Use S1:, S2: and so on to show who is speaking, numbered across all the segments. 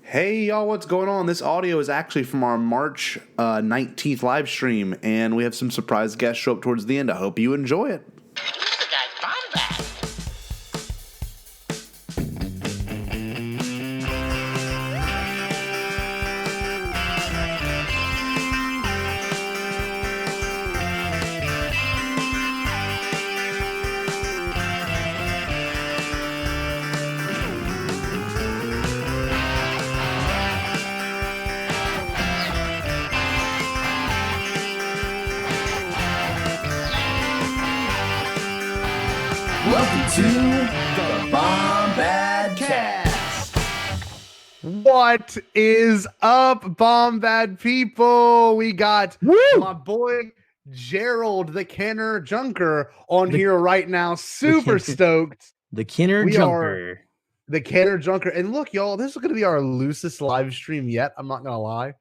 S1: Hey y'all, what's going on? This audio is actually from our March 19th live stream, and we have some surprise guests show up towards the end. I hope you enjoy it.
S2: He's the guy Bombad.
S3: Welcome to the Bombadcast.
S4: What is up, Bombad people? We got my boy Gerald, the Kenner Junker, on here right now. Super stoked.
S3: The Kenner Junker.
S4: The Kenner Junker. And look, y'all, this is going to be our loosest live stream yet. I'm not going to lie.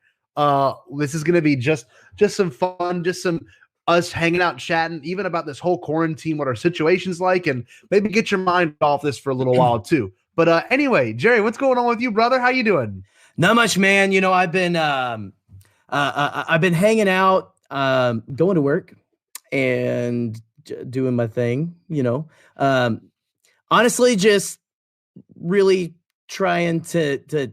S4: This is going to be just some fun, just some us hanging out, chatting, even about this whole quarantine, what our situation's like, and maybe get your mind off this for a little while too. But anyway, Jerry, what's going on with you, brother? How you doing?
S3: Not much, man. You know, I've been hanging out, going to work, and doing my thing. You know, honestly, just really trying to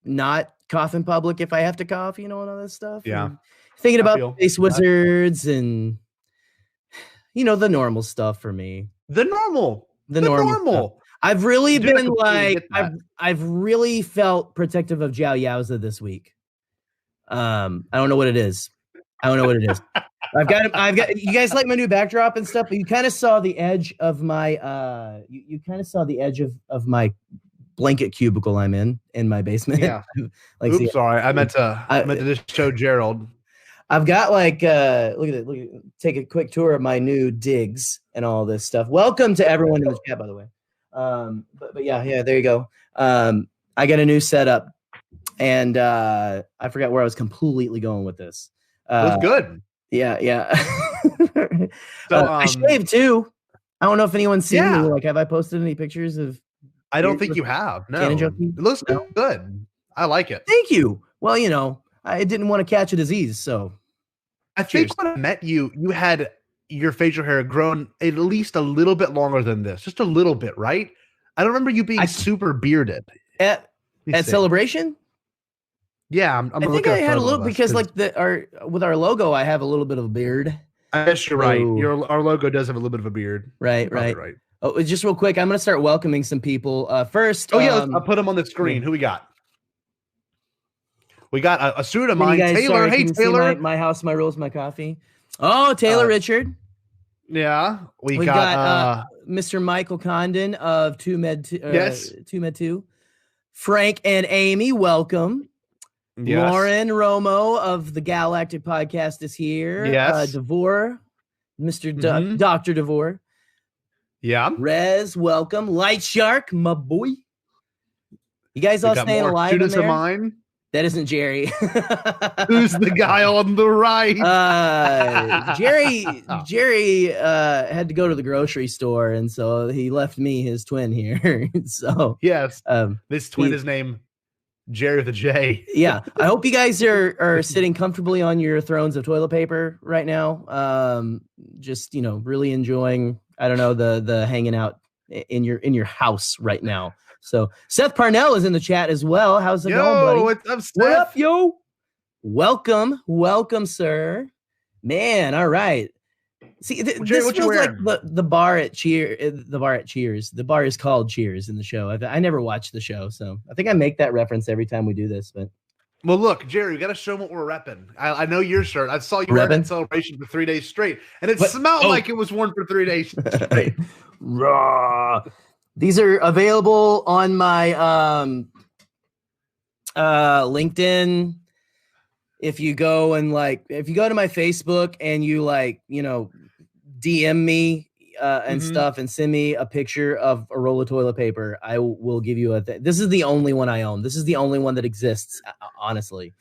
S3: not cough in public if I have to cough. You know, and all that stuff.
S4: Yeah.
S3: And thinking about Space Wizards and, you know, the normal stuff for me.
S4: The normal. Stuff.
S3: I've really been like, I've really felt protective of Jiao Yaoza this week. I don't know what it is. I've got, you guys like my new backdrop and stuff, but you kind of saw the edge of my, you kind of saw the edge of my blanket cubicle I'm in my basement.
S4: Yeah.
S3: Like,
S4: oops, sorry. I meant to just show Gerald.
S3: I've got like look at it. Take a quick tour of my new digs and all this stuff. Welcome to everyone in the chat, by the way. But yeah, there you go. I got a new setup, and I forgot where I was completely going with this.
S4: It was good.
S3: Yeah.
S4: So
S3: I shaved too. I don't know if anyone's seen me. Like, have I posted any pictures of?
S4: I don't think you have. No, it looks good. I like it.
S3: Thank you. Well, you know, I didn't want to catch a disease, so.
S4: I think when I met you, you had your facial hair grown at least a little bit longer than this, just a little bit, right? I don't remember you being super bearded
S3: at Celebration.
S4: Yeah,
S3: I think I had a little because like with our logo, I have a little bit of a beard.
S4: I guess you're right. Our logo does have a little bit of a beard.
S3: Right. Oh, just real quick, I'm gonna start welcoming some people. First,
S4: I'll put them on the screen. Who we got? We got a student of mine, Taylor. Hey, Taylor.
S3: My house, my rules, my coffee. Oh, Taylor Richard.
S4: Yeah. We got
S3: Mr. Michael Condon of 2Med2.
S4: Yes.
S3: 2Med2. Frank and Amy, welcome.
S4: Yes.
S3: Lauren Romo of the Galactic Podcast is here.
S4: Yes.
S3: DeVore, Mr. Dr. DeVore.
S4: Yeah.
S3: Rez, welcome. Light Shark, my boy. You guys all staying alive in there?
S4: Students of mine.
S3: That isn't Jerry.
S4: Who's the guy on the right?
S3: Jerry had to go to the grocery store, and so he left me his twin here. So
S4: yes, this twin is named Jerry with a J.
S3: Yeah, I hope you guys are sitting comfortably on your thrones of toilet paper right now. Just, you know, really enjoying, I don't know, the hanging out in your house right now. So Seth Parnell is in the chat as well. How's it going, buddy?
S4: What's up, Seth?
S3: What up, yo? Welcome, sir. Man, all right. See, this feels like the bar at Cheers. The bar is called Cheers in the show. I never watched the show, so I think I make that reference every time we do this. But
S4: well, look, Jerry, we got to show them what we're repping. I know your shirt. I saw you wearing Celebration for 3 days straight, and it smelled like it was worn for 3 days straight.
S3: Raw. These are available on my LinkedIn. If you go to my Facebook and you DM me and stuff and send me a picture of a roll of toilet paper, I will give you this is the only one I own. This is the only one that exists, honestly.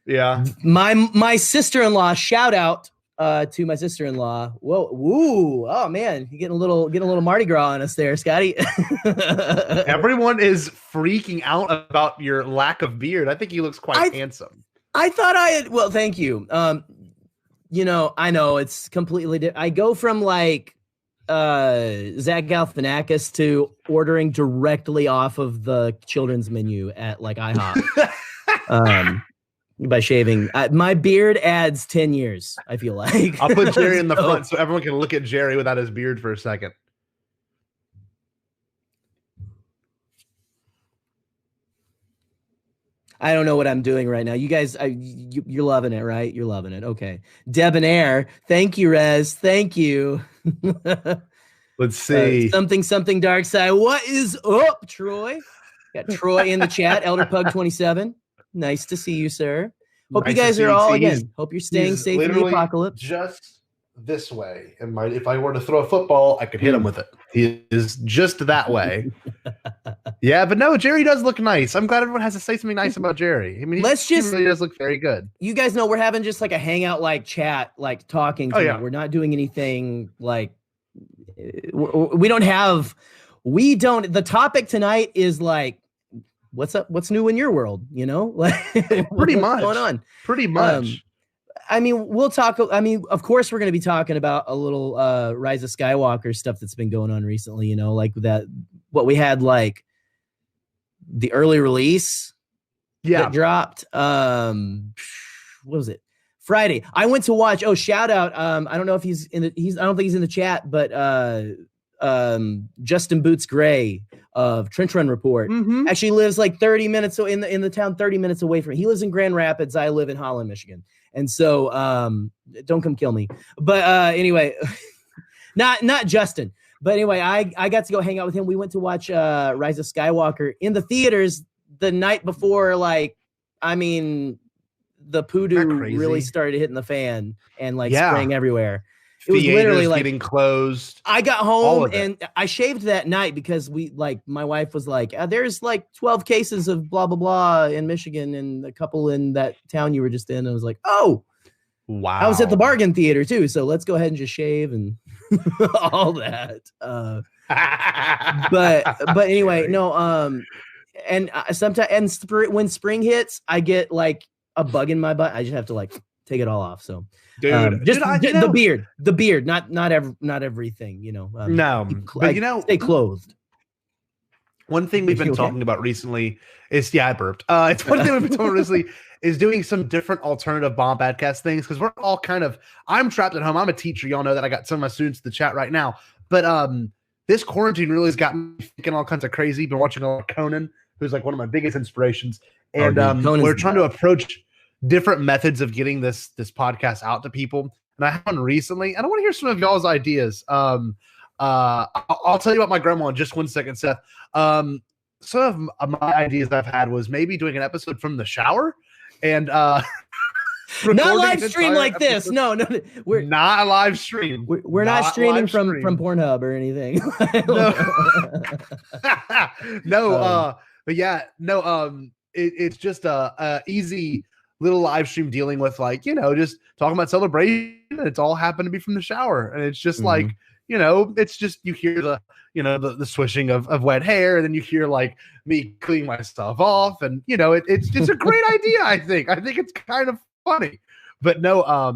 S4: Yeah.
S3: My sister-in-law, shout out to my sister-in-law. Whoa, woo! Oh man, you're getting a little Mardi Gras on us there, Scotty.
S4: Everyone is freaking out about your lack of beard. I think he looks quite handsome.
S3: I thought I had. Well, thank you. You know, I know it's completely different. I go from like Zach Galifianakis to ordering directly off of the children's menu at like IHOP. By shaving. My beard adds 10 years, I feel like.
S4: I'll put Jerry in the front so everyone can look at Jerry without his beard for a second.
S3: I don't know what I'm doing right now. You guys, you're loving it, right? You're loving it. Okay. Debonair. Thank you, Rez. Thank you.
S4: Let's see.
S3: Something dark side. What is up, Troy? Got Troy in the chat. ElderPug27. Nice to see you, sir. Hope you guys are all again. Hope you're staying safe in the apocalypse.
S4: Just this way. And if I were to throw a football, I could hit him with it. He is just that way. Yeah, but no, Jerry does look nice. I'm glad everyone has to say something nice about Jerry. I mean, he really does look very good.
S3: You guys know we're having just like a hangout, like chat, like talking.
S4: Oh, yeah.
S3: We're not doing anything like the topic tonight is like, what's up? What's new in your world? You know, like
S4: pretty much
S3: going on.
S4: Pretty much.
S3: I mean, we'll talk. I mean, of course, we're going to be talking about a little Rise of Skywalker stuff that's been going on recently. You know, like that. What we had, like the early release, that dropped. What was it? Friday. I went to watch. Oh, shout out. I don't know if I don't think he's in the chat, but Justin Boots Gray of Trench Run Report actually lives like 30 minutes in the town, 30 minutes away from me. He lives in Grand Rapids. I live in Holland, Michigan. And so don't come kill me. But anyway, not Justin. But anyway, I got to go hang out with him. We went to watch Rise of Skywalker in the theaters the night before, like, I mean, the poodoo really started hitting the fan and like spraying everywhere. It was literally like
S4: getting closed.
S3: I got home and I shaved that night because my wife was like, there's like 12 cases of blah, blah, blah in Michigan and a couple in that town you were just in. I was like, oh, wow. I was at the bargain theater too. So let's go ahead and just shave and all that. But anyway, no. And sometimes when spring hits, I get like a bug in my butt. I just have to like take it all off. So
S4: dude,
S3: the beard, not everything, you know.
S4: But you know,
S3: stay clothed.
S4: One thing we've been talking about recently is I burped. It's one thing we've been talking about recently is doing some different alternative Bombadcast things because we're all I'm trapped at home. I'm a teacher. Y'all know that. I got some of my students in the chat right now. But this quarantine really has got me thinking all kinds of crazy. Been watching a lot of Conan, who's like one of my biggest inspirations, and we're trying to approach different methods of getting this podcast out to people. And I have one recently, and I want to hear some of y'all's ideas. I'll tell you about my grandma in just 1 second, Seth. Some of my ideas I've had was maybe doing an episode from the shower and not
S3: live stream like this. No, we're
S4: not a live stream.
S3: We're not streaming from Pornhub or anything.
S4: But yeah, no. It's just a easy little live stream dealing with, like, you know, just talking about celebration. And it's all happened to be from the shower, and it's just like, you know, it's just you hear the the swishing of wet hair, and then you hear like me cleaning myself off, and you know, it's a great idea. I think it's kind of funny, but no,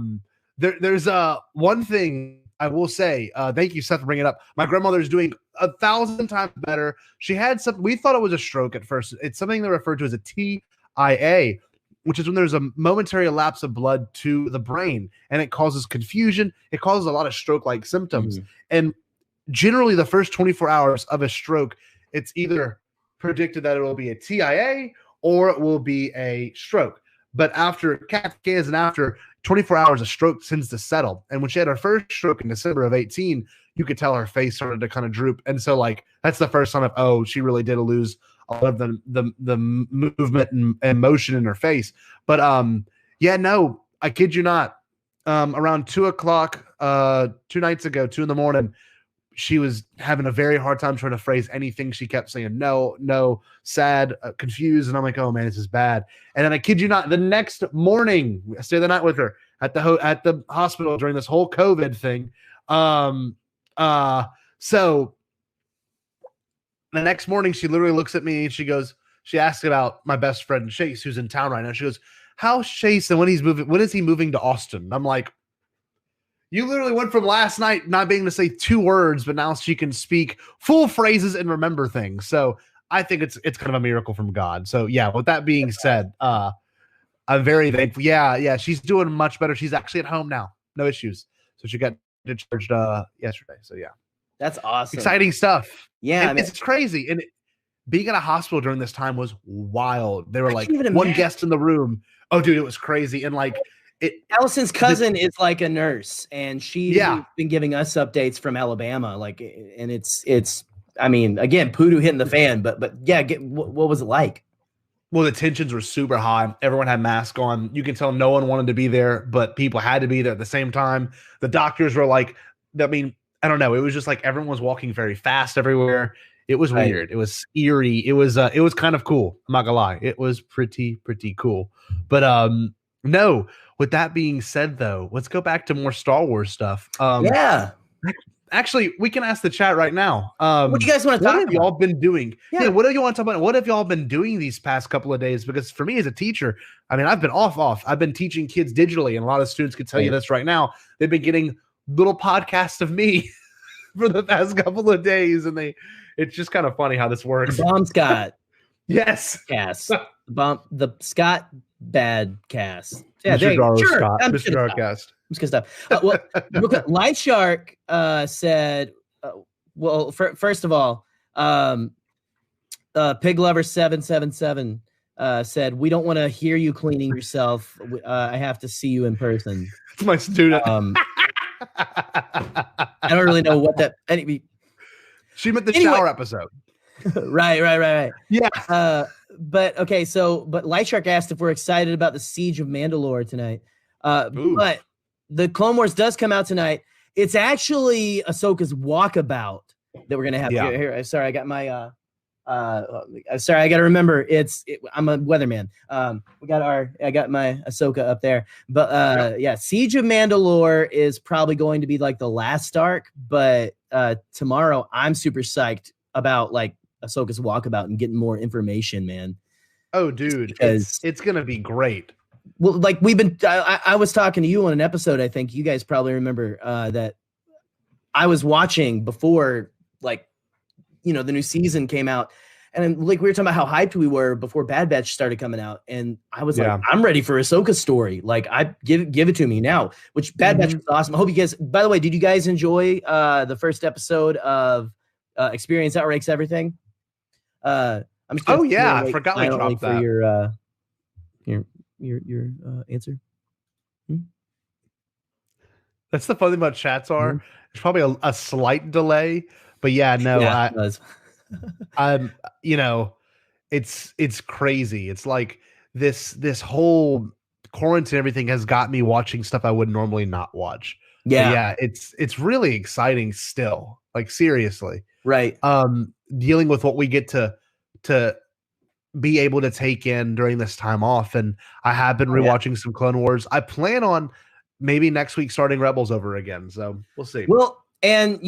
S4: there's one thing I will say. Thank you, Seth, for bringing it up. My grandmother's doing 1,000 times better. She had something. We thought it was a stroke at first. It's something they refer to as a TIA, which is when there's a momentary lapse of blood to the brain, and it causes confusion. It causes a lot of stroke-like symptoms. And generally, the first 24 hours of a stroke, it's either predicted that it will be a TIA or it will be a stroke. But after CAT scans and after 24 hours, a stroke tends to settle. And when she had her first stroke in December of 18, you could tell her face started to kind of droop. And so, like, that's the first sign of, oh, she really did lose a lot of the movement and motion in her face. But yeah, no, I kid you not. Around 2:00, 2 nights ago, 2 a.m, she was having a very hard time trying to phrase anything. She kept saying no, sad, confused. And I'm like, oh man, this is bad. And then I kid you not, the next morning, I stayed the night with her, at the hospital during this whole COVID thing. So the next morning, she literally looks at me and she asks about my best friend Chase, who's in town right now. She goes, "How's Chase and when is he moving to Austin?" I'm like, you literally went from last night not being able to say 2 words, but now she can speak full phrases and remember things. So I think it's kind of a miracle from God. So yeah, with that being said, I'm very thankful. Yeah, she's doing much better. She's actually at home now, no issues. So she got discharged yesterday. So yeah,
S3: that's awesome.
S4: Exciting stuff.
S3: Yeah,
S4: and it's crazy. And being in a hospital during this time was wild. They were like one guest in the room. Oh, dude, it was crazy. And like,
S3: Allison's cousin is like a nurse, and she's been giving us updates from Alabama. Like, and it's. I mean, again, poodoo hitting the fan, but yeah, what was it like?
S4: Well, the tensions were super high. Everyone had masks on. You can tell no one wanted to be there, but people had to be there at the same time. The doctors were like, I mean, I don't know. It was just like everyone was walking very fast everywhere. It was weird. It was eerie. It was kind of cool. I'm not gonna lie. It was pretty cool. But no. With that being said, though, let's go back to more Star Wars stuff. Actually, we can ask the chat right now.
S3: What do you guys want to talk about?
S4: What have y'all been doing? Yeah, what do you want to talk about? What have y'all been doing these past couple of days? Because for me as a teacher, I mean, I've been off. I've been teaching kids digitally, and a lot of students could tell you this right now. They've been getting little podcasts of me for the past couple of days, and it's just kind of funny how this works.
S3: The Bomb Scott.
S4: Yes.
S3: Cast. The Scott Bad Cast. Yeah,
S4: Mr. Darcast.
S3: It's good stuff. Well, Light Shark said, first of all, Pig Lover 777 said, "We don't want to hear you cleaning yourself. I have to see you in person."
S4: It's my student.
S3: I don't really know what that.
S4: She meant the shower episode.
S3: Right.
S4: Yeah.
S3: But okay, but Light Shark asked if we're excited about the Siege of Mandalore tonight. But the Clone Wars does come out tonight. It's actually Ahsoka's Walkabout that we're gonna have here. Sorry, I got my sorry, I gotta remember I'm a weatherman. I got my Ahsoka up there. But Siege of Mandalore is probably going to be like the last arc, but tomorrow I'm super psyched about like Ahsoka's Walkabout and getting more information, man.
S4: Oh, dude, it's gonna be great.
S3: Well, like I was talking to you on an episode. I think you guys probably remember that I was watching before, like, the new season came out, and like we were talking about how hyped we were before Bad Batch started coming out, and I was like, I'm ready for Ahsoka's story. Like, I give it to me now. Which Bad Batch was awesome. I hope you guys. By the way, did you guys enjoy the first episode of Experience Outranks Everything? I'm just
S4: I forgot we dropped that.
S3: For your answer.
S4: That's the funny thing about chats are. There's probably a slight delay, but I'm it's crazy. It's like this whole quarantine, everything has got me watching stuff I would normally not watch. Yeah, it's really exciting still. Like, seriously.
S3: Right.
S4: Dealing with what we get to be able to take in during this time off. And I have been rewatching some Clone Wars. I plan on maybe next week starting Rebels over again. So we'll see.
S3: Well, and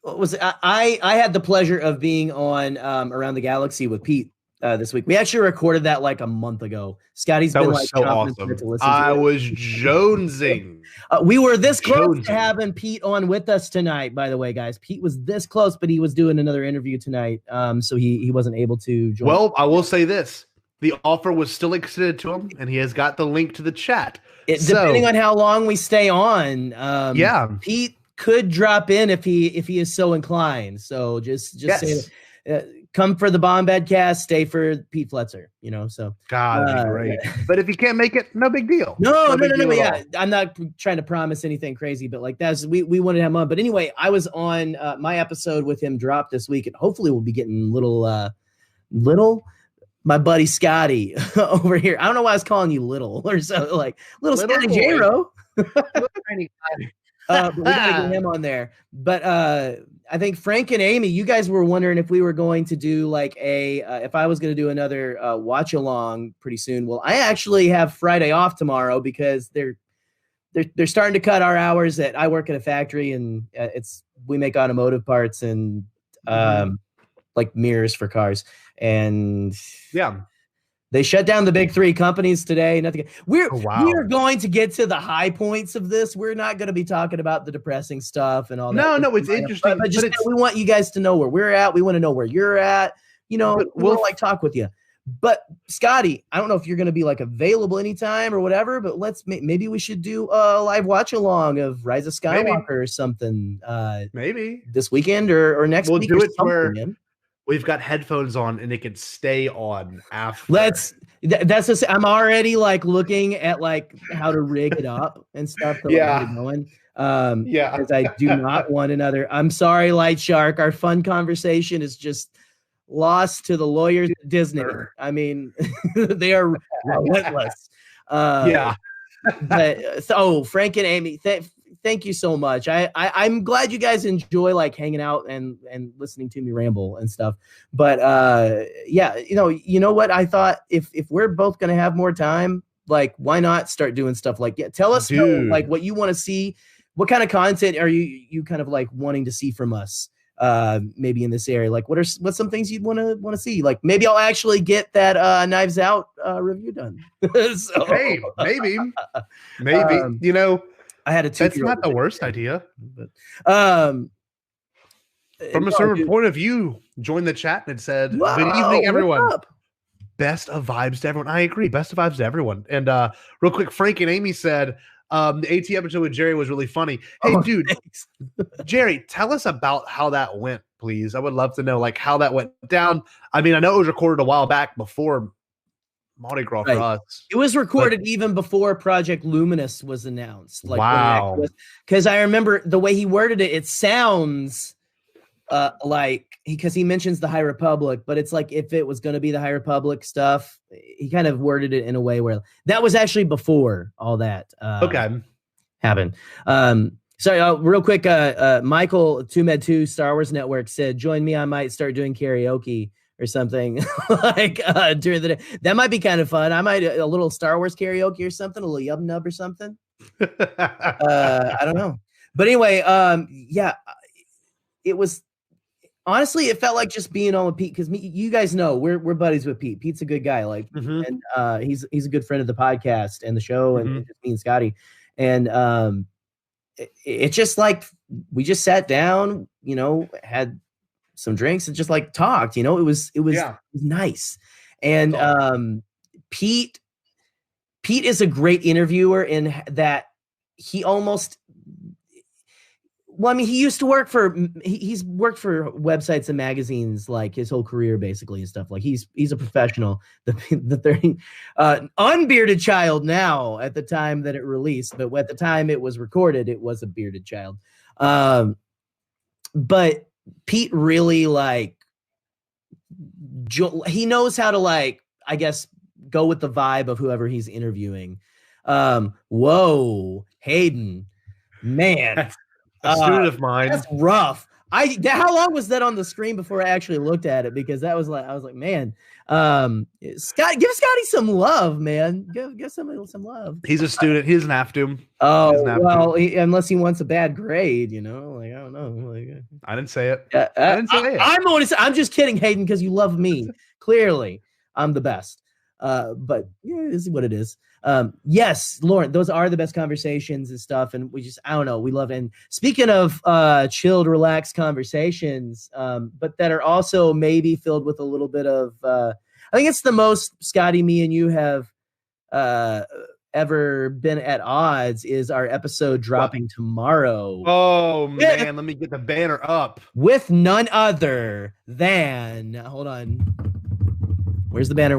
S3: I had the pleasure of being on Around the Galaxy with Pete this week. We actually recorded that like a month ago. Scotty's been like
S4: so awesome. I was jonesing.
S3: We were this close to having Pete on with us tonight, by the way, guys. Pete was this close, but he was doing another interview tonight, so he wasn't able to join.
S4: Well, I will say this. The offer was still extended to him, and he has got the link to the chat.
S3: Depending on how long we stay on, Pete could drop in if he is so inclined. So just say come for the Bombadcast, stay for Pete Fletzer, so.
S4: God, that'd be great. But if you can't make it, no big deal.
S3: No. Yeah, I'm not trying to promise anything crazy, but like we wanted him on. But anyway, I was on my episode with him dropped this week, and hopefully we'll be getting little my buddy Scotty over here. I don't know why I was calling you little or so, like little Scotty J-Ro.
S4: Tiny.
S3: But we gotta get him on there. But I think Frank and Amy, you guys were wondering if we were going to do like if I was going to do another watch along pretty soon. Well, I actually have Friday off tomorrow because they're they're starting to cut our hours. That I work at a factory, and we make automotive parts and like mirrors for cars, and they shut down the big three companies today. Nothing. We are going to get to the high points of this. We're not going to be talking about the depressing stuff and all that.
S4: No, it's interesting.
S3: But we want you guys to know where we're at. We want to know where you're at. You know, we'll like talk with you. But Scotty, I don't know if you're going to be like available anytime or whatever, but maybe we should do a live watch along of Rise of Skywalker or something.
S4: Maybe this
S3: weekend or next week.
S4: We'll do it where we've got headphones on and it can stay on after.
S3: I'm already like looking at like how to rig it up and stuff. To get going. Because I do not want another. I'm sorry, Light Shark. Our fun conversation is just lost to the lawyers at Disney. I mean, they are relentless. But Frank and Amy, thank you so much. I'm glad you guys enjoy like hanging out and listening to me ramble and stuff. But you know what? I thought if we're both gonna have more time, like why not start doing stuff like tell us like what you want to see. What kind of content are you kind of like wanting to see from us? Maybe in this area, like what's some things you'd want to see? Like maybe I'll actually get that Knives Out review done. So,
S4: hey, maybe you know,
S3: I had
S4: that's not the worst idea.
S3: But
S4: from a certain point of view, join the chat and it said, "Good evening, everyone. Best of vibes to everyone." I agree. Best of vibes to everyone. And real quick, Frank and Amy said, the AT episode with Jerry was really funny. Hey, dude, Jerry, tell us about how that went, please. I would love to know like how that went down. I mean, I know it was recorded a while back before Mardi Gras for us.
S3: It was recorded even before Project Luminous was announced. Like,
S4: wow.
S3: Because I remember the way he worded it, it sounds like because he mentions the High Republic, but it's like if it was going to be the High Republic stuff, he kind of worded it in a way where that was actually before all that happened. Sorry, real quick, Michael 2med2 Star Wars Network said, "Join me, I might start doing karaoke or something like during the day. That might be kind of fun. I might a little Star Wars karaoke or something, a little yub nub or something. I don't know, but anyway, it was." Honestly, it felt like just being on with Pete because you guys know we're buddies with Pete. Pete's a good guy, like, and he's a good friend of the podcast and the show, and just me and Scotty. And it just like we just sat down, you know, had some drinks and just like talked. You know, it was nice. And Pete is a great interviewer in that he almost. Well, I mean, he used to work for he's worked for websites and magazines like his whole career, basically, and stuff. Like he's a professional. The unbearded child now at the time that it released, but at the time it was recorded, it was a bearded child. But Pete really like he knows how to like, I guess, go with the vibe of whoever he's interviewing. Whoa, Hayden, man.
S4: A student of mine.
S3: That's rough. How long was that on the screen before I actually looked at it? Because that was like, I was like, man, Scott, give Scotty some love, man. Give somebody some love.
S4: He's a student. He doesn't have to.
S3: Oh, well, unless he wants a bad grade, you know, like, I don't know. Like,
S4: I didn't say it. I didn't say it.
S3: I'm just kidding, Hayden, because you love me. Clearly, I'm the best. But yeah, this is what it is. Yes, Lauren, those are the best conversations and stuff. And I don't know, we love it. And speaking of chilled, relaxed conversations, but that are also maybe filled with a little bit of, I think it's the most Scotty, me and you have ever been at odds is our episode dropping tomorrow.
S4: Oh man, let me get the banner up.
S3: With none other than, hold on. Where's the banner?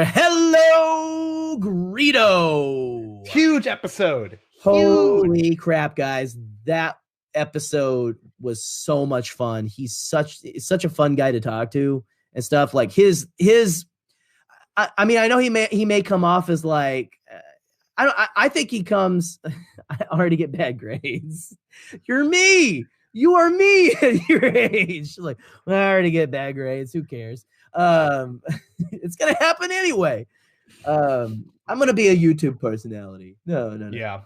S3: Hello, Greedo.
S4: Huge episode.
S3: Holy crap, guys. That episode was so much fun. He's such a fun guy to talk to and stuff. Like his I mean, I know he may come off as like, I think he comes, I already get bad grades. You're me. You are me at your age. Like, well, I already get bad grades. Who cares? It's gonna happen anyway. I'm gonna be a YouTube personality. No.
S4: Yeah.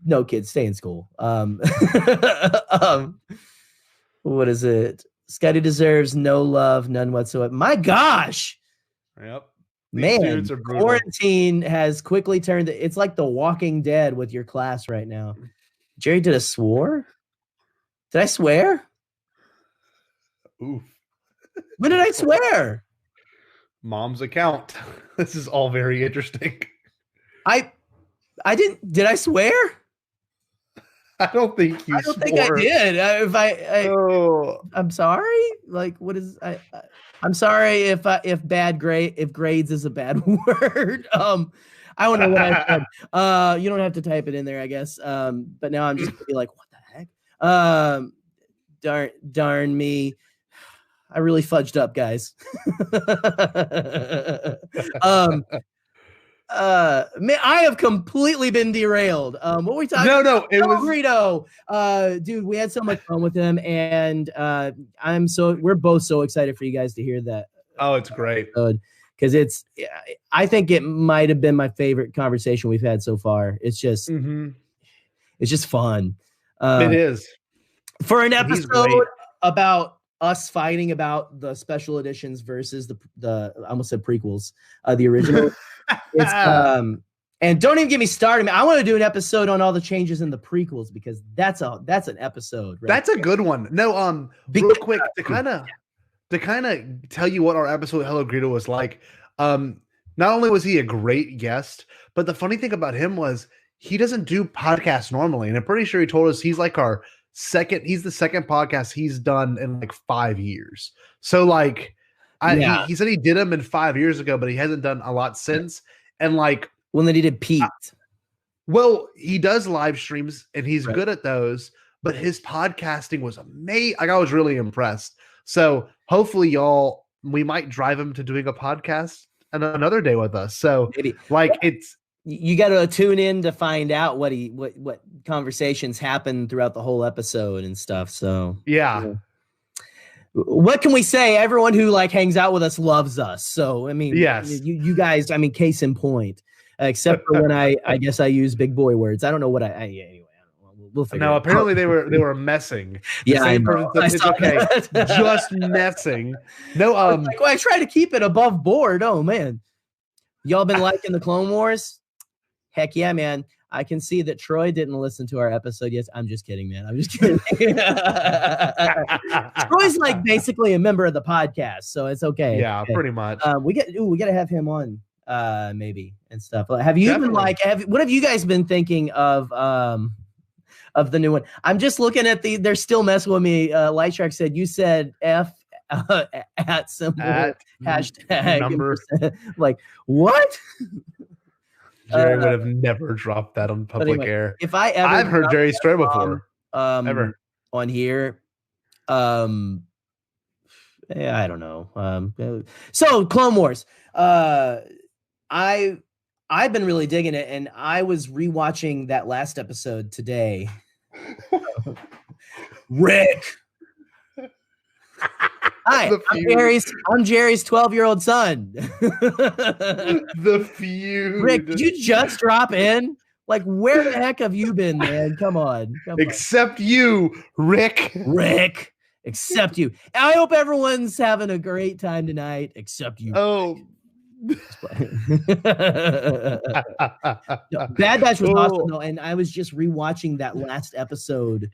S3: No, kids, stay in school. What is it? Scotty deserves no love, none whatsoever. My gosh.
S4: Yep.
S3: Man,
S4: dudes are brutal.
S3: quarantine has quickly turned. It's like The Walking Dead with your class right now. Jerry did a swore? Did I swear?
S4: Oof.
S3: When did I swear?
S4: Mom's account. This is all very interesting.
S3: I didn't. Did I swear?
S4: I don't think you.
S3: I don't think I did. I'm sorry. Like, what is I'm sorry if grades is a bad word. I don't know what I said. You don't have to type it in there, I guess. But now I'm just gonna be like, what the heck? Darn me. I really fudged up, guys. Man, I have completely been derailed. What were we talking about?
S4: No, it was
S3: Greedo. Dude, we had so much fun with him, and we're both so excited for you guys to hear that.
S4: Oh, it's great.
S3: Because I think it might have been my favorite conversation we've had so far. It's just it's just fun.
S4: It is.
S3: For an episode about us fighting about the special editions versus the I almost said prequels, the original. It's and don't even get me started. I want to do an episode on all the changes in the prequels because that's an episode. Right?
S4: That's a good one. No, real quick to kind of tell you what our episode with Hello Greedo was like. Not only was he a great guest, but the funny thing about him was he doesn't do podcasts normally, and I'm pretty sure he told us he's like he's the second podcast he's done in like 5 years. So like he said he did them in 5 years ago, but he hasn't done a lot since. And like
S3: when they did Pete.
S4: Well, he does live streams and he's good at those, but his podcasting was amazing. Like I was really impressed. So hopefully we might drive him to doing a podcast another day with us. So maybe like
S3: you got to tune in to find out what conversations happen throughout the whole episode and stuff. So
S4: yeah.
S3: What can we say? Everyone who like hangs out with us loves us. So I mean,
S4: yes,
S3: you guys. I mean, case in point. Except for when I guess I use big boy words. I don't know what anyway. We'll figure.
S4: No, apparently they were messing.
S3: Yeah, I know.
S4: It's okay. Just messing. No,
S3: I try to keep it above board. Oh man, y'all been liking the Clone Wars? Heck yeah, man. I can see that Troy didn't listen to our episode yet. I'm just kidding, man. I'm just kidding. Troy's like basically a member of the podcast, so it's okay.
S4: Yeah, pretty much.
S3: We got to have him on maybe and stuff. Have you been like what have you guys been thinking of the new one? I'm just looking at they're still messing with me. Light Shark said you said F at symbol hashtag
S4: number.
S3: Like what?
S4: Jerry would have never dropped that on public air.
S3: If I've
S4: heard Jerry swear before.
S3: Ever on here. I don't know. So Clone Wars. I've been really digging it, and I was rewatching that last episode today. Rick. Hi, I'm Jerry's 12-year-old son.
S4: The feud.
S3: Rick, did you just drop in? Like, where the heck have you been, man? Come on.
S4: Except you, Rick.
S3: Rick, except you. I hope everyone's having a great time tonight, except you.
S4: Oh.
S3: Bad Batch was awesome, though, and I was just rewatching that last episode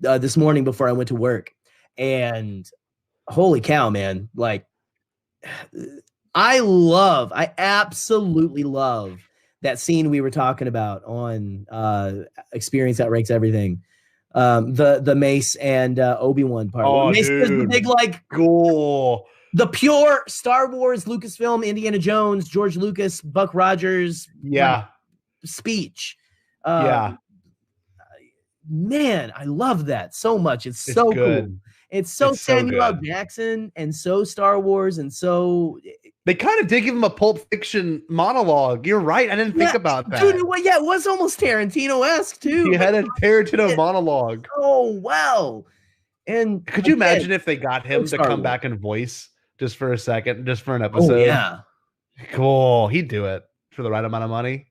S3: this morning before I went to work, and holy cow, man! Like, I absolutely love that scene we were talking about on Experience Outranks Everything. The Mace and Obi-Wan part.
S4: Oh,
S3: Mace
S4: dude.
S3: was the big like
S4: cool.
S3: The pure Star Wars, Lucasfilm, Indiana Jones, George Lucas, Buck Rogers, speech. Man, I love that so much. It's so
S4: good.
S3: Cool. It's so Samuel L. Jackson and so Star Wars and so.
S4: They kind of did give him a Pulp Fiction monologue. You're right. I didn't think about that.
S3: Dude, well, it was almost Tarantino-esque too.
S4: He had a Tarantino monologue.
S3: Oh, wow. And
S4: could you imagine if they got him to come back and voice just for a second, just for an episode?
S3: Oh, yeah.
S4: Cool. He'd do it for the right amount of money.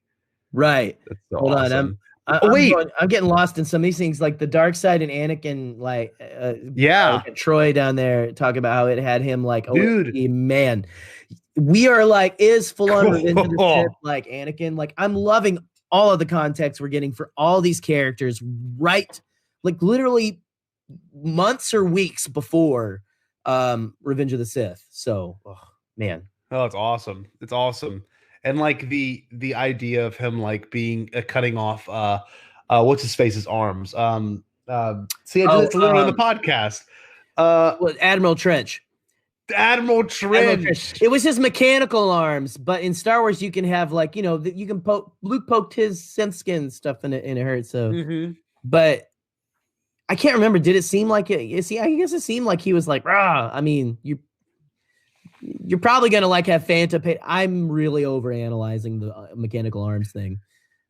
S3: Right.
S4: That's so
S3: Hold
S4: awesome.
S3: on.
S4: Wait.
S3: I'm getting lost in some of these things, like the dark side and Anakin, like Troy down there talk about how it had him like,
S4: dude,
S3: man, we are like is full on Revenge of the Sith, like Anakin. Like I'm loving all of the context we're getting for all these characters, right? Like literally months or weeks before Revenge of the Sith. So, man.
S4: Oh, it's awesome. It's awesome. And like the idea of him like being cutting off what's his face's arms. See, I just learned on the podcast.
S3: Admiral Trench.
S4: Admiral Trench.
S3: It was his mechanical arms, but in Star Wars you can have like, you can Luke poked his synth skin stuff and it hurt. So but I can't remember. Did it seem like it? See, I guess it seemed like he was like, rah. I mean, you're probably gonna like have Fanta pay. I'm really over analyzing the mechanical arms thing.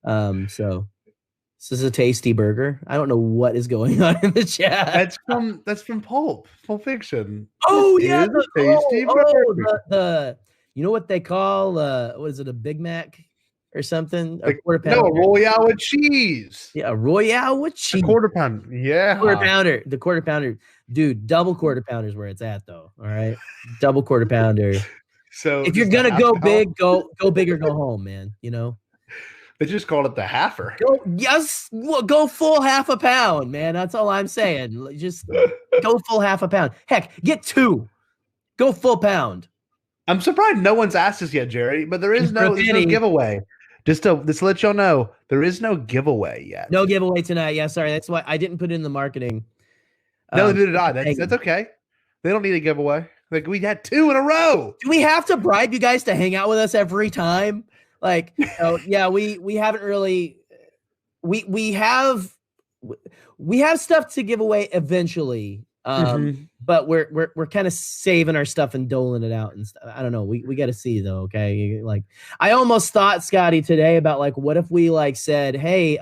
S3: So this is a tasty burger. I don't know what is going on in the chat.
S4: That's from Pulp Fiction.
S3: Oh
S4: it
S3: yeah,
S4: tasty burger.
S3: The you know what they call what is it, a Big Mac or something? A quarter pounder.
S4: No, a Royale with cheese.
S3: Yeah, a Royale with cheese.
S4: A quarter pound. Yeah.
S3: The quarter pounder. Dude, double quarter pounder is where it's at though. All right. Double quarter pounder.
S4: So
S3: if you're gonna go big, go big or go home, man.
S4: They just called it the halfer.
S3: Go full half a pound, man. That's all I'm saying. Just go full half a pound. Heck, get 2. Go full pound.
S4: I'm surprised no one's asked us yet, Jerry, but there's no giveaway. Just to let y'all know, there is no giveaway yet.
S3: No giveaway tonight. Yeah, sorry. That's why I didn't put it in the marketing.
S4: No, neither did I. That's okay. They don't need a giveaway. Like we had 2 in a row.
S3: Do we have to bribe you guys to hang out with us every time? Like, yeah, we haven't really. We have stuff to give away eventually. But we're kind of saving our stuff and doling it out and stuff. I don't know. We got to see though. Okay. Like I almost thought, Scotty, today about like, what if we like said, hey,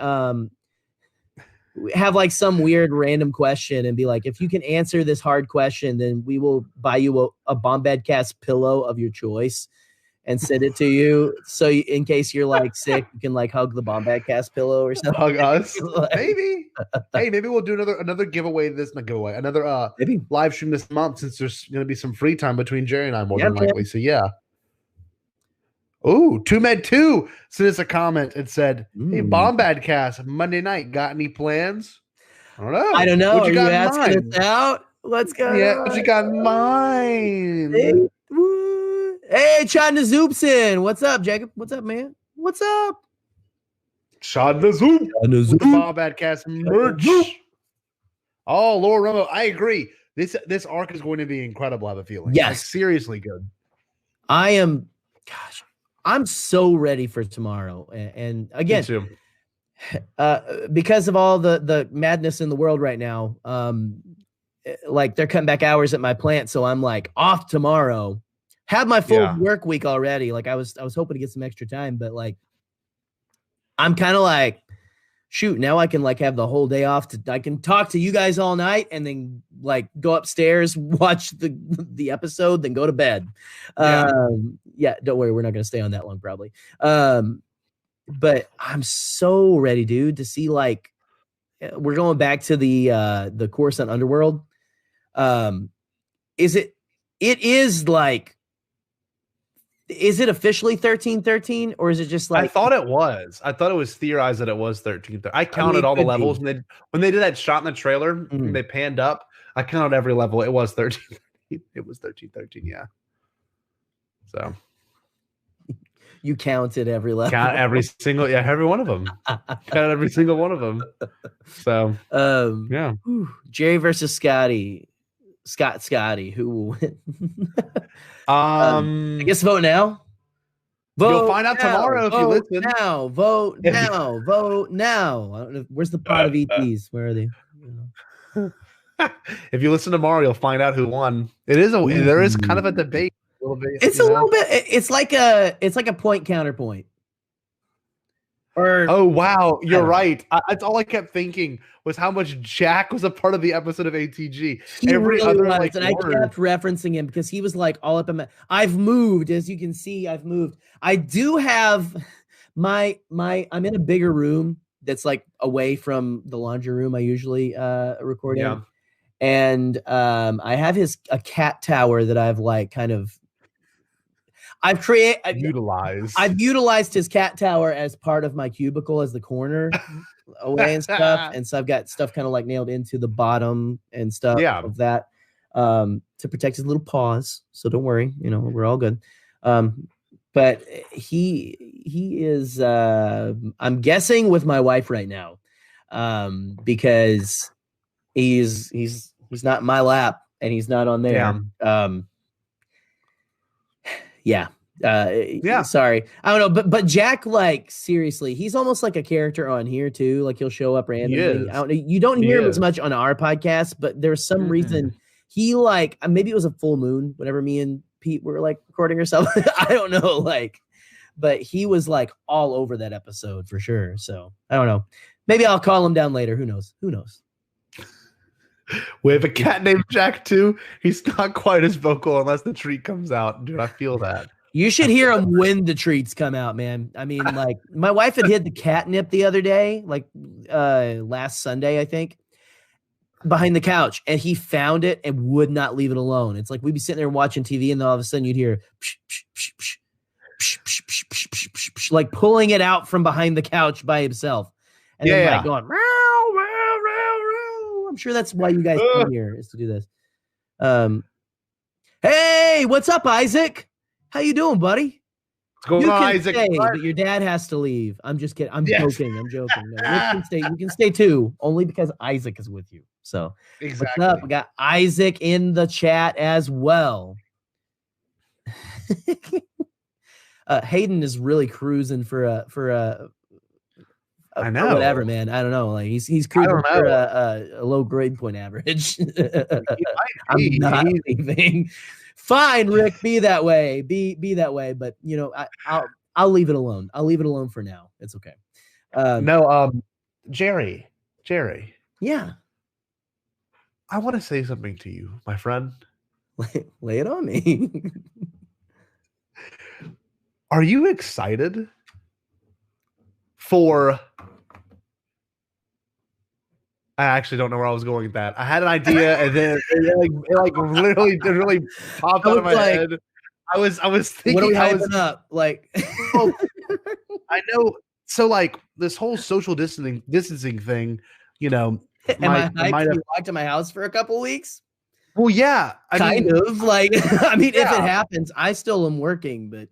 S3: have like some weird random question and be like, if you can answer this hard question, then we will buy you a Bombadcast pillow of your choice and send it to you. So in case you're like sick, you can like hug the Bombadcast pillow or something.
S4: Hug us. Maybe. Hey, maybe we'll do another giveaway another live stream this month since there's going to be some free time between Jerry and I more than likely. So yeah. Oh, 2med2 sent us a comment and said, "Hey, Bombadcast, Monday night, got any plans?" I don't know.
S3: What you got asking us out? What's going on?
S4: Yeah, what you got in mind?
S3: Hey, Chadna Zoopson. What's up, Jacob? What's up, man? What's up?
S4: Chadna Zoop. Bombadcast merch. Oh, Laura Romo, I agree. This arc is going to be incredible, I have a feeling.
S3: Yes.
S4: Like, seriously good.
S3: I'm so ready for tomorrow. And again, because of all the madness in the world right now, like they're cutting back hours at my plant. So I'm like off tomorrow. Have my full work week already. Like I was hoping to get some extra time, but like I'm kind of like, shoot, now I can like have the whole day off. I can talk to you guys all night and then like go upstairs, watch the episode, then go to bed. Yeah, don't worry, we're not going to stay on that long probably. But I'm so ready, dude, to see like we're going back to the course on Underworld. Is it officially 1313 or is it just like
S4: I thought it was theorized that it was 1313. I counted all the levels when they did that shot in the trailer, when they panned up, I counted every level. It was 1313. It was 1313, yeah. So
S3: you counted every level.
S4: Count every one of them. Counted every single one of them. So yeah.
S3: Jerry versus Scotty. Scotty, who will win? I guess vote now.
S4: You'll find out tomorrow if you listen.
S3: Vote now. I don't know. Where's the pot of EPs? Where are they?
S4: If you listen tomorrow, you'll find out who won. There is kind of a debate.
S3: It's a little bit. It's like a point counterpoint. Or
S4: Oh wow, you're
S3: don't know.
S4: right. That's all I kept thinking was how much Jack was a part of the episode of ATG.
S3: He
S4: Every
S3: really
S4: other
S3: was,
S4: like
S3: and I
S4: word.
S3: kept referencing him because he was like all up in my. I've moved, as you can see. I've moved. I do have my. I'm in a bigger room that's like away from the laundry room I usually record in.
S4: Yeah.
S3: And I have a cat tower that I've like kind of. I've utilized his cat tower as part of my cubicle as the corner away and stuff. And so I've got stuff kind of like nailed into the bottom and stuff of that to protect his little paws. So don't worry, we're all good. But he is I'm guessing with my wife right now because he's not in my lap and he's not on there. Yeah. Sorry. I don't know, but Jack, like, seriously, he's almost like a character on here too. Like, he'll show up randomly. You don't hear him as much on our podcast, but there's some reason he, like, maybe it was a full moon whenever me and Pete were like recording or something. I don't know, like, but he was like all over that episode for sure. So I don't know. Maybe I'll call him down later. Who knows?
S4: We have a cat named Jack too. He's not quite as vocal unless the treat comes out. Dude, I feel that.
S3: You should hear him when the treats come out, man. I mean, like, my wife had hid the catnip the other day, like last Sunday, I think, behind the couch, and he found it and would not leave it alone. It's like we'd be sitting there watching TV, and then all of a sudden you'd hear psh, psh, psh, psh, psh, psh, psh, psh, psh, psh, psh, like pulling it out from behind the couch by himself, and then like going meow, meow, meow, meow. I'm sure that's why you guys come here, is to do this. Hey, what's up, Isaac? How you doing, buddy?
S4: What's going on, Isaac?
S3: Stay, but your dad has to leave. I'm just kidding. I'm joking. No, Rick can stay. You can stay too, only because Isaac is with you. So
S4: exactly.
S3: What's up? We got Isaac in the chat as well. Hayden is really cruising for a
S4: I know.
S3: Whatever, man. I don't know. Like he's cruising for a low grade point average. I'm not leaving. Fine, Rick. Be that way. Be that way. But I'll leave it alone. I'll leave it alone for now. It's okay.
S4: Jerry.
S3: Yeah.
S4: I want to say something to you, my friend.
S3: Lay it on me.
S4: Are you excited for? I actually don't know where I was going with that. I had an idea, and then it literally popped out of my head. I was thinking,
S3: what are we hyping up? Like,
S4: I know. So, like, this whole social distancing thing,
S3: am I hyped to be locked in my house for a couple weeks?
S4: Well, yeah,
S3: I mean, like, I mean, if it happens, I still am working, but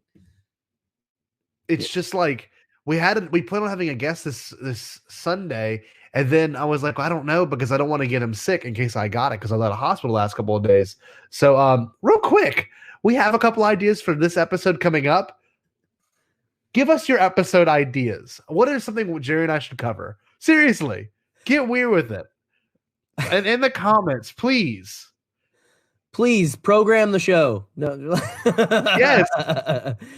S4: it's just like we plan on having a guest this Sunday. And then I was like, I don't know, because I don't want to get him sick in case I got it, because I was at a hospital the last couple of days. So real quick, we have a couple ideas for this episode coming up. Give us your episode ideas. What is something Jerry and I should cover? Seriously, get weird with it. And in the comments, please.
S3: Please program the show. No.
S4: Yes.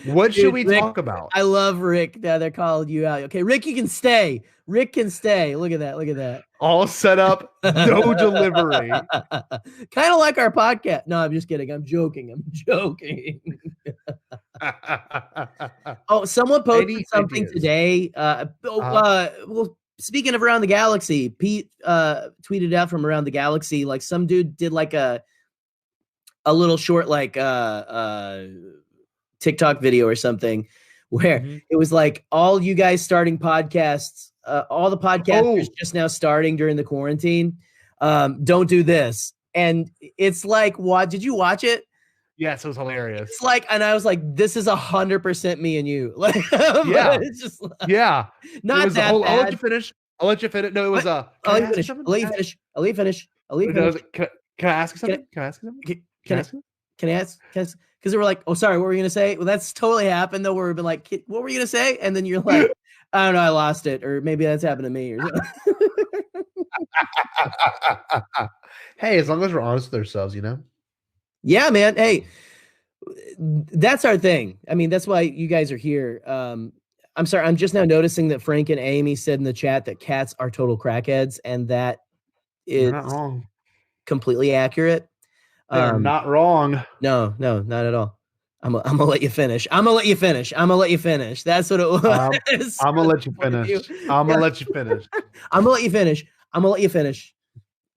S4: What should we talk about?
S3: I love Rick. Yeah, they're calling you out. Okay, Rick, you can stay. Rick can stay. Look at that.
S4: All set up, no delivery.
S3: Kind of like our podcast. No, I'm just kidding. I'm joking. Oh, someone posted something today. Well, speaking of Around the Galaxy, Pete tweeted out from Around the Galaxy, like some dude did like a little short like TikTok video or something where it was like all you guys starting podcasts, all the podcasters just now starting during the quarantine. Don't do this. And it's like, what? Did you watch it?
S4: Yes, it was hilarious.
S3: It's like, and I was like, this is 100% me and you. Like, yeah, it's just like, not that bad.
S4: I'll let you finish. No, it was
S3: I'll let you finish.
S4: Can I ask you something? Can
S3: I ask? Because they were like, oh, sorry, what were you going to say? Well, that's totally happened, though, where we've been like, what were you going to say? And then you're like, I don't know, I lost it. Or maybe that's happened to me. Or something.
S4: Hey, as long as we're honest with ourselves,
S3: Yeah, man. Hey, that's our thing. I mean, that's why you guys are here. I'm sorry. I'm just now noticing that Frank and Amy said in the chat that cats are total crackheads, and that is
S4: They're not wrong.
S3: completely accurate.
S4: They're not wrong.
S3: No, not at all. I'm gonna let you finish. I'm gonna let you finish. That's what it was.
S4: I'm gonna let you finish. I'm gonna let you finish.
S3: I'm gonna let you finish. I'm gonna let you finish.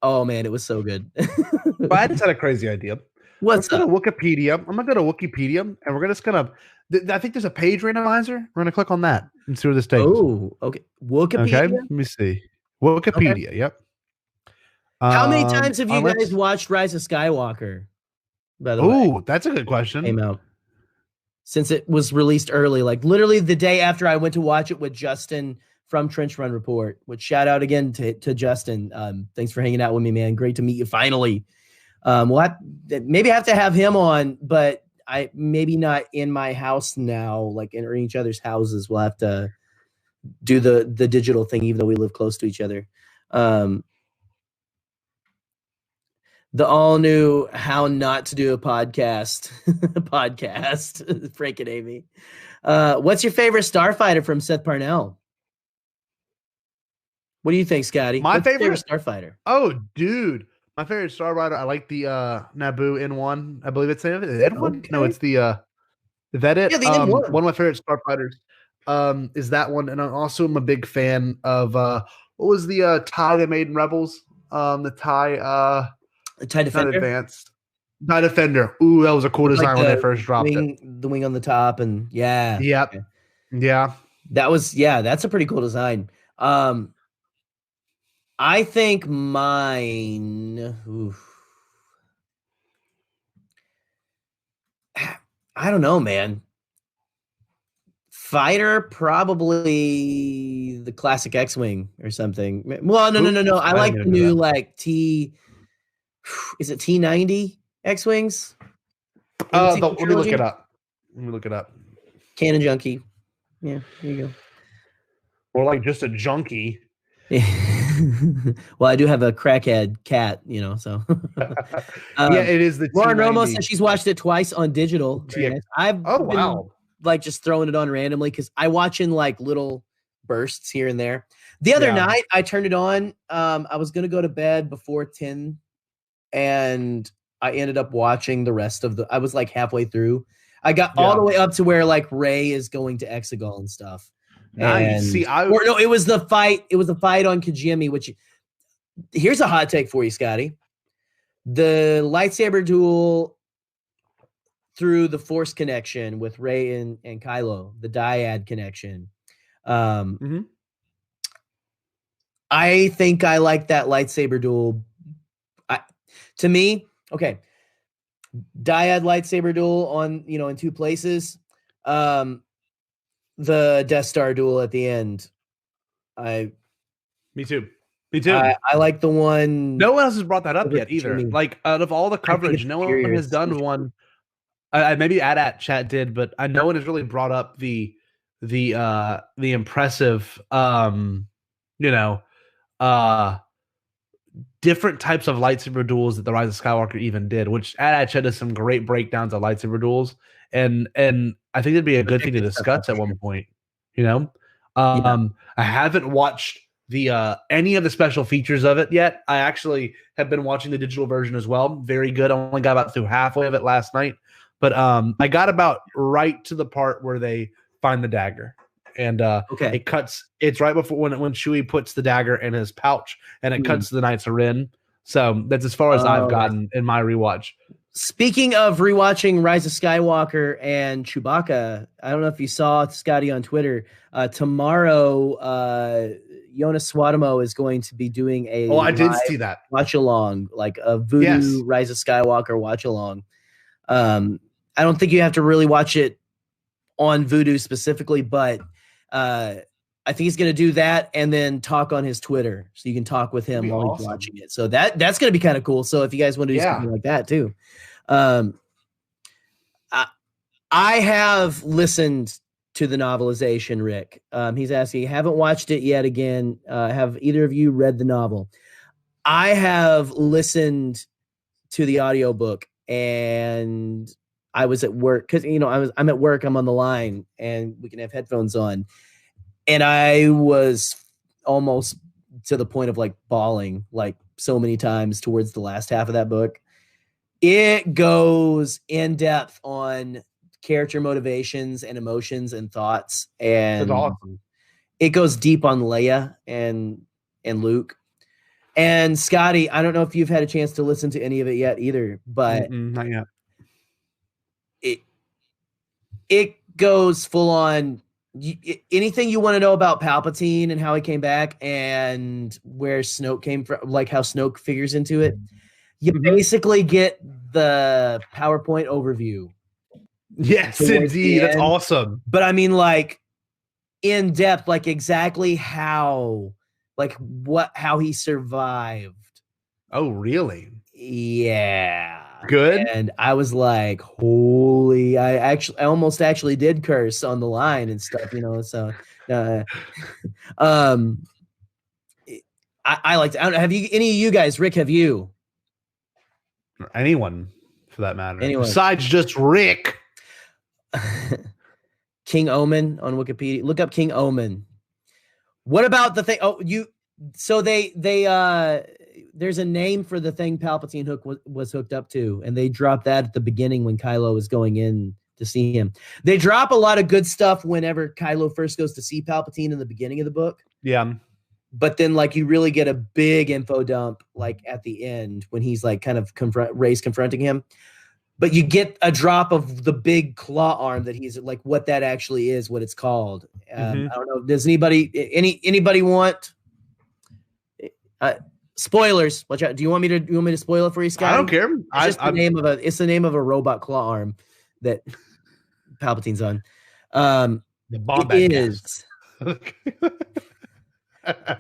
S3: Oh man, it was so good.
S4: But I just had a crazy idea.
S3: What's
S4: Let's
S3: up?
S4: go to Wikipedia. I'm gonna go to Wikipedia, and we're just gonna. I think there's a page randomizer. We're gonna click on that and see where this takes.
S3: Oh, okay. Wikipedia.
S4: Okay, let me see. Wikipedia.
S3: Okay.
S4: Yep.
S3: How many times have you guys watched Rise of Skywalker? By the way,
S4: oh, that's a good question.
S3: Came out since it was released early, like literally the day after I went to watch it with Justin from Trench Run Report. Which shout out again to Justin. Thanks for hanging out with me, man. Great to meet you finally. Maybe I have to have him on, but I maybe not in my house now, like in each other's houses. We'll have to do the digital thing, even though we live close to each other. The all new how not to do a podcast Frank and Amy. What's your favorite starfighter from Seth Parnell? What do you think, Scotty?
S4: My
S3: What's your
S4: favorite
S3: starfighter.
S4: Oh, dude. My favorite starfighter, I like the Naboo N1. I believe it's N1.
S3: Okay.
S4: No, it's the is that it?
S3: Yeah, the N1.
S4: One of my favorite starfighters is that one. And I also am a big fan of what was the TIE they made in Rebels? The TIE
S3: TIE Defender.
S4: Not Advanced. TIE Defender. Ooh, that was a cool design when they first dropped it.
S3: The wing on the top, and yeah.
S4: Yep.
S3: Okay.
S4: Yeah.
S3: That's a pretty cool design. I think mine. I don't know, man. Fighter, probably the classic X-Wing or something. Well, no. I like the new like T. Is it T90 X-Wings?
S4: Let me look it up.
S3: Cannon Junkie. Yeah, there you go.
S4: Or like just a junkie.
S3: Well, I do have a crackhead cat, so.
S4: Yeah, it is the
S3: Lauren
S4: T90.
S3: Romo said she's watched it twice on digital.
S4: Yeah.
S3: I've
S4: wow.
S3: Like just throwing it on randomly because I watch in like little bursts here and there. The other night I turned it on. I was gonna go to bed before 10, and I ended up watching the rest of I was like halfway through. I got all the way up to where like Rey is going to Exegol and stuff.
S4: Nice.
S3: And,
S4: See,
S3: it was the fight. It was the fight on Kijimi, which here's a hot take for you, Scotty. The lightsaber duel through the Force connection with Rey and Kylo, the dyad connection. I think I like that lightsaber duel. To me, okay. Dyad lightsaber duel on, in two places. The Death Star duel at the end.
S4: Me too.
S3: I like the one.
S4: No one else has brought that up yet either. Like out of all the coverage, no one has done one. Maybe AT chat did, but no one has really brought up the impressive, different types of lightsaber duels that the Rise of Skywalker even did. Which AT chat does some great breakdowns of lightsaber duels, and I think it'd be a good thing to discuss at one point. I haven't watched the any of the special features of it yet. I actually have been watching the digital version as well. Very good. I only got about through halfway of it last night, but I got about right to the part where they find the dagger, and it cuts. It's right before when Chewie puts the dagger in his pouch, and it cuts to the Knights of Ren. So that's as far as I've gotten in my rewatch.
S3: Speaking of rewatching Rise of Skywalker and Chewbacca, I don't know if you saw Scotty on Twitter. Tomorrow, Jonas Swadamo is going to be doing a
S4: I did see that
S3: watch along, like a Voodoo Rise of Skywalker watch along. I don't think you have to really watch it on Voodoo specifically, but I think he's going to do that and then talk on his Twitter, so you can talk with him while he's watching it. So that's going to be kind of cool. So if you guys want to do something like that too, I have listened to the novelization, Rick. He's asking, haven't watched it yet again. Have either of you read the novel? I have listened to the audiobook, and I was at work because I'm at work, I'm on the line, and we can have headphones on, and I was almost to the point of like bawling like so many times towards the last half of that book. It goes in depth on character motivations and emotions and thoughts, and
S4: That's awesome.
S3: it goes deep on Leia and Luke. And Scotty, I don't know if you've had a chance to listen to any of it yet either, but
S4: not yet.
S3: It goes full on. Anything you want to know about Palpatine and how he came back and where Snoke came from, like how Snoke figures into it, you basically get the PowerPoint overview.
S4: Yes, indeed. That's awesome.
S3: But I mean, like in depth, like exactly how he survived.
S4: Oh, really?
S3: Yeah.
S4: Good.
S3: And I was like, holy, I almost actually did curse on the line and stuff, so I liked it. I don't know, have you, any of you guys, Rick, have you?
S4: Or anyone for that matter.
S3: Anyone.
S4: Besides just Rick.
S3: King Omen on Wikipedia. Look up King Omen. What about the thing? So there's a name for the thing Palpatine was hooked up to, and they dropped that at the beginning when Kylo was going in to see him. They drop a lot of good stuff whenever Kylo first goes to see Palpatine in the beginning of the book.
S4: Yeah.
S3: But then like you really get a big info dump like at the end when he's like kind of Rey's confronting him. But you get a drop of the big claw arm that he's like, what that actually is, what it's called. I don't know. Does anybody want spoilers? Watch out. Do you want me to spoil it for you, Scott?
S4: I don't care.
S3: It's the name of a robot claw arm that Palpatine's on.
S4: The Bombadcast.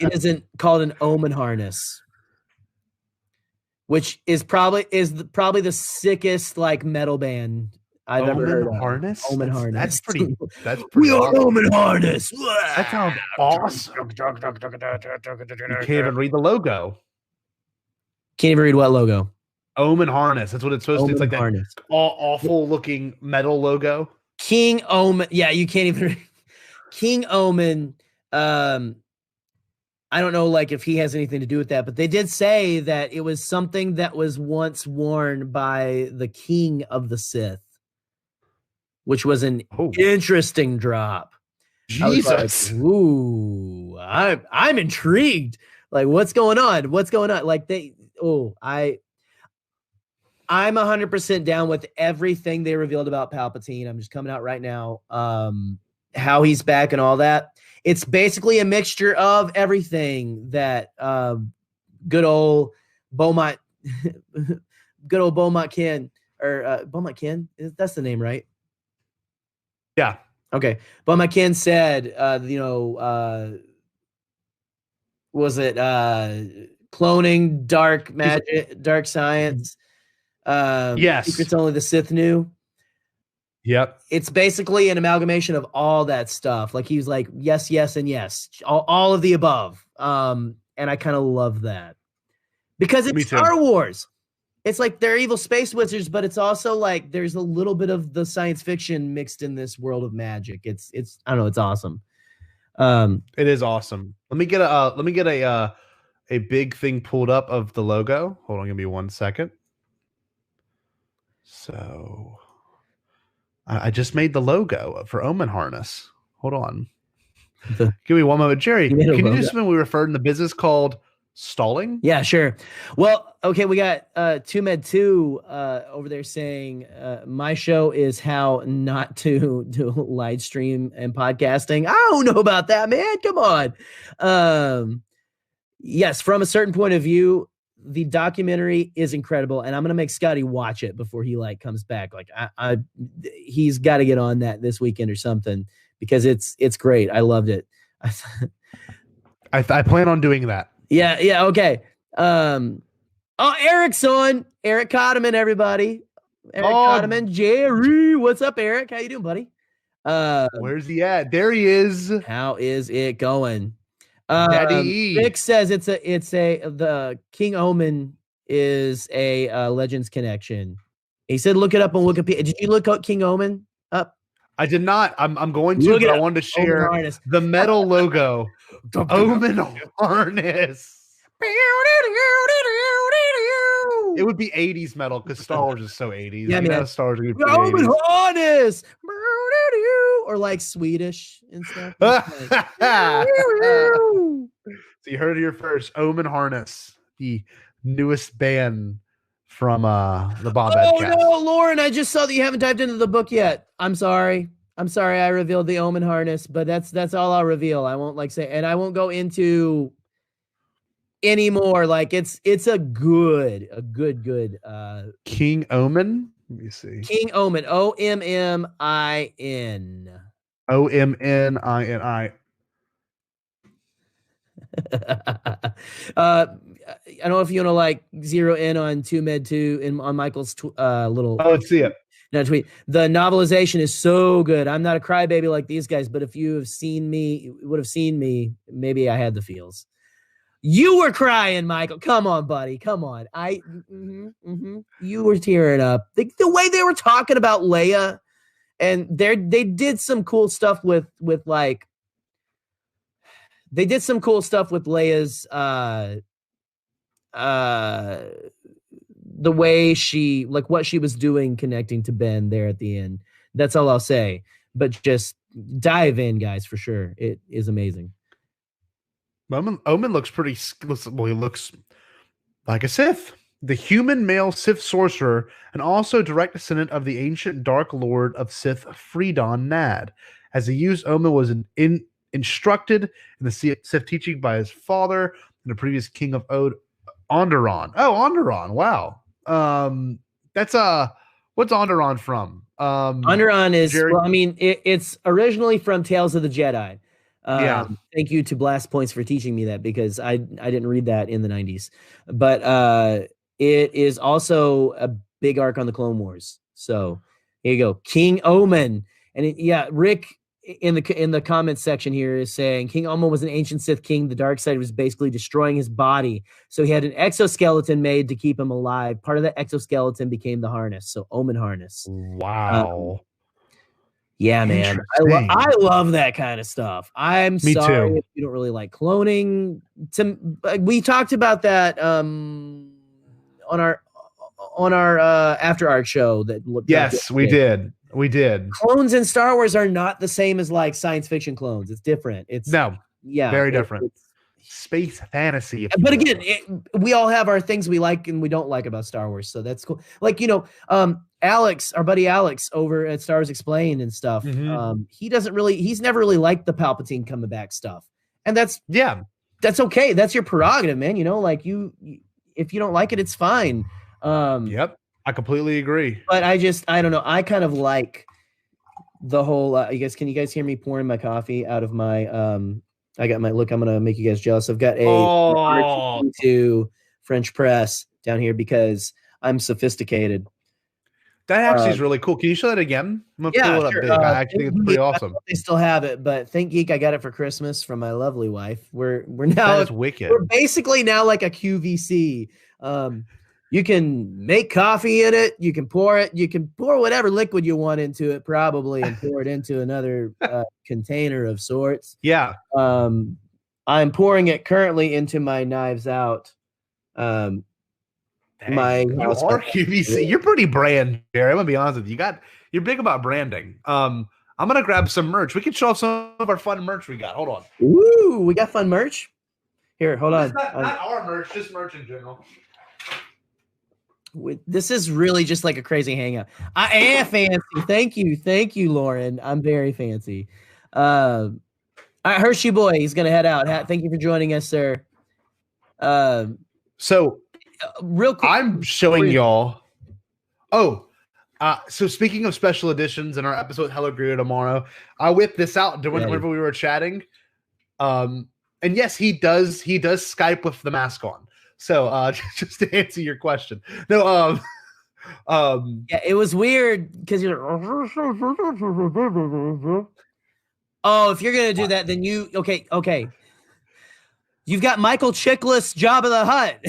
S3: It isn't called an Omen harness, which is probably the sickest like metal band I've ever heard of.
S4: Harness?
S3: Omen harness.
S4: That's pretty.
S3: We are Omen harness.
S4: That sounds awesome. You can't even read the logo.
S3: Can't even read what logo?
S4: Omen harness. That's what it's supposed to. It's like
S3: harness.
S4: That awful looking metal logo.
S3: King Omen. Yeah, you can't even read. King Omen. I don't know like if he has anything to do with that, but they did say that it was something that was once worn by the King of the Sith, which was an interesting drop.
S4: Jesus.
S3: Like, ooh, I'm intrigued. Like, what's going on? What's going on? Like I'm 100% down with everything they revealed about Palpatine. I'm just coming out right now. How he's back and all that. It's basically a mixture of everything that good old Beaumont Ken or Beaumont Ken. That's the name, right?
S4: Yeah.
S3: Okay. Beaumont Ken said, was it cloning, dark magic, dark science?
S4: Yes.
S3: Secrets only the Sith knew.
S4: Yep.
S3: It's basically an amalgamation of all that stuff. Like he was like, yes, yes, and yes. All of the above. And I kind of love that. Because it's Star Wars. It's like they're evil space wizards, but it's also like there's a little bit of the science fiction mixed in this world of magic. It's I don't know, it's awesome.
S4: It is awesome. Let me get a big thing pulled up of the logo. Hold on, give me 1 second. So I just made the logo for Omen Harness. Hold on. Give me one moment. Jerry, can you do something we referred in the business called stalling?
S3: Yeah, sure. Well, okay, we got 2med2 over there saying my show is how not to do live stream and podcasting. I don't know about that, man. Come on. Yes, from a certain point of view, the documentary is incredible, and I'm gonna make Scotty watch it before he like comes back. Like he's got to get on that this weekend or something because it's great. I loved it.
S4: I plan on doing that.
S3: Yeah. Okay. Eric's on. Eric Cotterman, everybody. Eric Cotterman, Jerry. What's up, Eric? How you doing, buddy?
S4: Where's he at? There he is.
S3: How is it going?
S4: Daddy.
S3: Vic says the King Omen is a Legends connection. He said, "Look it up on Wikipedia." Did you look up King Omen up?
S4: I did not. I'm going to, but I wanted to share the metal logo. Omen harness. It would be 80s metal because Star Wars is so 80s.
S3: Yeah, man.
S4: Star Wars would be
S3: Omen harness. Or like Swedish and stuff.
S4: So you heard it here first. Omen Harness, the newest band from the Bombadcast.
S3: Oh no, Lauren! I just saw that you haven't typed into the book yet. I'm sorry. I revealed the Omen Harness, but that's all I'll reveal. I won't say, and I won't go into anymore. Like it's a good.
S4: King Omen. Let me see.
S3: King Omen. OMMIN.
S4: OMNINI.
S3: I don't know if you want to like zero in on 2med2 on Michael's little.
S4: Oh, let's see it.
S3: No, tweet. The novelization is so good. I'm not a crybaby like these guys, but if you would have seen me, maybe I had the feels. You were crying, Michael. Come on, buddy. Come on. You were tearing up. The way they were talking about Leia, and they did some cool stuff with like. They did some cool stuff with Leia's the way she, like what she was doing connecting to Ben there at the end. That's all I'll say. But just dive in, guys, for sure. It is amazing.
S4: Omen looks pretty. Well, he looks like a Sith, the human male Sith sorcerer, and also direct descendant of the ancient Dark Lord of Sith, Freedon Nad. As a youth, Omen was instructed in the Sith teaching by his father and the previous king of Onderon. Oh, Onderon! Wow. That's what's Onderon from?
S3: Onderon is. Well, I mean, it's originally from Tales of the Jedi.
S4: Yeah.
S3: Thank you to Blast Points for teaching me that because I didn't read that in the 90s. But it is also a big arc on the Clone Wars. So here you go, King Omen, and Rick in the comments section here is saying King Omen was an ancient Sith king. The dark side was basically destroying his body, so he had an exoskeleton made to keep him alive. Part of that exoskeleton became the harness, so Omen harness.
S4: Wow.
S3: Yeah, man. I love that kind of stuff. Me sorry if you don't really like cloning. We talked about that on our After Arc show.
S4: Yes, we did. We did.
S3: Clones in Star Wars are not the same as like science fiction clones. It's different.
S4: Very different. Space fantasy.
S3: But again, we all have our things we like and we don't like about Star Wars. So that's cool. Like, Alex, our buddy Alex over at Star Wars Explained and stuff.
S4: Mm-hmm.
S3: He's never really liked the Palpatine coming back stuff. And that's okay. That's your prerogative, man. Like if you don't like it, it's fine.
S4: Yep. I completely agree.
S3: But I don't know. I kind of like the whole, can you guys hear me pouring my coffee out of my, I got my, look, I'm going to make you guys jealous. I've got a R2 French press down here because I'm sophisticated.
S4: That actually is really cool. Can you show that again? I'm going to pull it up big. I actually think it's pretty awesome.
S3: They still have it, but Think Geek, I got it for Christmas from my lovely wife. We're now,
S4: that's wicked.
S3: We're basically now like a QVC. You can make coffee in it. You can pour it. You can pour whatever liquid you want into it, probably, and pour it into another container of sorts.
S4: Yeah.
S3: I'm pouring it currently into my Knives Out.
S4: You are QVC. You're pretty brand, Jerry. I'm gonna be honest with you. You're big about branding. I'm gonna grab some merch. We can show off some of our fun merch we got. Hold on.
S3: Ooh, we got fun merch. Here, hold on.
S4: Not our merch, just merch in general.
S3: This is really just like a crazy hangout. I am fancy. Thank you, Lauren. I'm very fancy. Hershey boy, he's gonna head out. Thank you for joining us, sir.
S4: So
S3: real quick,
S4: I'm showing y'all. So speaking of special editions in our episode Hello Greer tomorrow, I whipped this out whenever we were chatting. And yes, he does Skype with the mask on. So just to answer your question. No,
S3: yeah, it was weird because you're if you're gonna do that, then okay. You've got Michael Chiklis, Jabba the Hutt.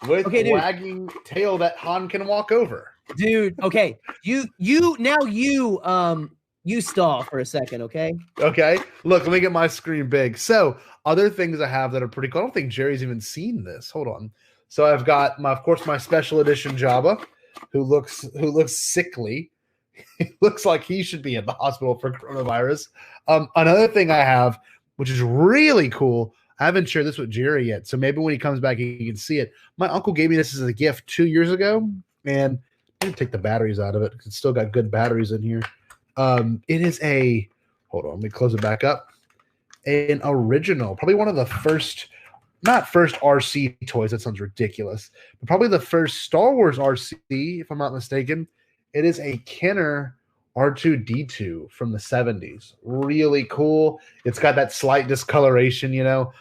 S4: With
S3: Okay,
S4: wagging tail that Han can walk over.
S3: Dude, okay. You stall for a second, okay?
S4: Okay. Look, let me get my screen big. So, other things I have that are pretty cool. I don't think Jerry's even seen this. Hold on. So I've got my special edition Jabba, who looks sickly. He looks like he should be in the hospital for coronavirus. Another thing I have, which is really cool. I haven't shared this with Jerry yet, so maybe when he comes back, he can see it. My uncle gave me this as a gift 2 years ago, and I'm gonna take the batteries out of it because it's still got good batteries in here. It is a hold on, let me close it back up. An original, probably one of the first, not first RC toys. That sounds ridiculous, but probably the first Star Wars RC, if I'm not mistaken. It is a Kenner R2D2 from the 70s. Really cool. It's got that slight discoloration, you know.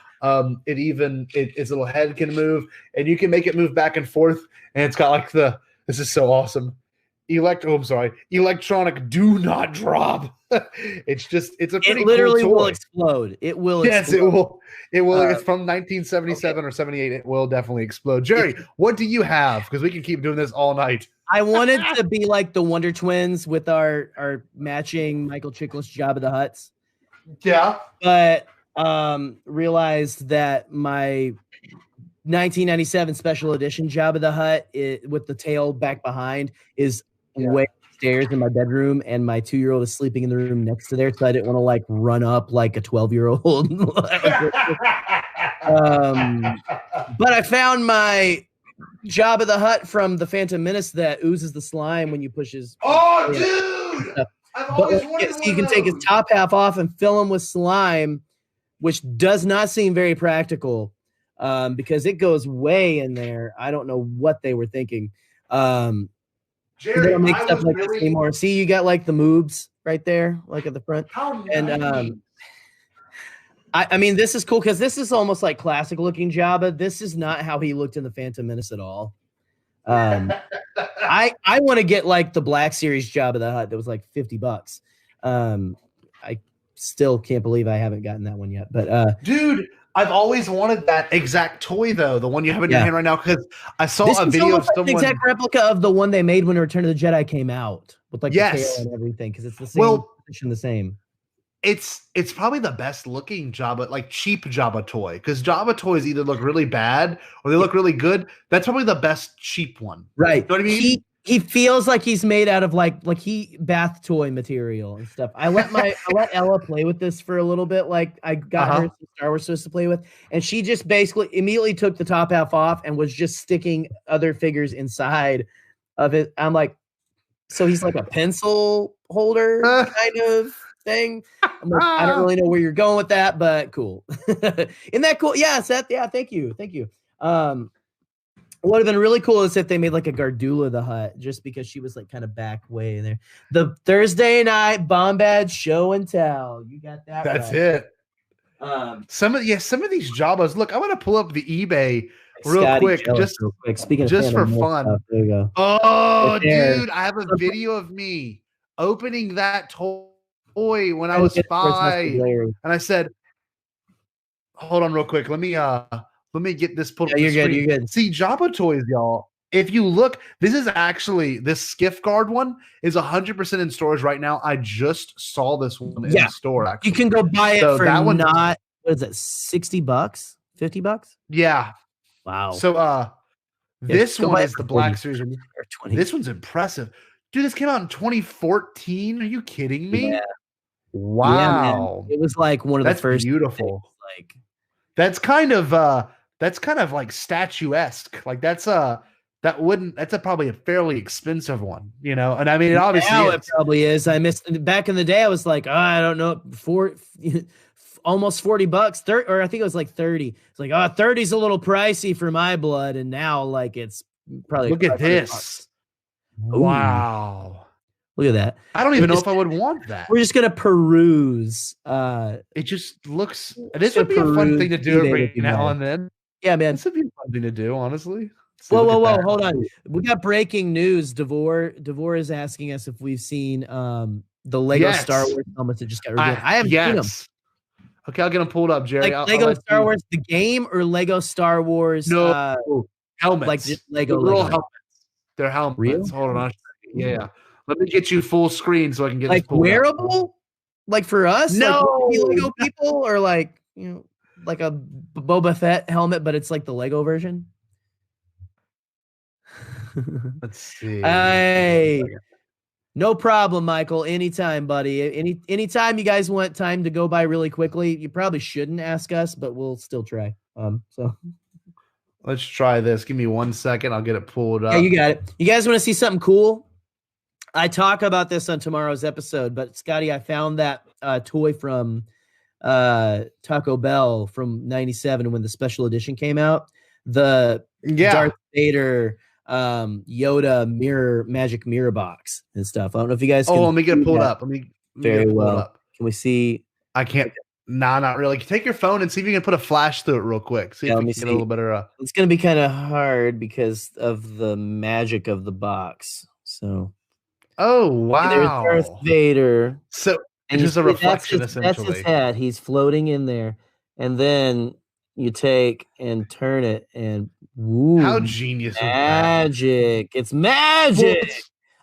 S4: Its little head can move, and you can make it move back and forth. And it's got like this is so awesome. Electronic do not drop. It's a pretty
S3: literally
S4: cool toy.
S3: Will explode. It will
S4: yes,
S3: explode.
S4: it will. It's from 1977 or 78. It will definitely explode. Jerry, what do you have? Because we can keep doing this all night.
S3: I wanted to be like the Wonder Twins with our matching Michael Chiklis Jabba the Hutts.
S4: Yeah.
S3: But realized that my 1997 special edition Jabba the Hutt with the tail back behind is way upstairs in my bedroom, and my 2-year-old is sleeping in the room next to there, so I didn't want to like run up like a 12-year-old. But I found my Jabba the Hutt from the Phantom Menace that oozes the slime when you push his.
S4: Oh, dude! I've always wanted
S3: so you can take his top half off and fill him with slime, which does not seem very practical, because it goes way in there. I don't know what they were thinking. Jerry, they don't make stuff like this anymore. See, you got like the moobs right there, like at the front. And I mean, this is cool because this is almost like classic looking Jabba. This is not how he looked in the Phantom Menace at all. I want to get like the Black Series Jabba the Hutt that was like $50. I still can't believe I haven't gotten that one yet. But
S4: dude, I've always wanted that exact toy though, the one you have in your hand right now, because I saw a video of someone.
S3: The exact replica of the one they made when Return of the Jedi came out with like the tail and everything, because it's the same position, the same.
S4: It's probably the best looking Jabba, like cheap Jabba toy, because Jabba toys either look really bad or they look really good. That's probably the best cheap one.
S3: Right.
S4: You know what I mean?
S3: He feels like he's made out of like bath toy material and stuff. I let Ella play with this for a little bit. Like I got her some Star Wars toys to play with, and she just basically immediately took the top half off and was just sticking other figures inside of it. I'm like, so he's like a pencil holder kind of thing. I'm like, I don't really know where you're going with that, but cool. Isn't that cool? Yeah, Seth. Yeah, thank you. What would have been really cool is if they made like a Gardula the Hutt, just because she was like kind of back way in there. The Thursday night Bombad show and tell. You got that.
S4: That's
S3: right.
S4: it. Some of these Jabbas. Look, I want to pull up the eBay real quick,
S3: Speaking
S4: just
S3: of
S4: for fun.
S3: Stuff, there you go.
S4: Oh, dude, I have a video of me opening that toy when I was 5, and I said, "Hold on, real quick. Let me get this pulled up."
S3: You're good. You're good.
S4: See, Jabba toys, y'all. If you look, this skiff guard one is 100% in stores right now. I just saw this one in the store. Actually,
S3: you can go buy it for that one. What is it? $60, $50?
S4: Yeah.
S3: Wow.
S4: So, this one is the Black Series.
S3: 20.
S4: This one's impressive, dude. This came out in 2014. Are you kidding me?
S3: Yeah.
S4: Wow.
S3: Yeah, it was like one of the first.
S4: Beautiful.
S3: Like
S4: that's kind of like statuesque. Like that's probably a fairly expensive one, you know. And I mean, obviously
S3: it probably is. I missed back in the day. I was like, I don't know, almost $40, or I think it was like 30. It's like, 30's a little pricey for my blood, and now like it's probably.
S4: Look at this! Wow.
S3: Look at that.
S4: I don't even know if I would want that.
S3: We're just gonna peruse.
S4: It just looks. This would be a fun thing to do every now and then.
S3: Yeah, man.
S4: This would be a fun thing to do, honestly.
S3: Whoa! Hold on. We got breaking news. Devore is asking us if we've seen the Lego Star Wars helmets that just got revealed. I haven't seen them.
S4: Okay, I'll get them pulled up, Jerry.
S3: Like Lego Star Wars, the game, or Lego Star Wars?
S4: No, helmets.
S3: Like just Lego.
S4: Helmets. They're helmets.
S3: Real?
S4: Hold on. Yeah. Let me get you full screen so I can get
S3: like
S4: this pulled
S3: wearable.
S4: Up.
S3: Like for us,
S4: no
S3: like Lego people, or like like a Boba Fett helmet, but it's like the Lego version.
S4: Let's see.
S3: Hey, no problem, Michael. Anytime, buddy. Anytime you guys want time to go by really quickly, you probably shouldn't ask us, but we'll still try. So
S4: let's try this. Give me 1 second. I'll get it pulled up.
S3: Yeah, you got it. You guys want to see something cool? I talk about this on tomorrow's episode, but Scotty, I found that toy from Taco Bell from '97 when the special edition came out. The Darth Vader Yoda magic mirror box and stuff. I don't know if you guys can
S4: let me get it pulled up. Let me
S3: very
S4: get it
S3: well.
S4: up.
S3: Can we see?
S4: I can't. Nah, not really. Take your phone and see if you can put a flash through it real quick. See if you can get a little better.
S3: It's gonna be kind of hard because of the magic of the box. So.
S4: Oh wow!
S3: There's Darth Vader.
S4: So it's just a reflection, essentially.
S3: That's his head. He's floating in there, and then you take and turn it, and
S4: how genius!
S3: Magic! It's magic!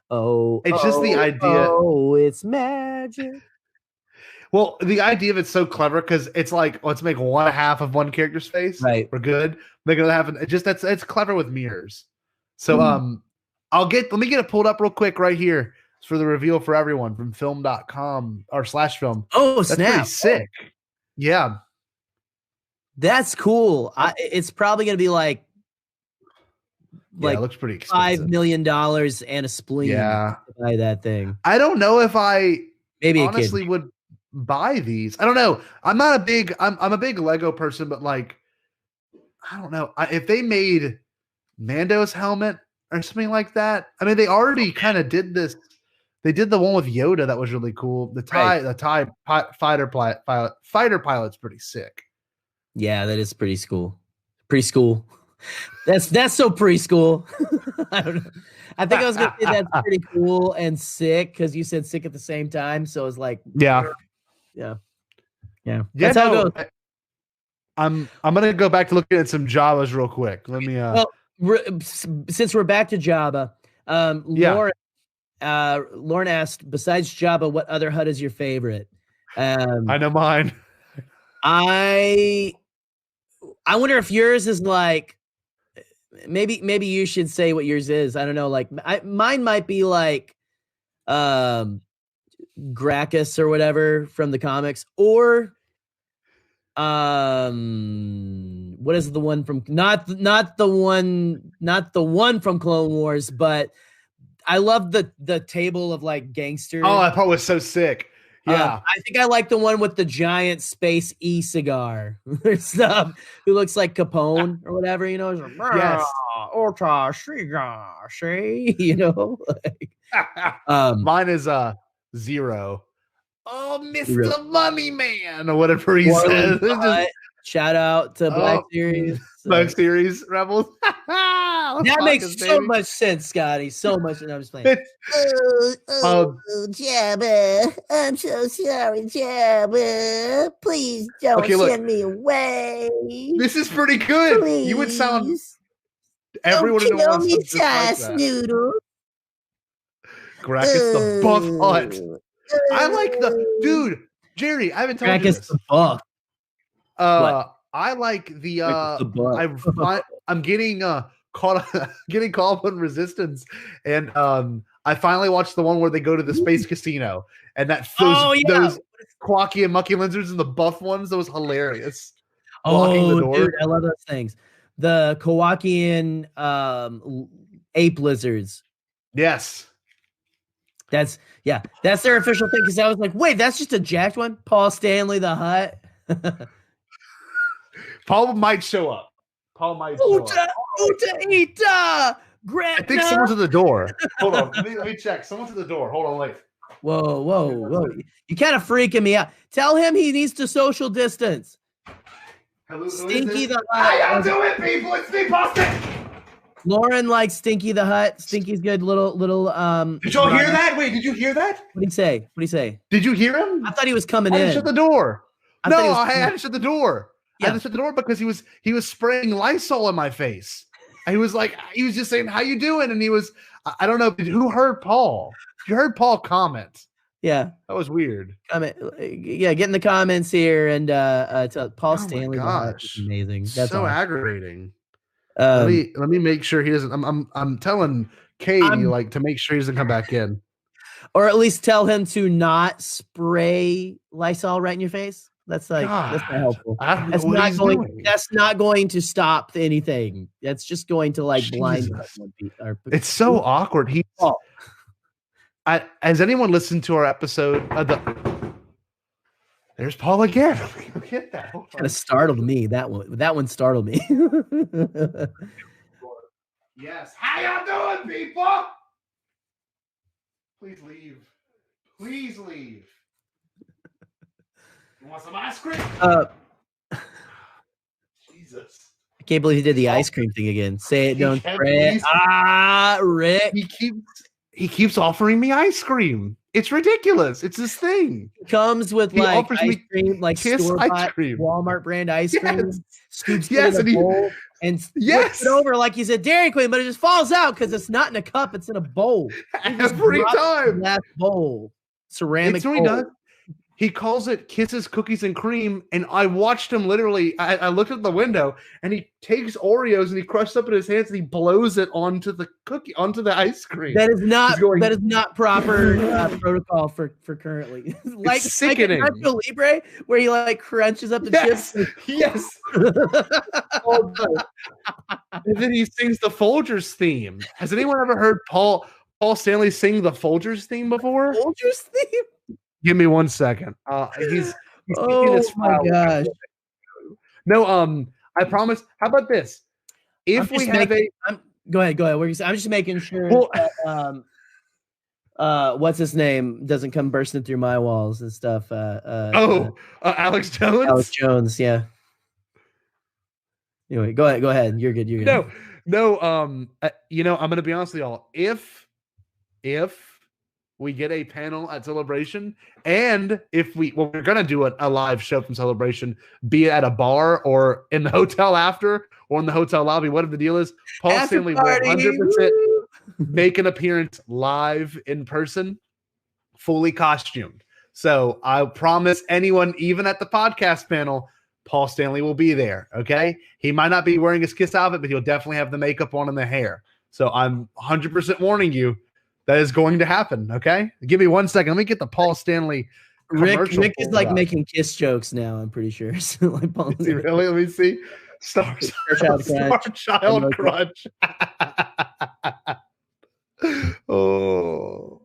S4: It's just the idea.
S3: Oh, it's magic.
S4: Well, the idea of it's so clever because it's like, let's make 1/2 of one character's face.
S3: Right,
S4: we're good. Make it happen. It's clever with mirrors. So let me get it pulled up real quick right here. It's for the reveal for everyone from film.com or /film.
S3: Oh,
S4: that's
S3: snap.
S4: Pretty sick. Yeah.
S3: That's cool. It's probably going to be like
S4: it looks pretty expensive.
S3: $5 million and a spleen to buy that thing.
S4: I don't know if I
S3: honestly
S4: would buy these. I don't know. I'm a big Lego person, but like, I don't know. If they made Mando's helmet or something like that. I mean, they already kind of did this. They did the one with Yoda that was really cool. The TIE fighter pilot's pretty sick.
S3: Yeah, that is pretty cool. Preschool. That's so preschool. I don't know. I think I was gonna say that's pretty cool and sick because you said sick at the same time. So it's like yeah. That's how it goes.
S4: I'm gonna go back to looking at some Javas real quick. Let me
S3: since we're back to Jabba, Lauren asked, besides Jabba, what other HUD is your favorite?
S4: I know mine.
S3: I wonder if yours is like, maybe you should say what yours is. I don't know. Like mine might be like Gracchus or whatever from the comics, or what is the one from not the one from Clone Wars, but I love the table of like gangsters.
S4: Oh, that part was so sick. Yeah.
S3: I think I like the one with the giant space cigar or stuff who looks like Capone or whatever, you know. Like,
S4: yes.
S3: Ultra cigar, see, you know. Like,
S4: mine is Zero. Oh, Mr. Money Man, or whatever he says.
S3: Shout out to Black Series.
S4: Black Series Rebels.
S3: That makes so much sense, Scotty. So much. And I'm just playing.
S2: Jabba. I'm so sorry, Jabba. Please don't send me away.
S4: This is pretty good.
S2: Please.
S4: You would sound. Everyone in the world
S2: me, Josh Noodle.
S4: Gracchus the Buff Hutt. I like dude, Jerry. I haven't told you this.
S3: The buff.
S4: I like the I'm getting caught up on Resistance, and I finally watched the one where they go to the space casino, and those Quacky and Mucky lizards and the buff ones. That was hilarious.
S3: Oh, dude, I love those things. The Kowakian ape lizards.
S4: Yes.
S3: That's their official thing, because I was like, wait, that's just a jacked one? Paul Stanley the Hutt.
S4: Paul might show up.
S3: Uta,
S4: I think someone's at the door. Hold on. Let me check. Someone's at the door. Hold on, wait.
S3: Whoa. You kind of freaking me out. Tell him he needs to social distance.
S4: Hello,
S3: Stinky the
S4: Hutt.
S3: Hutt.
S4: How y'all doing, people? It's me, Boston.
S3: Lauren likes Stinky the Hutt. Stinky's good little
S4: Did y'all hear that? Wait, did you hear that?
S3: What'd he say?
S4: Did you hear him?
S3: I thought he was coming in.
S4: Shut the door. I had to shut the door.
S3: Yeah.
S4: I had to shut the door because he was spraying Lysol in my face. He was just saying, "How you doing?" And I don't know who heard Paul. You heard Paul comment.
S3: Yeah,
S4: that was weird.
S3: Comment. Yeah, get in the comments here and to Paul Stanley.
S4: Gosh,
S3: amazing. That's
S4: so
S3: awesome.
S4: aggravating. Let me make sure he doesn't. I'm telling Katie to make sure he doesn't come back in,
S3: or at least tell him to not spray Lysol right in your face. That's not helpful. That's not going to stop anything. That's just going to blind.
S4: It's so awkward. Has anyone listened to our episode? There's Paul again. Look at that.
S3: Kind of startled me. That one startled me.
S4: Yes. How y'all doing, people? Please leave. Please leave. You want some ice cream? Jesus.
S3: I can't believe he did the ice cream thing again. Say it, don't spray it. Rick.
S4: He keeps offering me ice cream. It's ridiculous. It's this thing.
S3: It comes with ice cream, store-bought Walmart brand ice cream. Scoops it in a bowl and flips it over like he's a Dairy Queen, but it just falls out because it's not in a cup. It's in a bowl.
S4: Every time.
S3: That bowl. Ceramic
S4: bowl. He does. He calls it Kisses, Cookies, and Cream. And I watched him literally. I looked at the window and he takes Oreos and he crushes up in his hands and he blows it onto the ice cream.
S3: That is not proper protocol for currently. like
S4: sickening.
S3: Like Nacho Libre, where he crunches up the chips.
S4: Yes. And then he sings the Folgers theme. Has anyone ever heard Paul Stanley sing the Folgers theme before?
S3: Folgers theme?
S4: Give me 1 second. He's
S3: oh my gosh.
S4: No, I promise. How about this? If we have
S3: go ahead. What are you saying? I'm just making sure that, what's his name doesn't come bursting through my walls and stuff.
S4: Alex Jones.
S3: Alex Jones, yeah. Anyway, go ahead. You're good.
S4: No. I'm gonna be honest with y'all. If we get a panel at Celebration, and if we're gonna do a live show from Celebration, be it at a bar or in the hotel after, or in the hotel lobby, whatever the deal is, Paul Stanley will 100% make an appearance live in person, fully costumed. So I promise anyone, even at the podcast panel, Paul Stanley will be there. Okay, he might not be wearing his Kiss outfit, but he'll definitely have the makeup on and the hair. So I'm 100% warning you. That is going to happen, okay? Give me 1 second. Let me get the Paul Stanley commercial.
S3: Rick is making Kiss jokes now, I'm pretty sure.
S4: Really? Let me see. Star Child Crunch. Oh,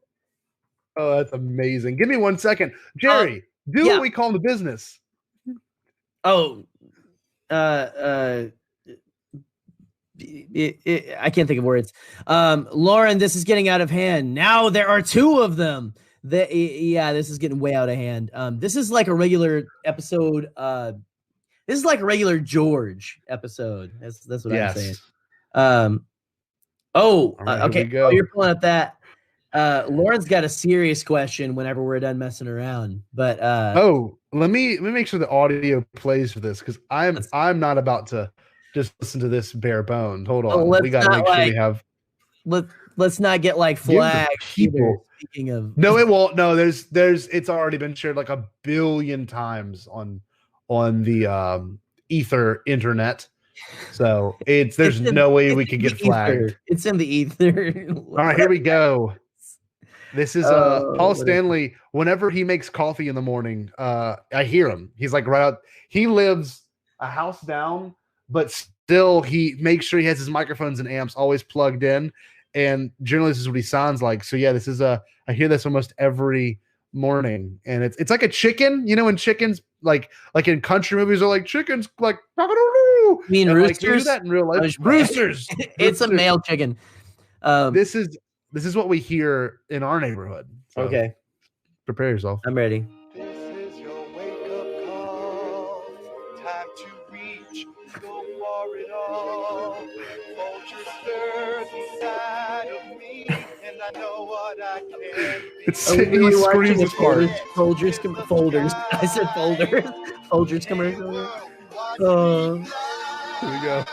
S4: that's amazing. Give me 1 second. Jerry, what we call the business.
S3: I can't think of words. Lauren, this is getting out of hand. Now there are two of them. This is getting way out of hand. This is like a regular episode. This is like a regular George episode. That's what I'm saying. Okay. You're pulling up that. Lauren's got a serious question whenever we're done messing around. But
S4: let me make sure the audio plays for this because I'm not about to just listen to this bare bones. Hold on. We got to make sure we have.
S3: Let's not get flagged.
S4: People.
S3: Speaking of,
S4: no, it won't. No, there's. It's already been shared like 1 billion times on the ether internet. So there's no way we can get flagged.
S3: It's in the ether.
S4: All right, here we go. This is Paul Stanley. Whenever he makes coffee in the morning, I hear him. He's right out. He lives a house down. But still, he makes sure he has his microphones and amps always plugged in. And generally, this is what he sounds like. So, yeah, this is I hear this almost every morning. And it's like a chicken, when chickens, like in country movies are like chickens, like,
S3: you mean roosters?
S4: Do that in real life. Roosters.
S3: It's a male chicken.
S4: This is what we hear in our neighborhood. So
S3: okay.
S4: Prepare yourself.
S3: I'm ready.
S5: This is your wake-up call. Time to reach. Go for it all. Vultures stir inside of me, and I know what I can
S4: He screams his part.
S3: Folders. I said folders. Folgers commercial.
S4: Here we go.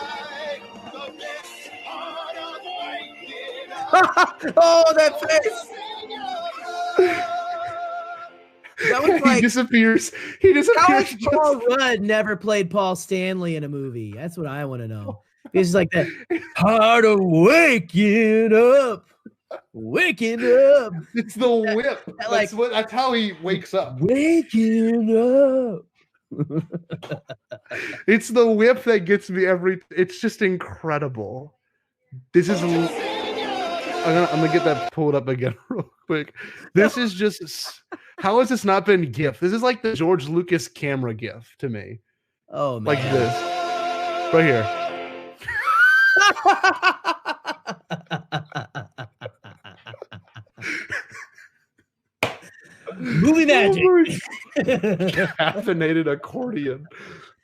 S3: Oh, that face! That was like
S4: He disappears.
S3: How has Paul Rudd never played Paul Stanley in a movie? That's what I want to know. He's like that. How to waking up. Waking up.
S4: It's the whip. That's how he wakes up.
S3: Waking up.
S4: It's the whip that gets me it's just incredible. This is I'm gonna get that pulled up again real quick. This is just how has this not been GIF? This is like the George Lucas camera GIF to me.
S3: Oh man.
S4: Like this. Right here.
S3: Movie magic.
S4: Caffeinated accordion.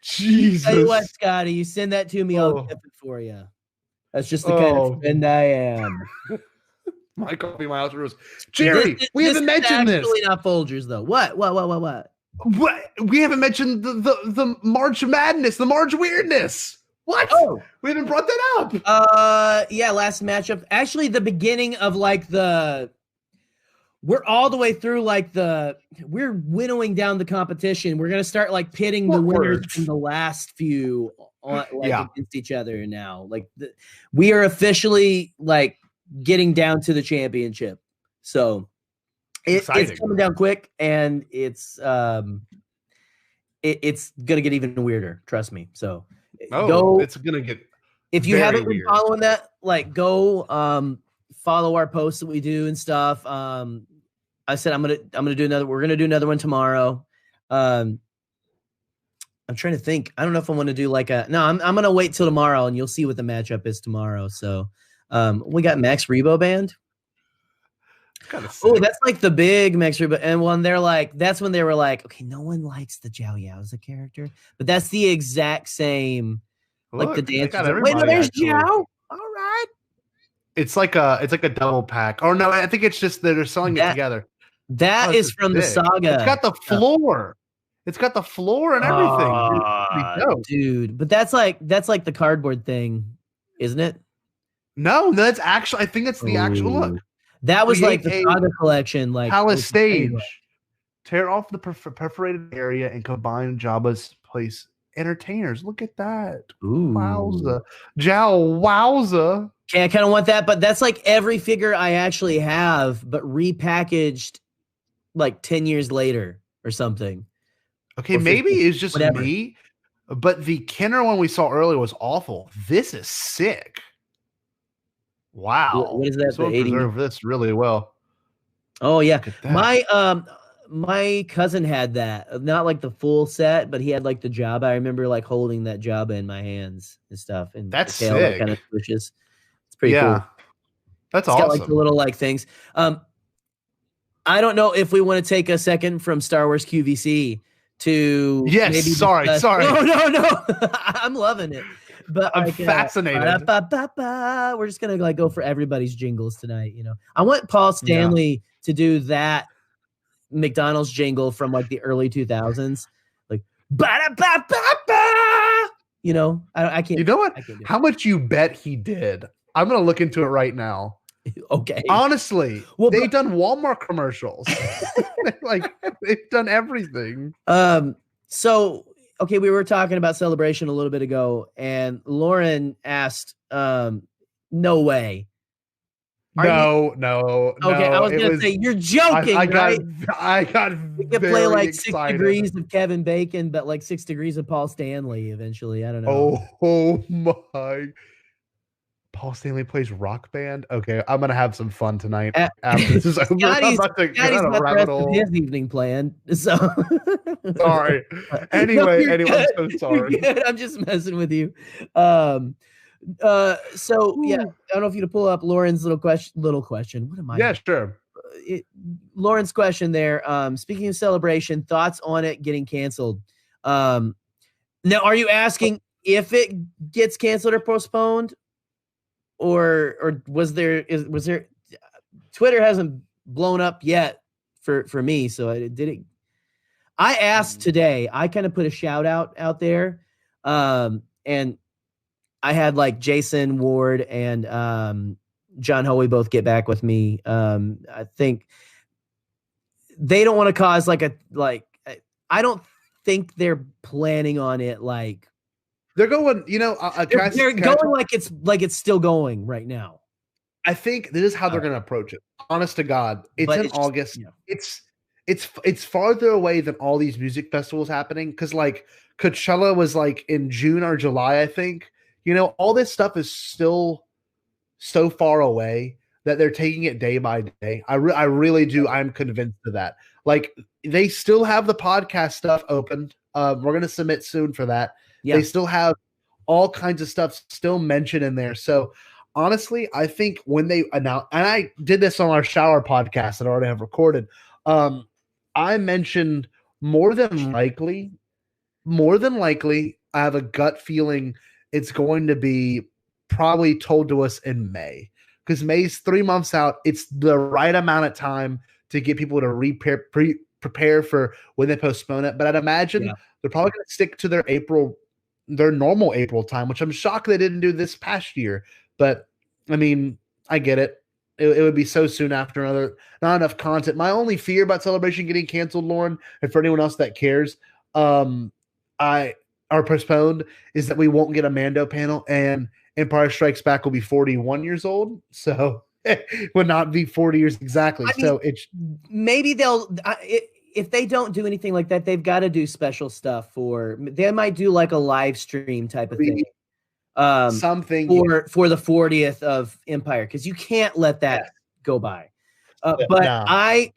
S4: Jesus.
S3: Tell you what, Scotty, you send that to me, I'll get it for you. That's just the kind of friend I am.
S4: My coffee, my house rules. Jerry, we haven't mentioned this.
S3: Actually, not Folgers though. What?
S4: What? We haven't mentioned the March Madness, the March Weirdness. What?
S3: Oh,
S4: we haven't brought that up.
S3: Yeah, last matchup. Actually, the beginning of like we're all the way through we're winnowing down the competition. We're gonna start like pitting the winners from the last few against each other now. Like we are officially like getting down to the championship. So it's coming down quick, and it's gonna get even weirder. Trust me. So
S4: it's gonna get.
S3: If you haven't been following that, like go follow our posts that we do and stuff. I said we're gonna do another one tomorrow. I'm trying to think. I don't know if I want to do I'm gonna wait till tomorrow and you'll see what the matchup is tomorrow. So we got Max Rebo Band. Oh, that's like the big Max Rebo, and that's when they were like, okay, no one likes the Jiao Yaoza character, but that's the exact same. Like the dance. Wait, no, there's Jiao. All right.
S4: It's like a double pack. Or no, I think it's just they're selling it together.
S3: That is from the saga.
S4: It's got the floor. It's got the floor and everything.
S3: Dude, but that's like the cardboard thing, isn't it?
S4: No, that's actually. I think it's the actual look.
S3: That was like the saga collection, like
S4: Palace Stage. Tear off the perforated area and combine Jabba's place entertainers. Look at that.
S3: Ooh.
S4: Wowza. Jiao wowza.
S3: Okay, I kind of want that, but that's like every figure I actually have, but repackaged like 10 years later or something.
S4: Okay, maybe it's just me, but the Kenner one we saw earlier was awful. This is sick. Wow.
S3: What is that?
S4: So preserve this really well.
S3: Oh yeah. My cousin had that. Not like the full set, but he had like the Jabba. I remember like holding that Jabba in my hands and stuff. And
S4: that's
S3: the tail
S4: sick.
S3: that kind of pushes. It's pretty cool.
S4: That's
S3: awesome. Got like the little like things. I don't know if we want to take a second from Star Wars QVC to maybe
S4: sorry.
S3: No. I'm loving it. But
S4: I'm fascinated.
S3: We're just gonna like go for everybody's jingles tonight. You know, I want Paul Stanley to do that McDonald's jingle from like the early 2000s, like ba-da-ba-ba-ba. You know, I can't.
S4: You know what? How much you bet he did? I'm gonna look into it right now.
S3: Okay.
S4: Honestly, they've done Walmart commercials. Like they've done everything.
S3: So okay, we were talking about Celebration a little bit ago, and Lauren asked, "No way."
S4: No.
S3: Okay, I was gonna say you're joking, right?
S4: I got.
S3: We could play like excited. 6 degrees of Kevin Bacon, but like 6 degrees of Paul Stanley eventually. I don't know.
S4: Oh my. Paul Stanley plays Rock Band. Okay, I'm gonna have some fun tonight after this is over.
S3: Scotty's got the rest of his evening planned. So
S4: sorry. Anyway, I'm so sorry.
S3: I'm just messing with you. So yeah, I don't know if you to pull up Lauren's little question. What am I?
S4: Yeah, sure.
S3: Lauren's question there. Speaking of Celebration, thoughts on it getting canceled. Now, are you asking if it gets canceled or postponed? Or was there Twitter hasn't blown up yet for me. So I did it. I asked today, I kind of put a shout out there. And I had like Jason Ward and John Hoey both get back with me. I think they don't want to cause I don't think they're planning on it like
S4: they're going,
S3: they're going like it's still going right now.
S4: I think this is how they're going to approach it. Honest to God, it's in August. It's farther away than all these music festivals happening because like Coachella was like in June or July, I think. All this stuff is still so far away that they're taking it day by day. I really do. I'm convinced of that. Like they still have the podcast stuff open. We're going to submit soon for that. Yeah. They still have all kinds of stuff still mentioned in there. So honestly, I think when they announce, and I did this on our shower podcast that I already have recorded. I mentioned more than likely, I have a gut feeling it's going to be probably told to us in May because May's 3 months out. It's the right amount of time to get people to prepare for when they postpone it. But I'd imagine they're probably going to stick to their normal April time, which I'm shocked they didn't do this past year. But I mean, I get it. It would be so soon after not enough content. My only fear about Celebration getting canceled, Lauren, and for anyone else that cares, are postponed, is that we won't get a Mando panel, and Empire Strikes Back will be 41 years old, so it would not be 40 years exactly. So it's
S3: maybe they'll if they don't do anything like that, they've got to do special stuff they might do like a live stream type of thing.
S4: Something
S3: for the 40th of Empire, because you can't let that go by. But no. I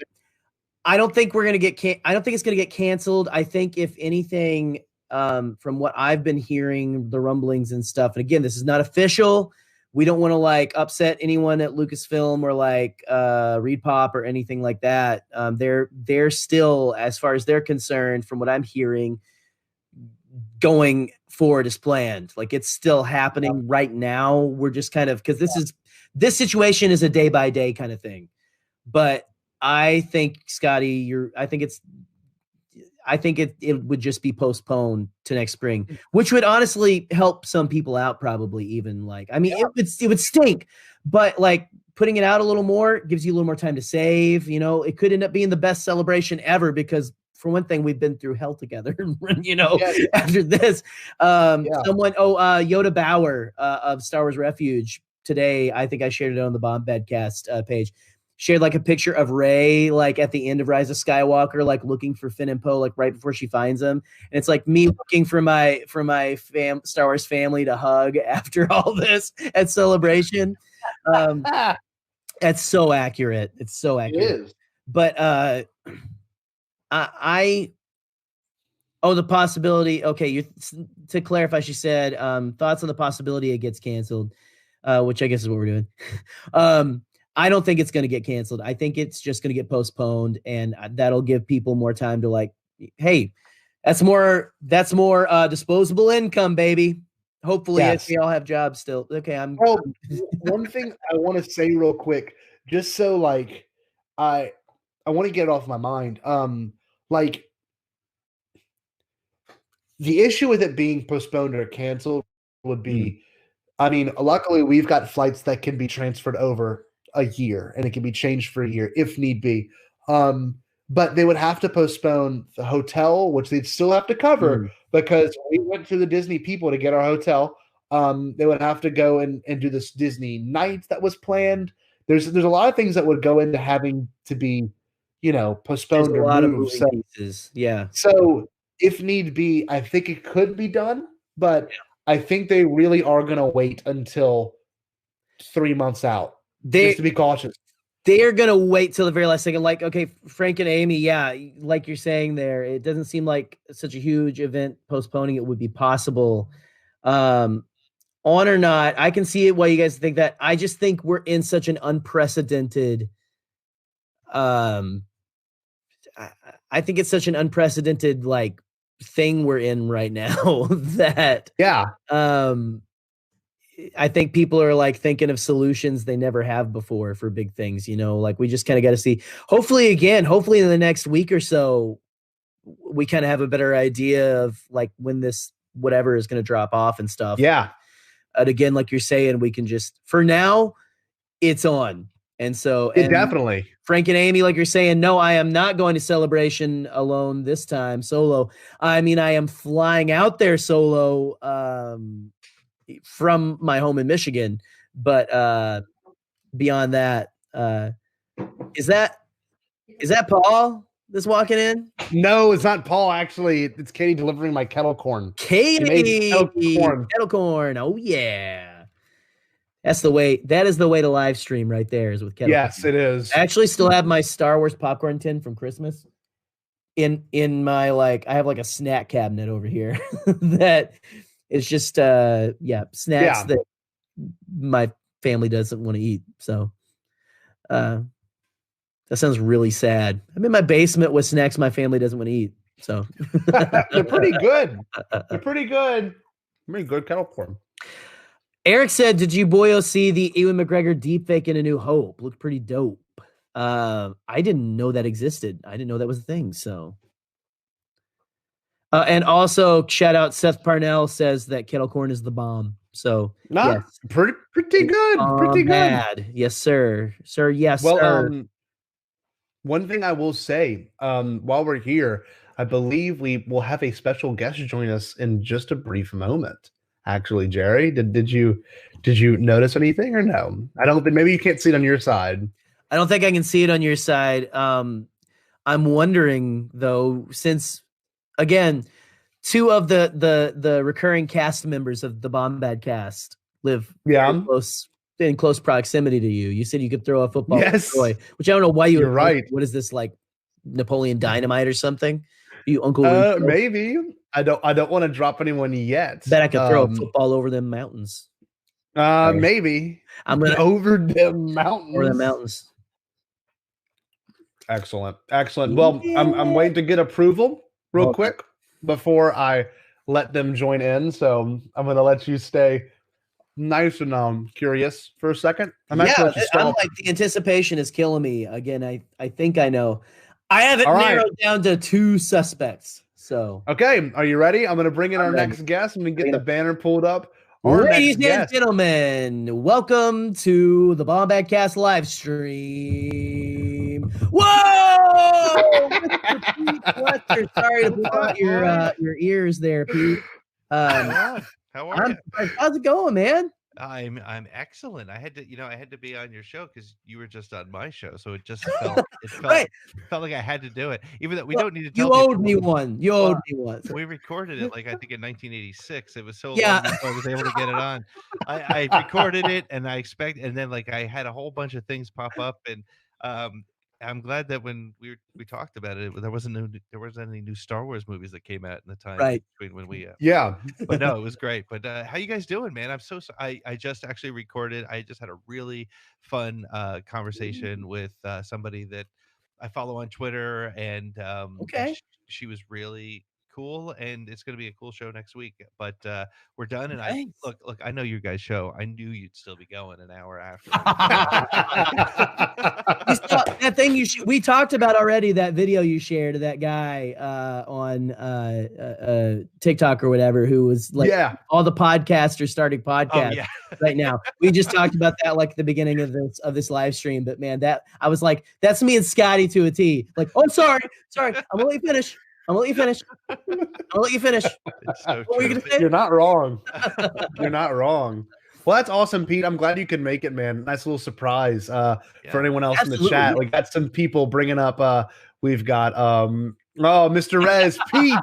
S3: don't think we're gonna get. I don't think it's gonna get canceled. I think if anything, from what I've been hearing, the rumblings and stuff. And again, this is not official. We don't want to like upset anyone at Lucasfilm or like Reed Pop or anything like that. They're still, as far as they're concerned, from what I'm hearing, going forward as planned. Like it's still happening right now. We're just kind of, because this situation is a day by day kind of thing. But I think, Scotty, I think it would just be postponed to next spring, which would honestly help some people out. Probably even like, I mean, it would stink, but like putting it out a little more gives you a little more time to save. It could end up being the best celebration ever because, for one thing, we've been through hell together, after this. Someone, Yoda Bauer of Star Wars Refuge today, I think I shared it on the Bombadcast page, shared like a picture of Rey, like at the end of Rise of Skywalker, like looking for Finn and Poe, like right before she finds them. And it's like me looking for my Star Wars family to hug after all this at Celebration. That's so accurate. It's so accurate. It is. But, the possibility. Okay, to clarify, she said thoughts on the possibility it gets canceled, which I guess is what we're doing. I don't think it's going to get canceled. I think it's just going to get postponed, and that'll give people more time to like, hey, that's more disposable income, baby. Hopefully, if we all have jobs still. Okay,
S4: one thing I want to say real quick, just so like I want to get it off my mind. Like the issue with it being postponed or canceled would be, I mean, luckily we've got flights that can be transferred over a year and it can be changed for a year if need be. But they would have to postpone the hotel, which they'd still have to cover because we went through the Disney people to get our hotel. They would have to go and do this Disney night that was planned. There's a lot of things that would go into having to be, postponed or moved. So if need be, I think it could be done, but I think they really are going to wait until 3 months out. Just to be cautious.
S3: They're going to wait till the very last second. Like, okay, Frank and Amy, like you're saying there, it doesn't seem like such a huge event postponing it would be possible. On or not, I can see it why you guys think that. I just think we're in such an unprecedented I think it's such an unprecedented like thing we're in right now that I think people are like thinking of solutions they never have before for big things, like we just kind of got to see, hopefully in the next week or so, we kind of have a better idea of like when this whatever is going to drop off and stuff.
S4: Yeah.
S3: And again, like you're saying, we can just, for now, it's on. And so
S4: definitely.
S3: Frank and Amy, like you're saying, no, I am not going to Celebration alone this time, solo. I mean, I am flying out there solo from my home in Michigan. But beyond that, is that Paul that's walking in?
S4: No, it's not Paul. Actually, it's Katie delivering my kettle corn.
S3: Katie, kettle corn. Oh yeah. That is the way to live stream right there, is with kettle corn.
S4: Yes, it is.
S3: I actually still have my Star Wars popcorn tin from Christmas in my I have like a snack cabinet over here that is just snacks that my family doesn't want to eat. So that sounds really sad. I'm in my basement with snacks my family doesn't want to eat. So
S4: they're pretty good. They're pretty good. Pretty good kettle corn.
S3: Eric said, did you boyo see the Ewan McGregor deepfake in A New Hope? Looked pretty dope. I didn't know that existed. I didn't know that was a thing. So, and also shout out Seth Parnell says that kettle corn is the bomb. So yes.
S4: pretty good. Pretty good.
S3: Bad. Yes, sir. Sir, yes, sir.
S4: One thing I will say, while we're here, I believe we will have a special guest join us in just a brief moment. Actually, Jerry, did you notice anything or no? I don't think, maybe you can't see it on your side.
S3: I don't think I can see it on your side. I'm wondering though, since again, two of the recurring cast members of the Bombadcast live in close proximity to you. You said you could throw a football
S4: yes.
S3: Troy, which I don't know why
S4: you're right.
S3: What is this, like Napoleon Dynamite or something? You Uncle
S4: maybe. I don't want to drop anyone yet.
S3: Bet I could throw a football over them mountains.
S4: Maybe.
S3: I'm gonna
S4: over them mountains.
S3: Over the mountains.
S4: Excellent. Well, I'm waiting to get approval real quick before I let them join in. So I'm gonna let you stay nice and curious for a second. I'm like
S3: the anticipation is killing me. Again, I think I know. I have it narrowed down to 2 suspects. So
S4: okay, are you ready? I'm going to bring in our next guest. I'm going to get the banner pulled up.
S3: Ladies and gentlemen, welcome to the Bombadcast live stream. Whoa! Mr. Pete Fletzer, sorry to blow out your ears there, Pete.
S6: How are you?
S3: How's it going, man?
S6: I'm excellent. I had to be on your show because you were just on my show, so it felt
S3: right.
S6: Felt like I had to do it, even though we don't need to.
S3: You owed me one. You owed me one.
S6: We recorded it I think in 1986. It was so long before I was able to get it on. I recorded it and then I had a whole bunch of things pop up, and I'm glad that when we talked about it, there wasn't any new Star Wars movies that came out in the time between when we But no, it was great. But how you guys doing, man? I'm so I just actually recorded. I just had a really fun conversation with somebody that I follow on Twitter, and she was really cool, and it's going to be a cool show next week. But we're done, and I look. I know you guys' show. I knew you'd still be going an hour after.
S3: That thing we talked about already. That video you shared of that guy on TikTok or whatever, who was all the podcasters starting podcasts right now. We just talked about that at the beginning of this live stream. But man, I was like, that's me and Scotty to a T. Like, oh, sorry, I'm gonna let you finish. I'll let you finish.
S6: So
S3: what were you gonna say?
S4: You're not wrong. You're not wrong. Well, that's awesome, Pete. I'm glad you could make it, man. Nice little surprise for anyone else in the chat. We got some people bringing up. We've got Mr. Rez, Pete,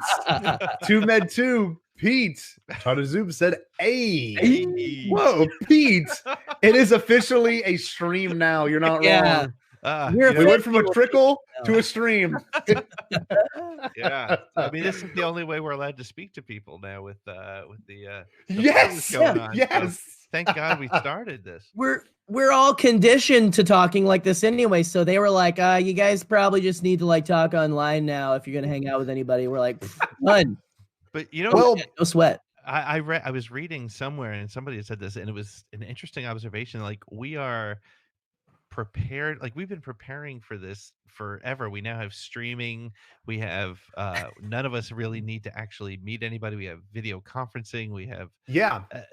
S4: 2med2, Pete. Charter Zoom said, hey. Whoa, Pete. It is officially a stream now. You're not wrong. We went from a trickle to a stream.
S6: Yeah, I mean, this is the only way we're allowed to speak to people now with the
S4: yes,
S6: going on.
S4: Yes.
S6: So thank God we started this.
S3: We're all conditioned to talking like this anyway. So they were like, you guys probably just need to talk online now if you're gonna hang out with anybody. We're like, none.
S6: But no sweat. I was reading somewhere and somebody had said this, and it was an interesting observation. Like, we are prepared, like we've been preparing for this forever. We now have streaming. We have none of us really need to actually meet anybody. We have video conferencing. We have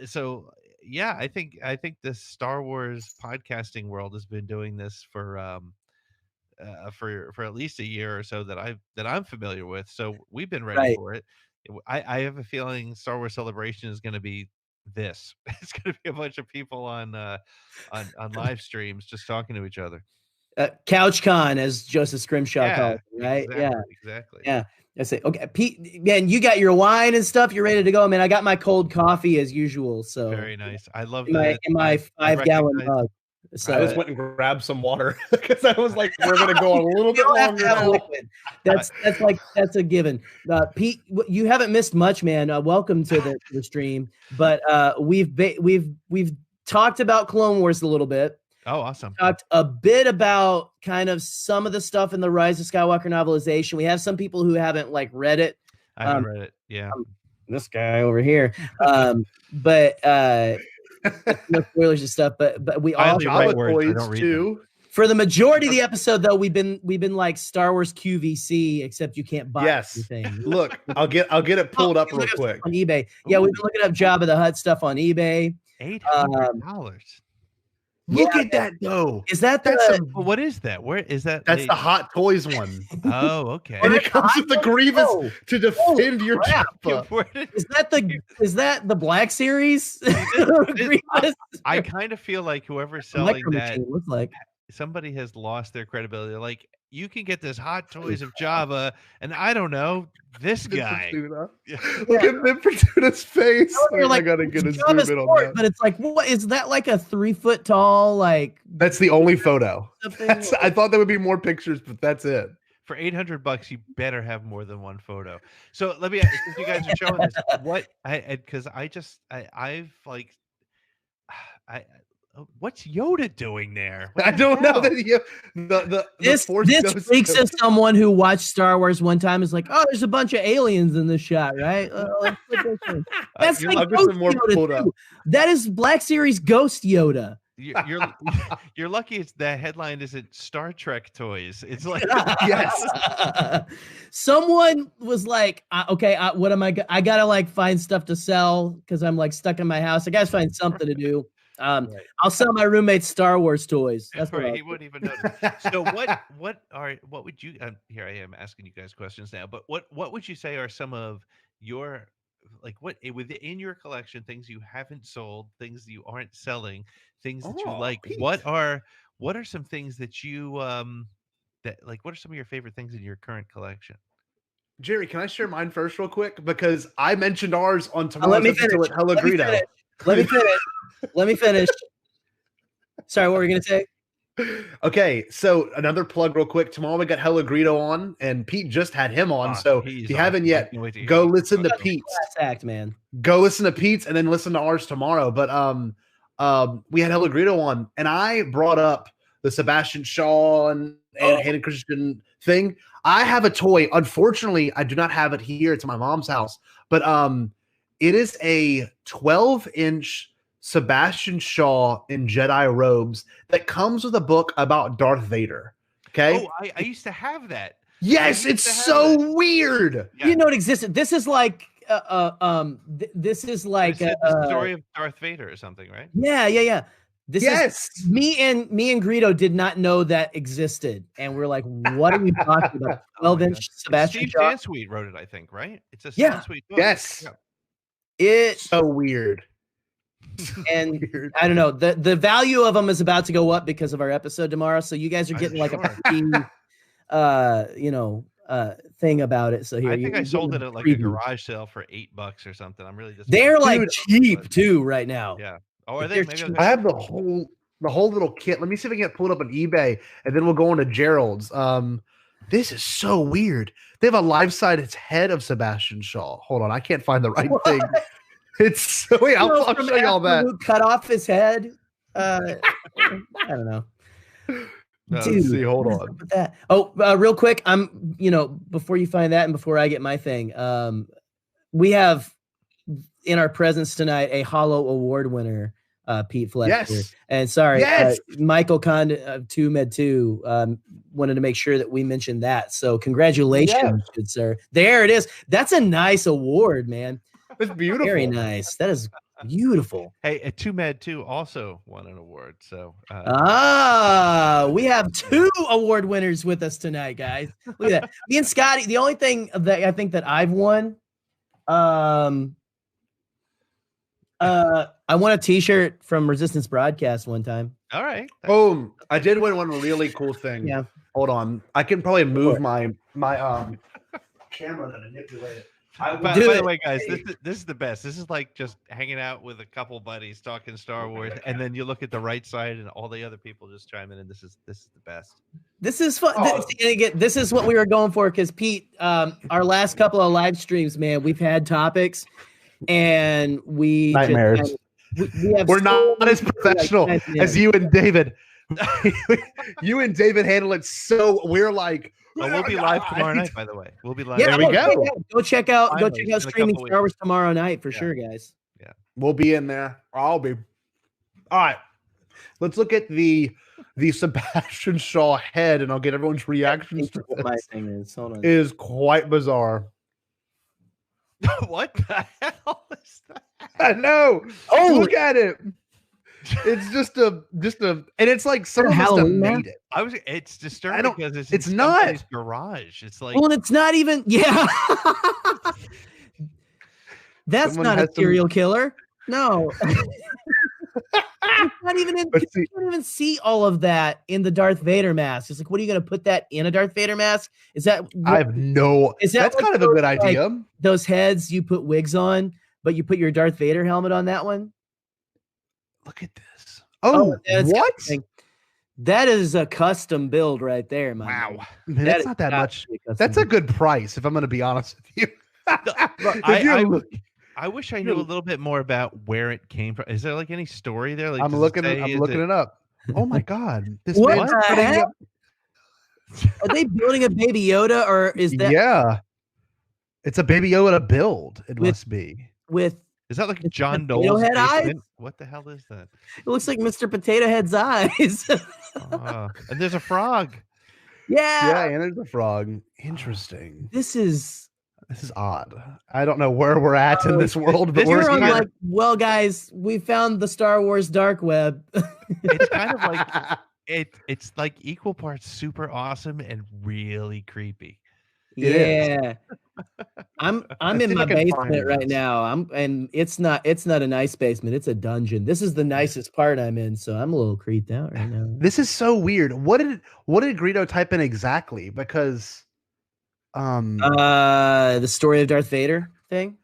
S6: so yeah, I think the Star Wars podcasting world has been doing this for at least a year or so that I'm familiar with. So we've been ready for it. I have a feeling Star Wars Celebration is going to be this. It's going to be a bunch of people on live streams just talking to each other.
S3: CouchCon, as Joseph Scrimshaw called it, right?
S6: Exactly.
S3: Yeah. I say, okay, Pete, man, you got your wine and stuff. You're ready to go. Man, I got my cold coffee as usual. So
S6: very nice. I love
S3: in my 5-gallon mug.
S4: So I just went and grabbed some water because I was like, we're gonna go a little bit longer.
S3: Liquid. That's a given. Pete, you haven't missed much, man. Welcome to the stream. But we've talked about Clone Wars a little bit.
S6: Oh, awesome.
S3: Talked a bit about kind of some of the stuff in the Rise of Skywalker novelization. We have some people who haven't read it.
S6: I haven't read it. Yeah.
S3: This guy over here. But no spoilers and stuff, but we all
S6: write words, I don't read too.
S3: For the majority of the episode, though, we've been like Star Wars QVC, except you can't buy anything.
S4: Look, I'll get it pulled up real quick
S3: on eBay. Yeah, we've been looking up Jabba the Hutt stuff on eBay.
S6: $800.
S4: Look at that though.
S3: Is that
S6: what is that? Where is that?
S4: That's the Hot Toys one.
S6: Oh, okay.
S4: And it comes with the Grievous to defend your Jabba.
S3: Is that the Black Series?
S6: I kind of feel like whoever's selling that
S3: looks like
S6: somebody has lost their credibility. Like, you can get this Hot Toys of Jabba, and I don't know this guy.
S4: Look at Vin Fortuna's face. I gotta get a zoom in on that.
S3: But it's like, what is that? Like a 3-foot tall?
S4: That's the only photo. I thought there would be more pictures, but that's it.
S6: For $800, you better have more than one photo. So let me ask, if you guys are showing this, what's Yoda doing there?
S4: I don't know that
S3: this speaks as someone who watched Star Wars one time is like, oh, there's a bunch of aliens in this shot, right? That's like Ghost Yoda too. That is Black Series Ghost Yoda.
S6: You're lucky it's the headline isn't Star Trek toys. It's like
S3: yes. Someone was like, okay, what am I gotta find stuff to sell because I'm stuck in my house. I gotta find something to do. I'll sell my roommate's Star Wars toys. That's
S6: right. He wouldn't even notice. So what would you? Here I am asking you guys questions now. But what would you say are some of your within your collection, things you haven't sold, things you aren't selling, things that you like? Pete. What are some things that you what are some of your favorite things in your current collection?
S4: Jerry, can I share mine first real quick? Because I mentioned ours on tomorrow's episode with Hella Greedo.
S3: Let me finish. Sorry, what were you going to say?
S4: Okay, so another plug real quick. Tomorrow we got Hella Greedo on, and Pete just had him on. So if you haven't yet, go listen to Pete's.
S3: Act, man.
S4: Go listen to Pete's and then listen to ours tomorrow. But we had Hella Greedo on, and I brought up the Sebastian Shaw and Hayden Christensen thing. I have a toy. Unfortunately, I do not have it here. It's at my mom's house. But it is a 12-inch Sebastian Shaw in Jedi robes that comes with a book about Darth Vader. Okay.
S6: Oh, I used to have that.
S4: Yes, it's so weird.
S3: Yeah. You know it existed. This is like this is like
S6: the story of Darth Vader or something, right?
S3: Yeah. This is me and Greedo did not know that existed, and we're like, "What are we talking about?" 12-inch Sebastian Shaw.
S6: Steve Sansweet wrote it, I think, right? It's a Sansweet book.
S4: Yes.
S6: Yeah.
S3: It's
S4: so weird.
S3: And I don't know, the value of them is about to go up because of our episode tomorrow. So you guys are getting a free, thing about it. So here,
S6: I think I sold it at a garage sale for $8 or something. I'm really
S3: they're cheap too right now.
S6: Yeah. Oh, are they?
S4: I have the whole little kit. Let me see if I can get pulled up on eBay, and then we'll go into Gerald's. This is so weird. They have a life-size head of Sebastian Shaw. Hold on, I can't find the right thing. It's so wait, I'll show you all that.
S3: Cut off his head. I don't know.
S4: Dude, let's see, hold on.
S3: That. Oh, real quick, I'm before you find that and before I get my thing, we have in our presence tonight a Hollow Award winner, Pete Fletcher.
S4: Yes.
S3: And sorry,
S4: Yes.
S3: Michael Kahn of 2Med2 wanted to make sure that we mentioned that. So congratulations, good sir. There it is. That's a nice award, man.
S4: It's beautiful.
S3: Very nice. That is beautiful.
S6: Hey, 2Med2 also won an award. So
S3: we have 2 award winners with us tonight, guys. Look at that. Me and Scotty, the only thing that I think that I've won, I won a t-shirt from Resistance Broadcast one time.
S6: all right.
S4: Boom. I did win one really cool thing.
S3: Yeah.
S4: Hold on. I can probably move my camera to manipulate it.
S6: By the way, guys, this is the best. This is like just hanging out with a couple buddies talking Star Wars, and then you look at the right side, and all the other people just chime in, and this is the best.
S3: This is fun. This is what we were going for because Pete, our last couple of live streams, man, we've had topics, and we
S4: nightmares. We're not as professional as you and David. You and David handle it so we're like.
S6: Oh, we'll be live tomorrow night, by the way. We'll be live.
S3: Yeah,
S4: there we go.
S3: Go check out
S6: Finally,
S3: streaming Star Wars tomorrow night for sure, guys.
S6: Yeah,
S4: we'll be in there. I'll be. All right. Let's look at the Sebastian Shaw head, and I'll get everyone's reactions to
S3: What my
S4: this.
S3: thing is. Hold on.
S4: It is quite bizarre.
S6: What the hell is that?
S4: I know. Oh, look at it. It's just a, and it's like someone must have made it.
S6: It's disturbing because it's in
S4: not
S6: somebody's garage. It's like,
S3: well, it's not even. Yeah, that's
S4: Someone
S3: not a
S4: has
S3: serial killer. No, it's not even in. You can't even see all of that in the Darth Vader mask. It's like, what are you going to put that in a Darth Vader mask? Is that?
S4: I have no.
S3: Is that
S4: that's kind of a good idea.
S3: Like, those heads you put wigs on, but you put your Darth Vader helmet on that one.
S4: Look at this. Oh, what?
S3: That is a custom build right there, man.
S4: Wow. Man, that's not that much. That's a good price, if I'm going to be honest with you.
S6: I wish I knew a little bit more about where it came from. Is there like any story there? Like,
S4: I'm looking it up. Oh my God. This
S3: what
S4: man's
S3: the heck? Are they building a Baby Yoda, or is that?
S4: Yeah. It's a Baby Yoda build. It must be.
S6: Is that like John Knowles?
S3: Head eyes?
S6: What the hell is that?
S3: It looks like Mr. Potato Head's eyes.
S6: And there's a frog.
S3: Yeah,
S4: and there's a frog. Interesting.
S3: This is
S4: odd. I don't know where we're at in this world, but we're
S3: like, well, guys, we found the Star Wars dark web.
S6: It's kind of like it's like equal parts super awesome and really creepy.
S3: Yeah. I'm in my basement right now. And it's not a nice basement, it's a dungeon. This is the nicest part I'm in, so I'm a little creeped out right now.
S4: This is so weird. What did Greedo type in exactly? Because
S3: the story of Darth Vader thing?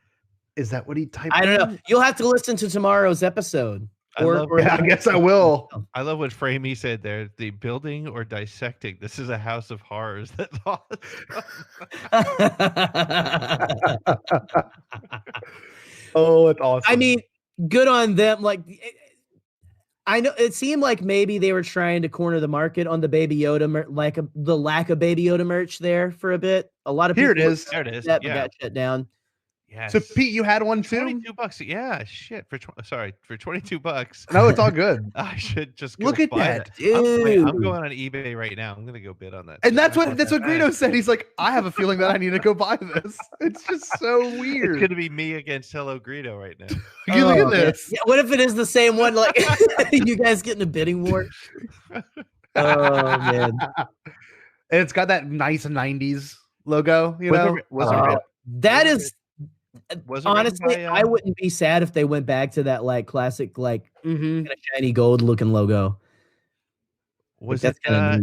S4: Is that what he typed?
S3: I don't know. You'll have to listen to tomorrow's episode.
S4: I guess I will.
S6: I love what Framey said there. The building or dissecting. This is a house of horrors. That's awesome.
S4: Oh, it's awesome.
S3: I mean, good on them. Like, I know it seemed like maybe they were trying to corner the market on the Baby Yoda, the lack of Baby Yoda merch there for a bit. A lot of people
S4: There it is.
S3: That got shut down.
S6: Yes.
S4: So Pete, you had one too?
S6: $22. Yeah, shit. For $22.
S4: No, it's all good.
S6: I should just
S4: look at that.
S6: I'm going on eBay right now. I'm gonna go bid on that.
S4: And that's what Greedo said. He's like, I have a feeling that I need to go buy this. It's just so weird.
S6: It's gonna be me against Hello Greedo right now.
S4: You look at this.
S3: Yeah, what if it is the same one? Like you guys get in a bidding war? Oh man.
S4: And it's got that nice 90s logo, you know.
S3: That is
S6: Was
S3: honestly,
S6: by,
S3: I wouldn't be sad if they went back to that like classic, like kind of shiny gold looking logo.
S6: Was it?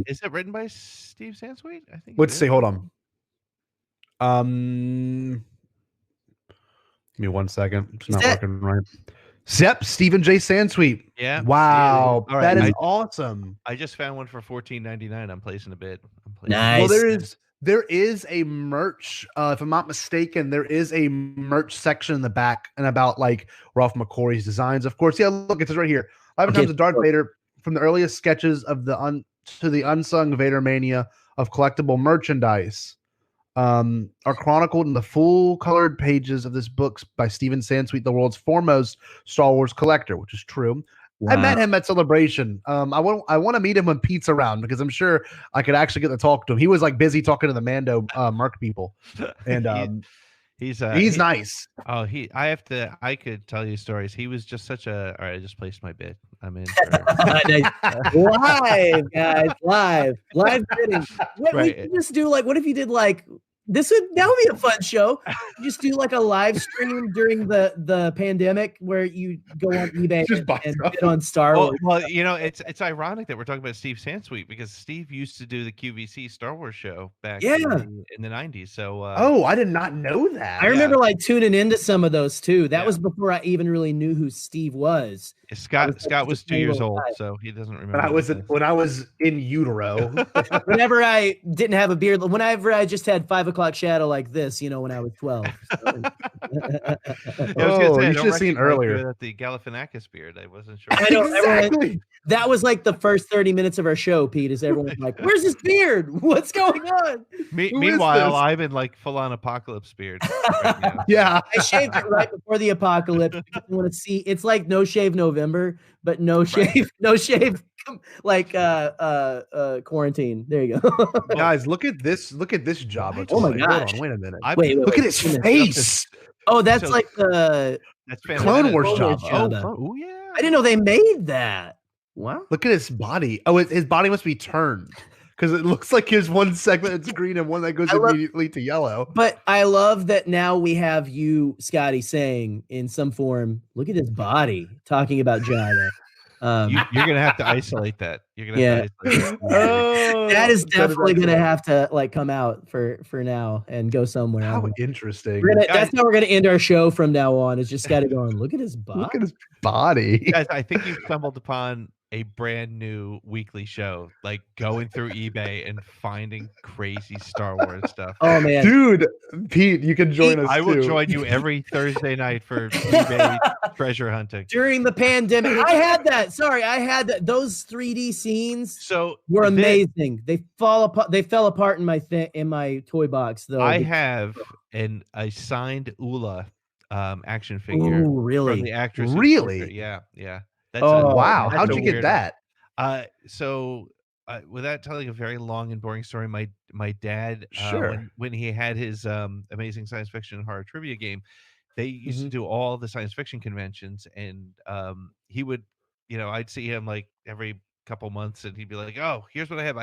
S6: Is it written by Steve Sansweet? I think.
S4: Let's see. Hold on. Give me 1 second. It's not working right. Yep, Stephen J. Sansweet.
S6: Yeah.
S4: Wow,
S6: right,
S4: that is awesome.
S6: I just found one for $14.99. I'm placing a bid.
S3: Nice.
S4: Well, there is a merch. If I'm not mistaken, there is a merch section in the back and about like Ralph McQuarrie's designs. Of course, yeah. Look, it says right here. 11 times of Darth Vader, from the earliest sketches of to the unsung Vader mania of collectible merchandise. are chronicled in the full-colored pages of this book by Stephen Sansweet, the world's foremost Star Wars collector, which is true. Wow. I met him at Celebration. I want to meet him when Pete's around because I'm sure I could actually get to talk to him. He was like busy talking to the Mando Mark people, and he's nice.
S6: Oh, I could tell you stories. He was just such a. All right, I just placed my bid. I'm in.
S3: Live, guys, live bidding. We could just do like, what if you did like that would be a fun show. You just do like a live stream during the pandemic where you go on eBay and bid on Star Wars.
S6: Well, it's ironic that we're talking about Steve Sansweet because Steve used to do the QVC Star Wars show back in the 90s. So
S4: I did not know that.
S3: I remember like tuning into some of those too. That was before I even really knew who Steve was.
S6: Scott was 2 years old, so he doesn't remember.
S4: When I was in utero.
S3: Whenever I didn't have a beard, whenever I just had 5 o'clock shadow like this, when I was 12. So.
S6: You should have seen earlier the Galifianakis beard. I wasn't sure.
S3: I know, exactly. That was like the first 30 minutes of our show, Pete. Is everyone like, "Where's his beard? What's going on?"
S6: Meanwhile, I'm in like full-on apocalypse beard. Right now.
S4: Yeah,
S3: I shaved it right before the apocalypse. I want to see. It's like No Shave November, but no shave, like quarantine. There you go.
S4: Guys, look at this job.
S3: Oh my gosh!
S4: Hold on, wait a minute.
S3: Wait,
S4: look at his face.
S3: Oh, that's like the
S4: Clone Wars job.
S6: Oh yeah.
S3: I didn't know they made that. Wow.
S4: Look at his body. Oh, his body must be turned because it looks like there's one segment that's green and one that goes immediately to yellow.
S3: But I love that now we have you, Scotty, saying in some form, "Look at his body," talking about Jada.
S6: You're gonna have to isolate that. You're gonna have to isolate
S3: that. That is definitely gonna have to like come out for now and go somewhere.
S4: How interesting!
S3: That's how we're gonna end our show from now on. Is just Scotty going, "Look at his body."
S4: Look at his body.
S6: Guys, I think you've stumbled upon a brand new weekly show, like going through eBay and finding crazy Star Wars stuff.
S3: Oh man,
S4: dude, Pete, you can join us.
S6: I will join you every Thursday night for eBay treasure hunting.
S3: During the pandemic, I had that. Sorry, I had that. Those 3D scenes were amazing. They fell apart in my toy box though.
S6: I have a signed Ula action figure.
S3: Ooh, really?
S6: From the actress.
S4: Really?
S6: Yeah.
S4: Wow. How'd you get that?
S6: So without telling a very long and boring story, my dad, when he had his amazing science fiction and horror trivia game, they used to do all the science fiction conventions, and he would, I'd see him like every couple months, and he'd be like, "Oh, here's what I have.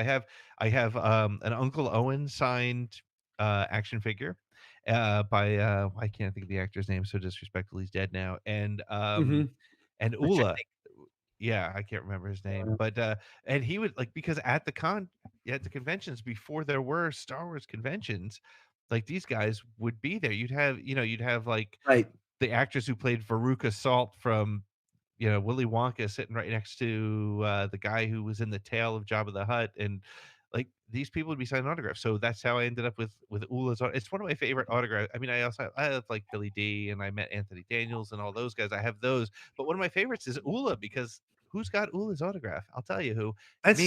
S6: I have an Uncle Owen signed action figure by I can't think of the actor's name, so disrespectful, he's dead now, and Ula." Yeah, I can't remember his name, but and he would like, because at the conventions before there were Star Wars conventions, like these guys would be there. You'd have like the actress who played Veruca Salt from Willy Wonka sitting right next to the guy who was in the tail of Jabba the Hutt, and like these people would be signing autographs. So that's how I ended up with Ula's. It's one of my favorite autographs. I mean, I have like Billy D, and I met Anthony Daniels and all those guys. I have those, but one of my favorites is Ula, because who's got Ula's autograph? I'll tell you who.
S4: That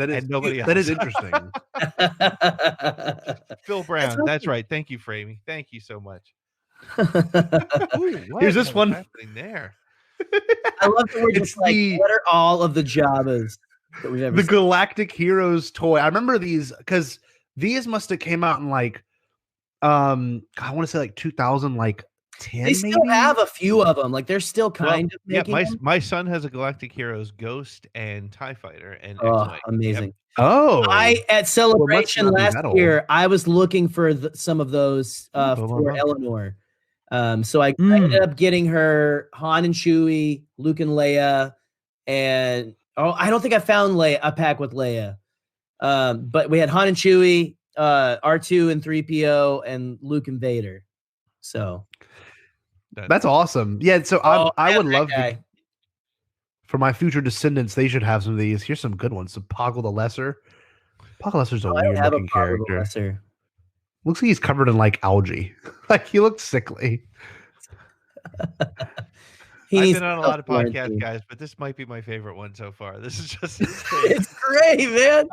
S4: is nobody else. That is interesting.
S6: Phil Brown. That's right. Thank you, Framey. Thank you so much.
S4: Here's this one
S6: happening there.
S3: I love that we're just what are all of the Jabbas that we've ever
S4: the
S3: seen?
S4: Galactic Heroes toy. I remember these because these must have came out in like I want to say like 2010.
S3: They still have a few of them. Like they're still kind of making them.
S6: My son has a Galactic Heroes Ghost and TIE Fighter and
S3: X-Wing. Amazing.
S6: Yep.
S4: Oh,
S3: I at Celebration last year, I was looking for some of those for Eleanor. So I ended up getting her Han and Chewie, Luke and Leia, and I don't think I found a pack with Leia. But we had Han and Chewie, R2 and 3PO, and Luke and Vader. So
S4: that's awesome. Yeah, so I would love for my future descendants, they should have some of these. Here's some good ones. So Poggle the Lesser. Poggle Lesser's a weird looking character. Looks like he's covered in like algae. Like he looks sickly.
S6: I've been on a lot of podcasts, guys, but this might be my favorite one so far. This is just
S3: it's great, man.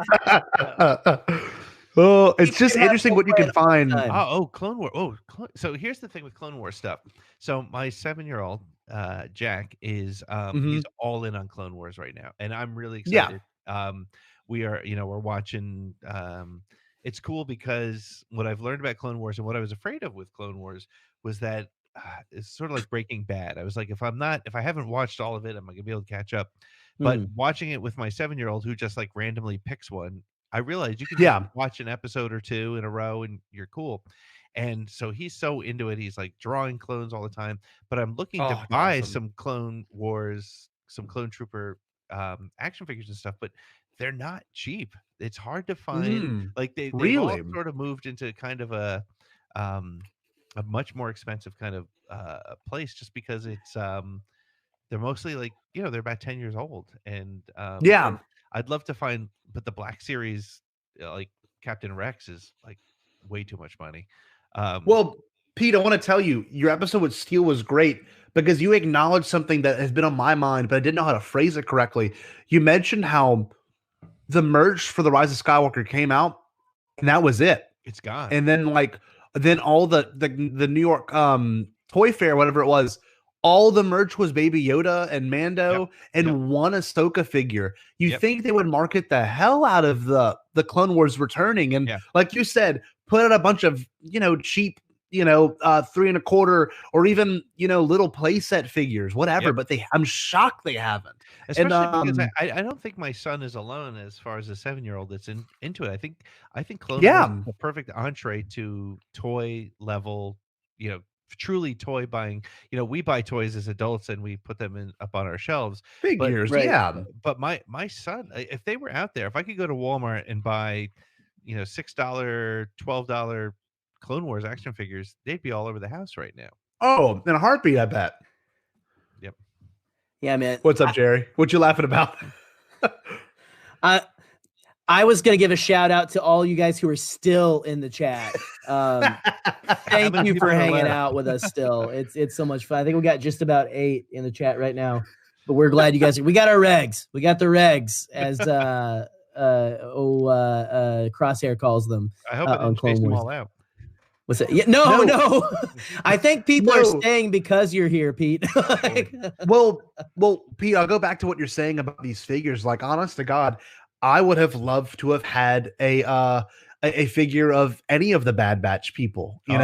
S4: Oh, it's just interesting what you can find.
S6: Clone War. So here's the thing with Clone War stuff. So my 7-year-old Jack is he's all in on Clone Wars right now, and I'm really excited. We are, we're watching. It's cool because what I've learned about Clone Wars and what I was afraid of with Clone Wars was that it's sort of like Breaking Bad. I was like, if I haven't watched all of it, I'm not gonna be able to catch up. But watching it with my 7-year-old who just like randomly picks one, I realized you can just watch an episode or two in a row and you're cool. And so he's so into it. He's like drawing clones all the time. But I'm looking to buy some Clone Wars, some Clone Trooper action figures and stuff, but they're not cheap. It's hard to find. Like they've all sort of moved into kind of a much more expensive kind of place just because it's they're mostly like, they're about 10 years old. And I'd love to find, but the Black Series, like Captain Rex, is like way too much money.
S4: Well, Pete, I want to tell you, your episode with Steel was great because you acknowledged something that has been on my mind, but I didn't know how to phrase it correctly. You mentioned how the merch for The Rise of Skywalker came out, and that was it.
S6: It's gone.
S4: And then then all the New York Toy Fair, whatever it was, all the merch was Baby Yoda and Mando and one Ahsoka figure. You think they would market the hell out of the Clone Wars returning, and like you said, put out a bunch of cheap 3.25 or even little playset figures, whatever. But I'm shocked they haven't.
S6: Especially because I don't think my son is alone as far as a 7-year-old that's into it. I think Clone Wars is the perfect entree to toy level, truly toy buying. We buy toys as adults and we put them up on our shelves.
S4: Figures,
S6: But my son, if they were out there, if I could go to Walmart and buy, $6, $12 Clone Wars action figures, they'd be all over the house right now.
S4: Oh, in a heartbeat, I bet.
S6: Yep.
S3: Yeah, man.
S4: What's up, Jerry? What you laughing about?
S3: I was gonna give a shout out to all you guys who are still in the chat. Thank you for hanging out with us still. It's so much fun. I think we got just about 8 in the chat right now, but we're glad you guys. We got our regs. We got the regs, as Crosshair calls them.
S6: I hope I didn't chase them all out.
S3: What's it? Yeah, no. I think people are staying because you're here, Pete.
S4: well, Pete, I'll go back to what you're saying about these figures. Like, honest to God, I would have loved to have had a figure of any of the Bad Batch people, And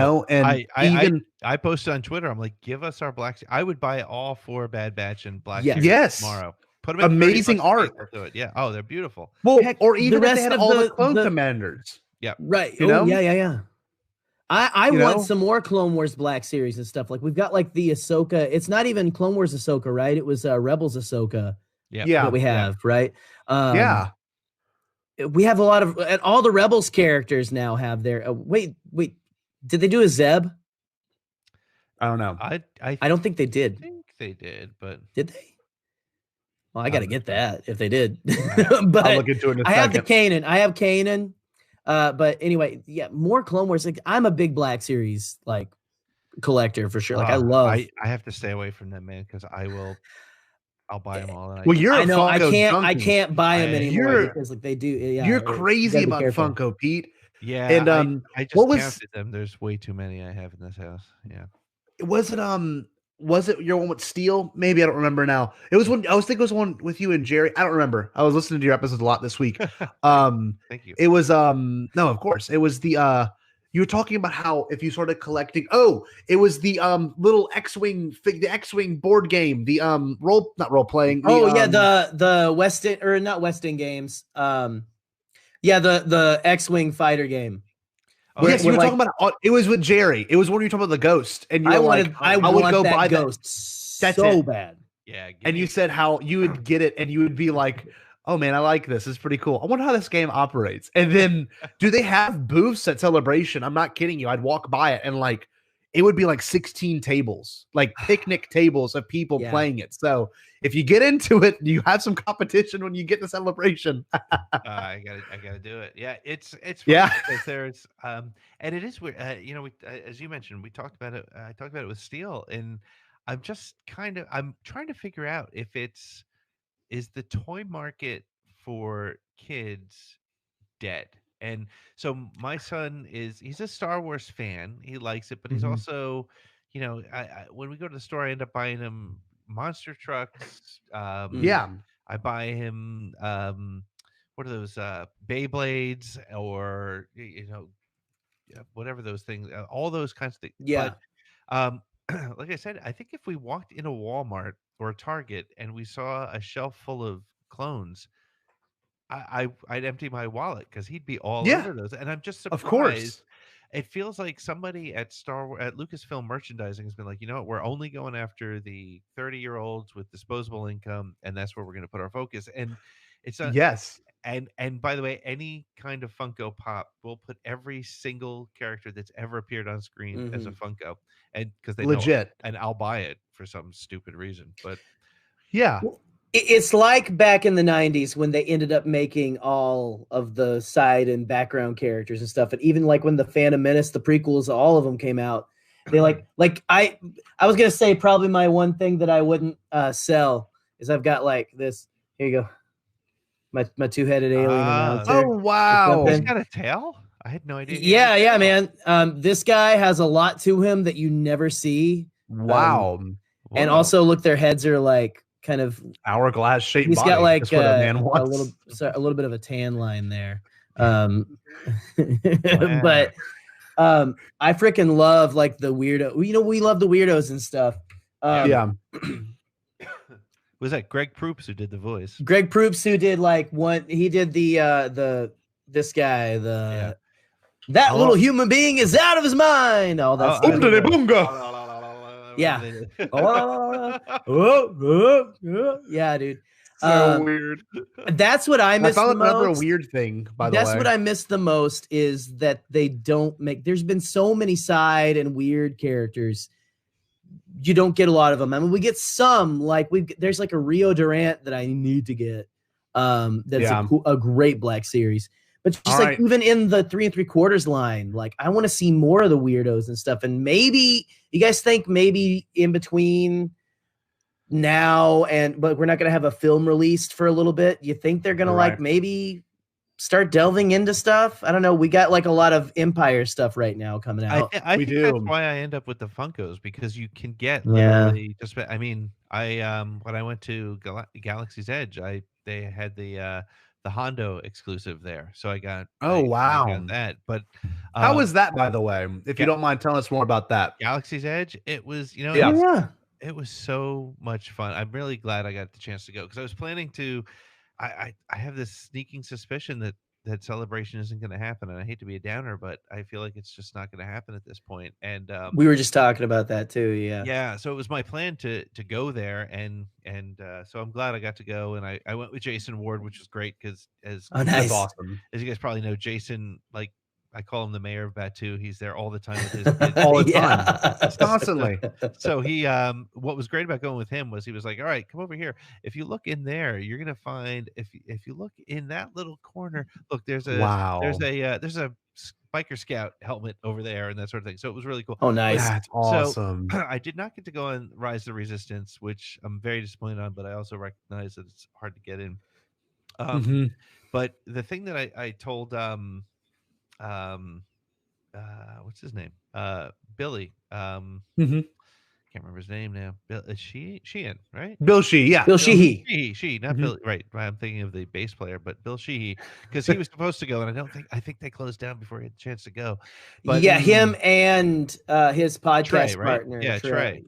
S6: I posted on Twitter. I'm like, give us our Black. I would buy all 4 Bad Batch and Black tomorrow. Put them
S4: amazing art.
S6: Do it. Yeah. Oh, they're beautiful.
S4: Well, or even if they had all the clone commanders.
S6: Yeah.
S3: Right. Yeah. I want some more Clone Wars Black Series and stuff. Like we've got like the Ahsoka. It's not even Clone Wars Ahsoka, right? It was Rebels Ahsoka.
S4: Yeah.
S3: That we have, right? We have a lot of, and all the Rebels characters now have their. Wait. Did they do a Zeb?
S4: I don't know.
S3: I don't think they did.
S6: I think they did, but
S3: did they? Well, I got to get that if they did. But
S4: I'll look into it in a second.
S3: I have Kanan. But anyway, more Clone Wars. Like I'm a big Black Series like collector for sure. Like I love.
S6: I have to stay away from them, man, because I'll buy them all.
S4: Well, you're.
S3: I can't buy them anymore because like they do. Yeah,
S4: you're crazy about Funko, Pete.
S6: Yeah,
S4: and
S6: I just counted them. There's way too many I have in this house. Yeah.
S4: Was it your one with Steel? Maybe I don't remember now. It was one. I was thinking it was one with you and Jerry. I don't remember. I was listening to your episodes a lot this week.
S6: Thank you.
S4: It was no, of course. It was the you were talking about how if you started collecting. Oh, it was the little X-wing the X-wing board game. The not role playing.
S3: The West End or not West End games. The X-wing fighter game.
S4: Yes, you were talking about it was with Jerry. It was when you were talking about the Ghost, and you were I would go buy
S3: Ghost so bad.
S6: Yeah,
S4: and you said how you would get it, and you would be like, "Oh man, I like this. It's pretty cool. I wonder how this game operates." And then, do they have booths at Celebration? I'm not kidding you. I'd walk by it, and like, it would be like 16 tables, like picnic tables of people playing it. So if you get into it, you have some competition when you get to Celebration.
S6: I gotta do it. Yeah, it's because there's and it is weird. We, as you mentioned, we talked about it. I talked about it with Steel, and I'm trying to figure out if is the toy market for kids dead? And so my son he's a Star Wars fan. He likes it, but he's
S4: Mhm.
S6: also, when we go to the store, I end up buying him monster trucks.
S4: Yeah.
S6: I buy him what are those Beyblades or whatever those things, all those kinds of things.
S3: Yeah.
S6: But like I said, I think if we walked in a Walmart or a Target and we saw a shelf full of clones, I'd empty my wallet because he'd be all
S4: Yeah.
S6: over those. And I'm just
S4: Of
S6: surprised.
S4: course.
S6: It feels like somebody at Lucasfilm Merchandising has been like, you know what, we're only going after the 30-year-olds with disposable income, and that's where we're going to put our focus. And it's not.
S4: Yes.
S6: And by the way, any kind of Funko Pop will put every single character that's ever appeared on screen as a Funko, and because they know,
S4: Legit.
S6: and I'll buy it for some stupid reason. But
S4: Yeah.
S3: It's like back in the 90s when they ended up making all of the side and background characters and stuff. And even like when the Phantom Menace, the prequels, all of them came out, they I was going to say probably my one thing that I wouldn't sell is I've got like this. Here you go. My two-headed alien announcer.
S4: Oh, wow.
S6: He's got a tail? I had no idea.
S3: Yeah, man. This guy has a lot to him that you never see.
S4: Wow.
S3: And also, look, their heads are like kind of
S4: hourglass shaped.
S3: He's
S4: body.
S3: got like
S4: That's what a man
S3: a
S4: wants.
S3: little bit of a tan line there. But I freaking love like the weirdo. You know, we love the weirdos and stuff.
S4: Yeah.
S6: Was that Greg Proops who did the voice?
S3: Greg Proops who did he did this guy, that little human being is out of his mind. All that stuff. Yeah. Yeah, dude.
S4: So weird.
S3: That's what I miss the most.
S4: Another weird thing, by the way.
S3: That's what I miss the most is that they don't make. There's been so many side and weird characters. You don't get a lot of them. I mean, we get some. Like there's like a Rio Durant that I need to get. That's a great Black Series. But just even in the 3 3/4 line, like I want to see more of the weirdos and stuff. And maybe you guys think maybe in between now but we're not going to have a film released for a little bit. You think they're going to like maybe start delving into stuff? I don't know. We got like a lot of Empire stuff right now coming out.
S6: I think that's why I end up with the Funkos, because you can get literally just. I mean, when I went to Galaxy's Edge, they had the Hondo exclusive there, so I got. I got that. But
S4: how was that, by the way? If you don't mind telling us more about that,
S6: Galaxy's Edge. It was, it was so much fun. I'm really glad I got the chance to go because I was planning to. I have this sneaking suspicion that Celebration isn't going to happen, and I hate to be a downer, but I feel like it's just not going to happen at this point. And
S3: we were just talking about that too.
S6: Yeah. So it was my plan to go there, and so I'm glad I got to go, and I went with Jason Ward, which was great because
S3: nice.
S4: Awesome.
S6: As you guys probably know, Jason, like, I call him the mayor of Batu. He's there all the time with his kids.
S4: All the time. Constantly.
S6: So he what was great about going with him was he was like, all right, come over here. If you look in there, you're gonna find if you look in that little corner, look, there's a biker scout helmet over there and that sort of thing. So it was really cool.
S3: Oh, nice.
S4: That's awesome.
S6: So I did not get to go on Rise of the Resistance, which I'm very disappointed on, but I also recognize that it's hard to get in. But the thing that I told what's his name? Billy. Can't remember his name now. Bill Sheehan, right?
S4: Bill Sheehy, yeah.
S3: Bill Sheehy.
S6: Sheehy, not Billy. Right. I'm thinking of the bass player, but Bill Sheehy, because he was supposed to go, and I think they closed down before he had a chance to go. But
S3: yeah, him and his podcast
S6: Trey, right?
S3: partner.
S6: Yeah, Trey.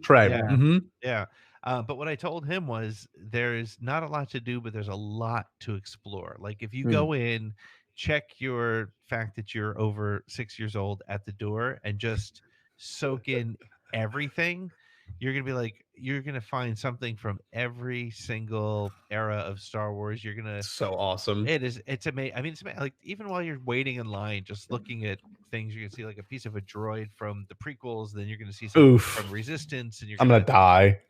S4: Yeah.
S6: But what I told him was there's not a lot to do, but there's a lot to explore. Like if you go in, check your fact that you're over 6 years old at the door and just soak in everything. You're gonna be like, you're gonna find something from every single era of Star Wars. You're gonna
S4: so awesome.
S6: It's amazing. I mean, it's amazing. Like even while you're waiting in line, just looking at things, you're gonna see like a piece of a droid from the prequels. Then you're gonna see something from Resistance, and
S4: I'm gonna die.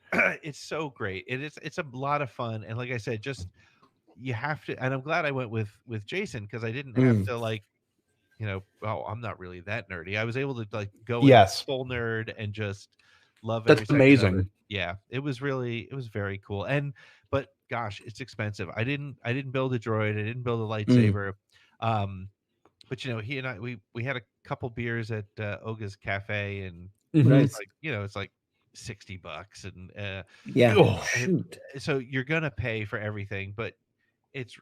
S6: It's so great. It's a lot of fun, and like I said, just you have to. And I'm glad I went with Jason because I didn't have to like, well, I'm not really that nerdy. I was able to like go full nerd and just love.
S4: That's amazing.
S6: Yeah, it was very cool. But gosh, it's expensive. I didn't build a droid. I didn't build a lightsaber. But but he and I we had a couple beers at Oga's Cafe, and
S3: Nice.
S6: it's like $60, and
S3: Yeah.
S4: Oh,
S3: Shoot.
S6: so you're gonna pay for everything, but it's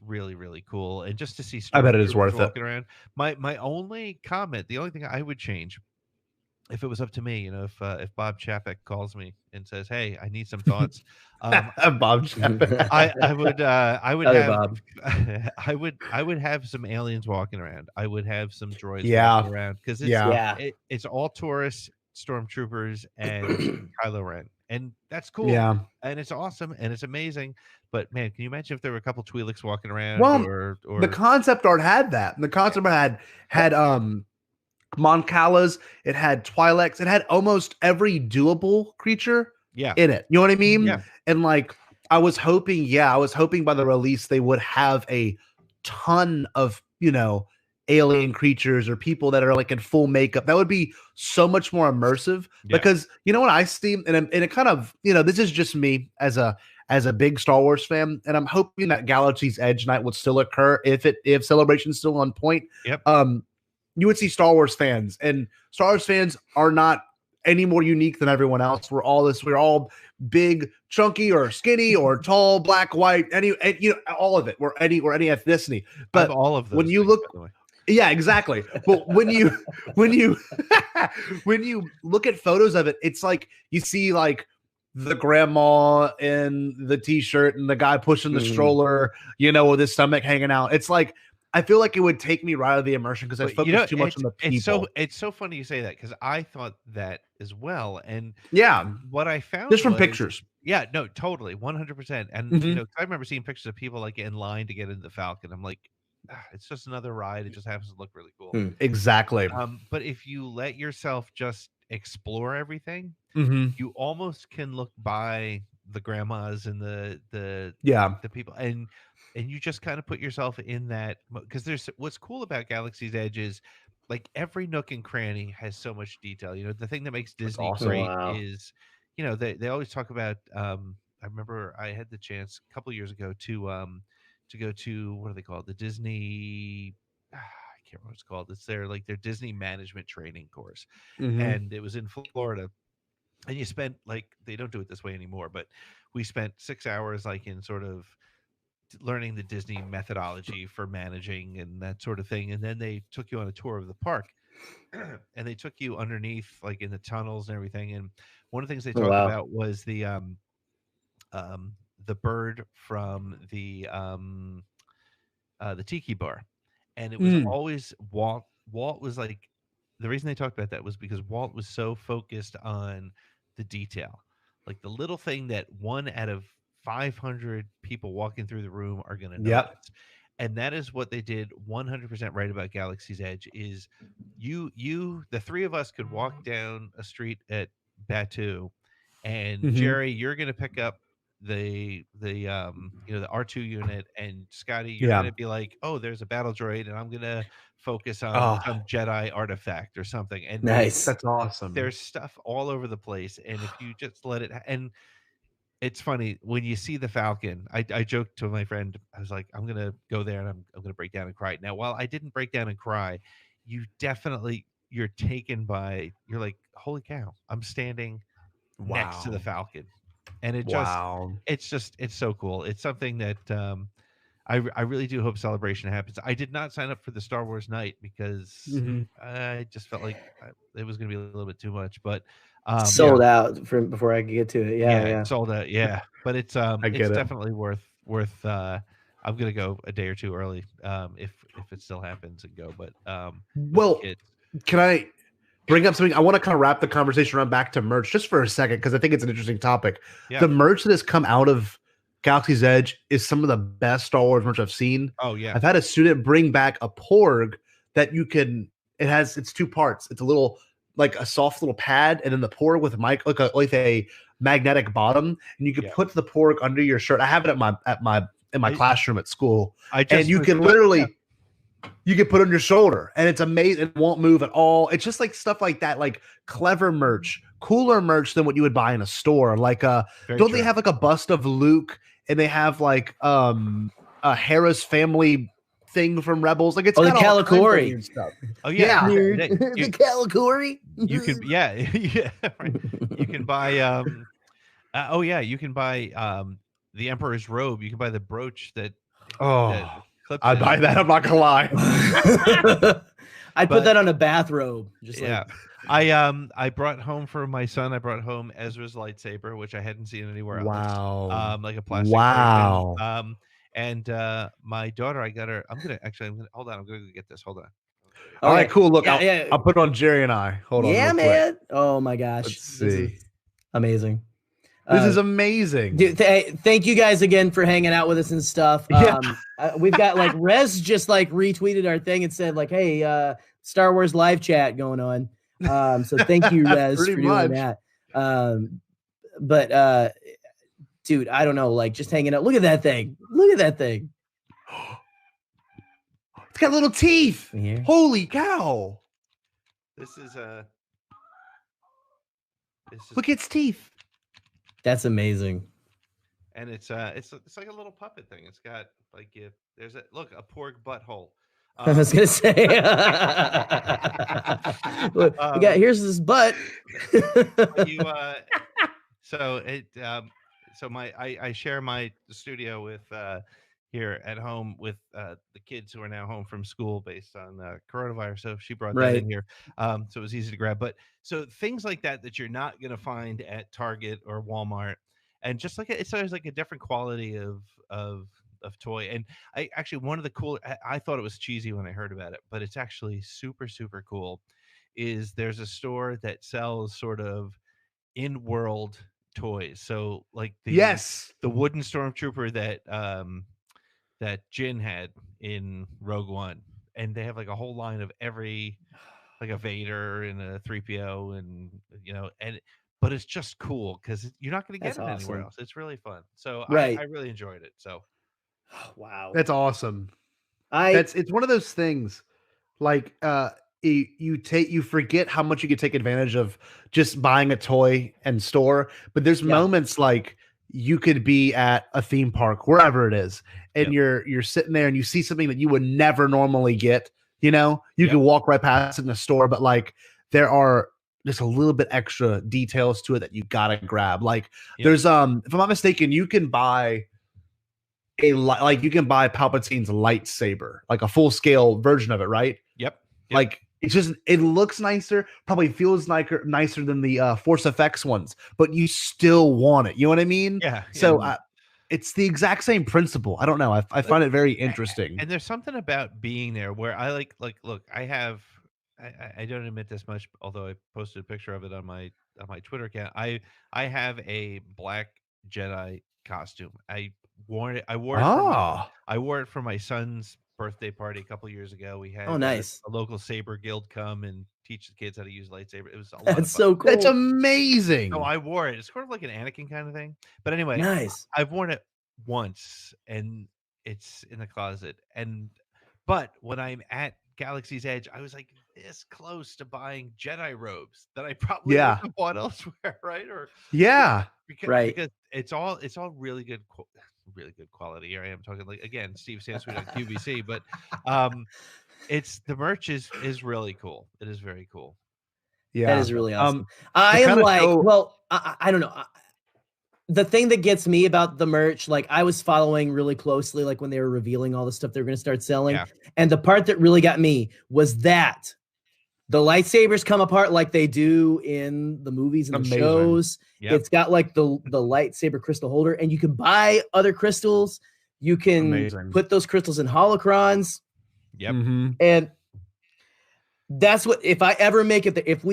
S6: really really cool, and just to see
S4: I bet it is
S6: stormtroopers
S4: worth it.
S6: walking around. My only comment, the only thing I would change, if it was up to me, if Bob Chapek calls me and says, "Hey, I need some thoughts,"
S4: Bob Chapek.
S6: I would
S3: Other
S6: have
S3: Bob.
S6: I would have some aliens walking around. I would have some droids
S4: Yeah.
S6: walking around, because
S4: Yeah.
S6: it's all tourists, stormtroopers, and Kylo Ren, and that's cool.
S4: Yeah.
S6: And it's awesome and it's amazing. But man, can you imagine if there were a couple Twi'leks walking around?
S4: Well,
S6: or
S4: the concept art had that. The concept art had Mon Calas, it had Twi'leks, it had almost every doable creature in it. You know what I mean?
S6: Yeah.
S4: And like I was hoping by the release they would have a ton of, alien creatures or people that are like in full makeup. That would be so much more immersive, because you know what I see, and it kind of, this is just me as a big Star Wars fan, and I'm hoping that Galaxy's Edge night would still occur if Celebration's still on point.
S6: Yep.
S4: You would see Star Wars fans, and Star Wars fans are not any more unique than everyone else. We're all big, chunky, or skinny, or tall, black, white, all of it. We're any ethnicity. But
S6: all of those
S4: when you
S6: things,
S4: look,
S6: by the way.
S4: yeah, exactly. But when you when you look at photos of it, it's like you see like the grandma in the t-shirt and the guy pushing the stroller, with his stomach hanging out. It's like I feel like it would take me right out of the immersion because I focus too much on the people.
S6: It's so funny you say that, because I thought that as well. And what I found
S4: just from
S6: was,
S4: pictures.
S6: Yeah, no, totally, 100%. And I remember seeing pictures of people like in line to get into the Falcon. I'm like, it's just another ride. It just happens to look really cool.
S4: Exactly.
S6: But if you let yourself just explore everything, you almost can look by the grandmas and the people, and you just kind of put yourself in that, because there's what's cool about Galaxy's Edge is like every nook and cranny has so much detail. The thing that makes Disney great is, they always talk about. I remember I had the chance a couple years ago to go to, what do they call it? The Disney. I can't remember what it's called. It's their Disney management training course, and it was in Florida. And you spent they don't do it this way anymore, but we spent 6 hours in sort of learning the Disney methodology for managing and that sort of thing. And then they took you on a tour of the park, and they took you underneath, in the tunnels and everything. And one of the things they talked about was the bird from the Tiki Bar, and it was always Walt. Walt was the reason they talked about that was because Walt was so focused on the detail, the little thing that 1 out of 500 people walking through the room are going to notice. And that is what they did 100% right about Galaxy's Edge. Is the three of us could walk down a street at Batuu, and Jerry, you're going to pick up the R2 unit, and Scotty, you're going to be like, oh, there's a battle droid, and I'm going to focus on some Jedi artifact or something. And
S3: nice.
S4: That's awesome.
S6: There's stuff all over the place, and if you just let it, and it's funny when you see the Falcon. I joked to my friend, I was like, I'm gonna go there and I'm gonna break down and cry. Now, while I didn't break down and cry, you're taken by, you're like, holy cow, I'm standing next to the Falcon, and it's so cool. It's something that I really do hope Celebration happens. I did not sign up for the Star Wars night because I just felt like it was going to be a little bit too much, but
S3: sold out before I could get to it. Yeah.
S6: Sold out. Yeah, but it's definitely worth. I'm going to go a day or two early if it still happens and go. But
S4: can I bring up something? I want to kind of wrap the conversation around back to merch just for a second, because I think it's an interesting topic. Yeah. The merch that has come out of Galaxy's Edge is some of the best Star Wars merch I've seen.
S6: Oh yeah,
S4: I've had a student bring back a Porg that it's 2 parts. It's a little a soft little pad, and then the Porg with a magnetic bottom, and you can put the Porg under your shirt. I have it in my classroom at school, and you can literally you can put it on your shoulder, and it's amazing. It won't move at all. It's just stuff like that, clever merch, cooler merch than what you would buy in a store. They have a bust of Luke, and they have a Harris family thing from Rebels. Like it's
S3: the
S4: got all kinds of
S3: Calicori
S4: weird stuff.
S6: Oh yeah,
S3: the Calicori.
S6: You can yeah right. You can buy you can buy the Emperor's robe. You can buy the brooch that clips.
S4: I'd buy that. I'm not gonna lie.
S3: I'd put that on a bathrobe. Just
S6: like I brought home for my son. I brought home Ezra's lightsaber, which I hadn't seen anywhere else.
S4: Wow.
S6: Like a plastic.
S4: Wow.
S6: And my daughter, I'm gonna hold on. I'm gonna go get this. Hold on.
S4: All right, cool. Look, I'll put it on Jerry and I. Hold on.
S3: Yeah, man. Quick. Oh my gosh.
S4: Let's see.
S3: Amazing.
S4: This is amazing.
S3: Dude, thank you guys again for hanging out with us and stuff. We've got like Rez just like retweeted our thing and said like, hey, Star Wars live chat going on. So thank you, Rez, for doing that. But dude, I don't know, like just hanging out. Look at that thing. Look at that thing.
S4: It's got little teeth.
S3: Yeah.
S4: Holy cow.
S6: This is
S4: look at its teeth.
S3: That's amazing.
S6: And it's like a little puppet thing. It's got like there's a porg butthole.
S3: I was gonna say look, we got here's this butt.
S6: I share my studio with here at home with the kids who are now home from school based on coronavirus. So she brought that in here. So it was easy to grab. But so things like that you're not going to find at Target or Walmart. And just like it's always like a different quality of toy. And I actually, one of the cool, I thought it was cheesy when I heard about it, but it's actually super, super cool, is there's a store that sells sort of in-world toys. So like the wooden stormtrooper that Jin had in Rogue One, and they have like a whole line of every, like a Vader and a 3PO, and but it's just cool because you're not going to get it anywhere else. It's really fun. So I really enjoyed it. So
S3: wow,
S4: that's awesome. It's one of those things like you forget how much you could take advantage of just buying a toy and store, but there's moments like you could be at a theme park, wherever it is, and you're sitting there and you see something that you would never normally get. You can walk right past it in the store, but like there are just a little bit extra details to it that you gotta grab. Like there's if I'm not mistaken, you can buy Palpatine's lightsaber, like a full scale version of it, right?
S6: Yep.
S4: Like it looks nicer, probably feels nicer than the Force Effects ones, but you still want it. You know what I mean?
S6: Yeah.
S4: So it's the exact same principle. I don't know. I find it very interesting.
S6: And there's something about being there where I look, I don't admit this much, although I posted a picture of it on my Twitter account. I have a black Jedi costume. I wore it. I wore it for my son's birthday party a couple years ago. We had
S3: nice.
S6: a local saber guild come and teach the kids how to use lightsaber. It was a lot
S3: That's
S6: of fun.
S3: so cool.
S4: That's amazing.
S6: No, I wore it. It's sort of like an Anakin kind of thing. But anyway,
S3: nice.
S6: I've worn it once and it's in the closet. But when I'm at Galaxy's Edge, I was like this close to buying Jedi robes that I probably would have bought elsewhere, right? Because it's all really good quality. Here I am talking like again, Steve Sansweet on QVC, but it's the merch is really cool. It is very cool.
S3: Yeah, that is really awesome. I am like, I don't know. The thing that gets me about the merch, like I was following really closely, like when they were revealing all the stuff they're going to start selling. And the part that really got me was that the lightsabers come apart like they do in the movies and the shows. Yep. It's got like the lightsaber crystal holder, and you can buy other crystals. You can put those crystals in holocrons.
S6: Yep.
S3: And that's what, if I ever make it, if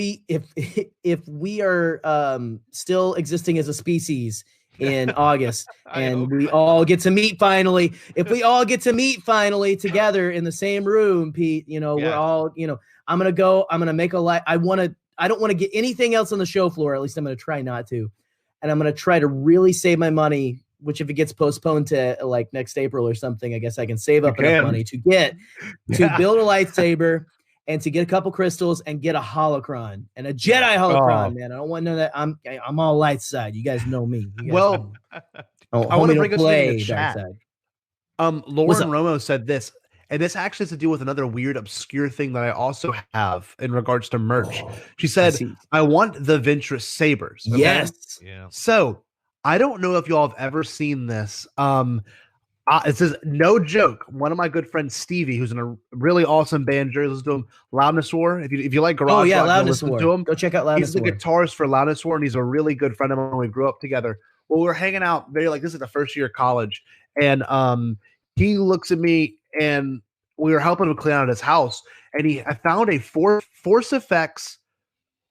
S3: we are still existing as a species in August and we all get to meet finally, if we all get to meet finally together in the same room, Pete, we're all, I'm going to make a light. I don't want to get anything else on the show floor. At least I'm going to try not to. And I'm going to try to really save my money, which if it gets postponed to like next April or something, I guess I can save up enough money to build a lightsaber and to get a couple crystals and get a holocron and a Jedi holocron, man. I don't want none of that. I'm all light side. You guys know me.
S4: I want to bring us in the chat. Lauren Romo said this, And this actually has to do with another weird, obscure thing that I also have in regards to merch. She said, I want the Ventress sabers. Okay?
S3: Yes.
S6: Yeah.
S4: So I don't know if y'all have ever seen this. It says, no joke. One of my good friends, Stevie, who's in a really awesome band, listens to him, Loudness War. If you like garage rock,
S3: Loudness
S4: listen
S3: War.
S4: to him.
S3: Go check out Loudness War.
S4: He's the guitarist for Loudness War, and he's a really good friend of mine. We grew up together. Well, we were hanging out. This is the first year of college, and he looks at me, and we were helping him clean out his house, and I found a Force Effects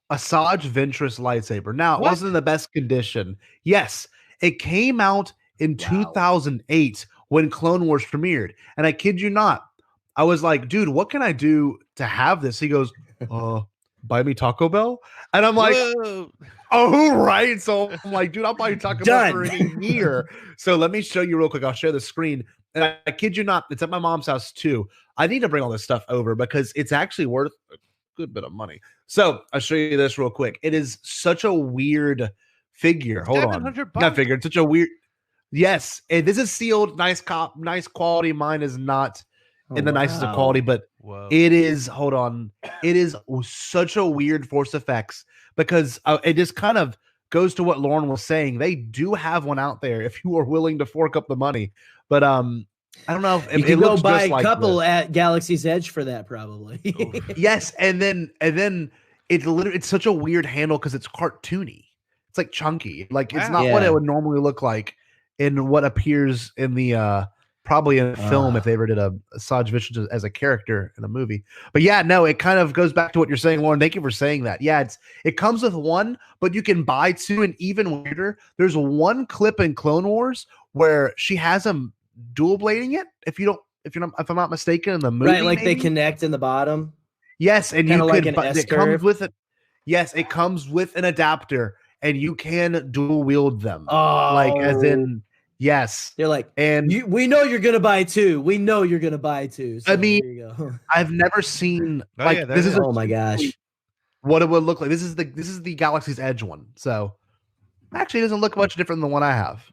S4: Asajj Ventress lightsaber. Now, it wasn't in the best condition. Yes, it came out in 2008 when Clone Wars premiered. And I kid you not, I was like, dude, what can I do to have this? He goes, buy me Taco Bell? And I'm like, oh, right. So I'm like, dude, I'll buy you Taco Bell for a year. So let me show you real quick. I'll share the screen. And I kid you not, it's at my mom's house too. I need to bring all this stuff over because it's actually worth a good bit of money. So I'll show you this real quick. It is such a weird figure. Hold on. Not figure. It's such a weird. Yes. And this is sealed. Nice quality. Mine is not in the nicest of quality, but it is. Hold on. It is such a weird Force Effects because it just kind of goes to what Lauren was saying. They do have one out there if you are willing to fork up the money. But I don't know if
S3: you can go buy a couple at Galaxy's Edge for that probably.
S4: Yes, and then it's such a weird handle because it's cartoony. It's like chunky. Like it's not what it would normally look like in what appears in the probably in a film if they ever did a Asajj Ventress as a character in a movie. But yeah, no, it kind of goes back to what you're saying, Lauren. Thank you for saying that. Yeah, it comes with one, but you can buy two, and even weirder, there's one clip in Clone Wars where she has him dual blading it. If I'm not mistaken, in the movie,
S3: right? Like maybe? They connect in the bottom.
S4: Yes, and kinda
S3: you could. It
S4: comes with it. Yes, it comes with an adapter, and you can dual wield them. Like as in. Yes,
S3: they're like, and we know you're gonna buy two. We know you're gonna buy two. So
S4: I mean, I've never seen
S3: this is. Oh my gosh,
S4: what it would look like. This is the Galaxy's Edge one. So actually, it doesn't look much different than the one I have.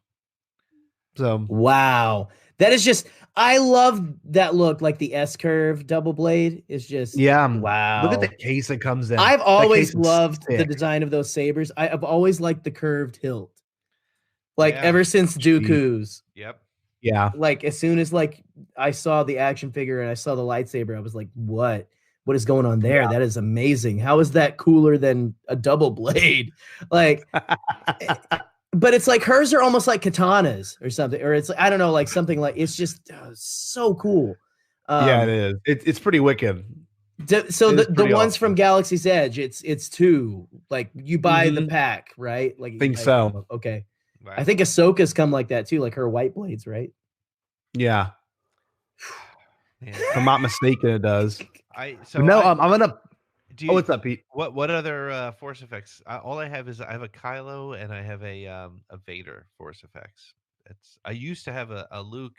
S4: So
S3: wow, that is just. I love that look. Like the S curve double blade is just wow.
S4: Look at the case it comes in.
S3: I've always loved the design of those sabers. I've always liked the curved hilt. Like ever since Dooku's.
S6: Yep.
S4: Yeah.
S3: Like as soon as I saw the action figure and I saw the lightsaber, I was like, what is going on there? That is amazing. How is that cooler than a double blade? Like, but it's like hers are almost like katanas or something, or it's I don't know, like something like it's just so cool.
S4: Yeah, it is. It's pretty wicked.
S3: So the ones from Galaxy's Edge, it's two. Like you buy the pack, right? Like
S4: think so.
S3: Okay. Right. I think Ahsoka's come like that too, like her white blades, right?
S4: Yeah. If I'm not mistaken, it does. I'm gonna. What's up, Pete?
S6: What other Force effects? All I have is I have a Kylo and I have a Vader Force effects. I used to have a Luke,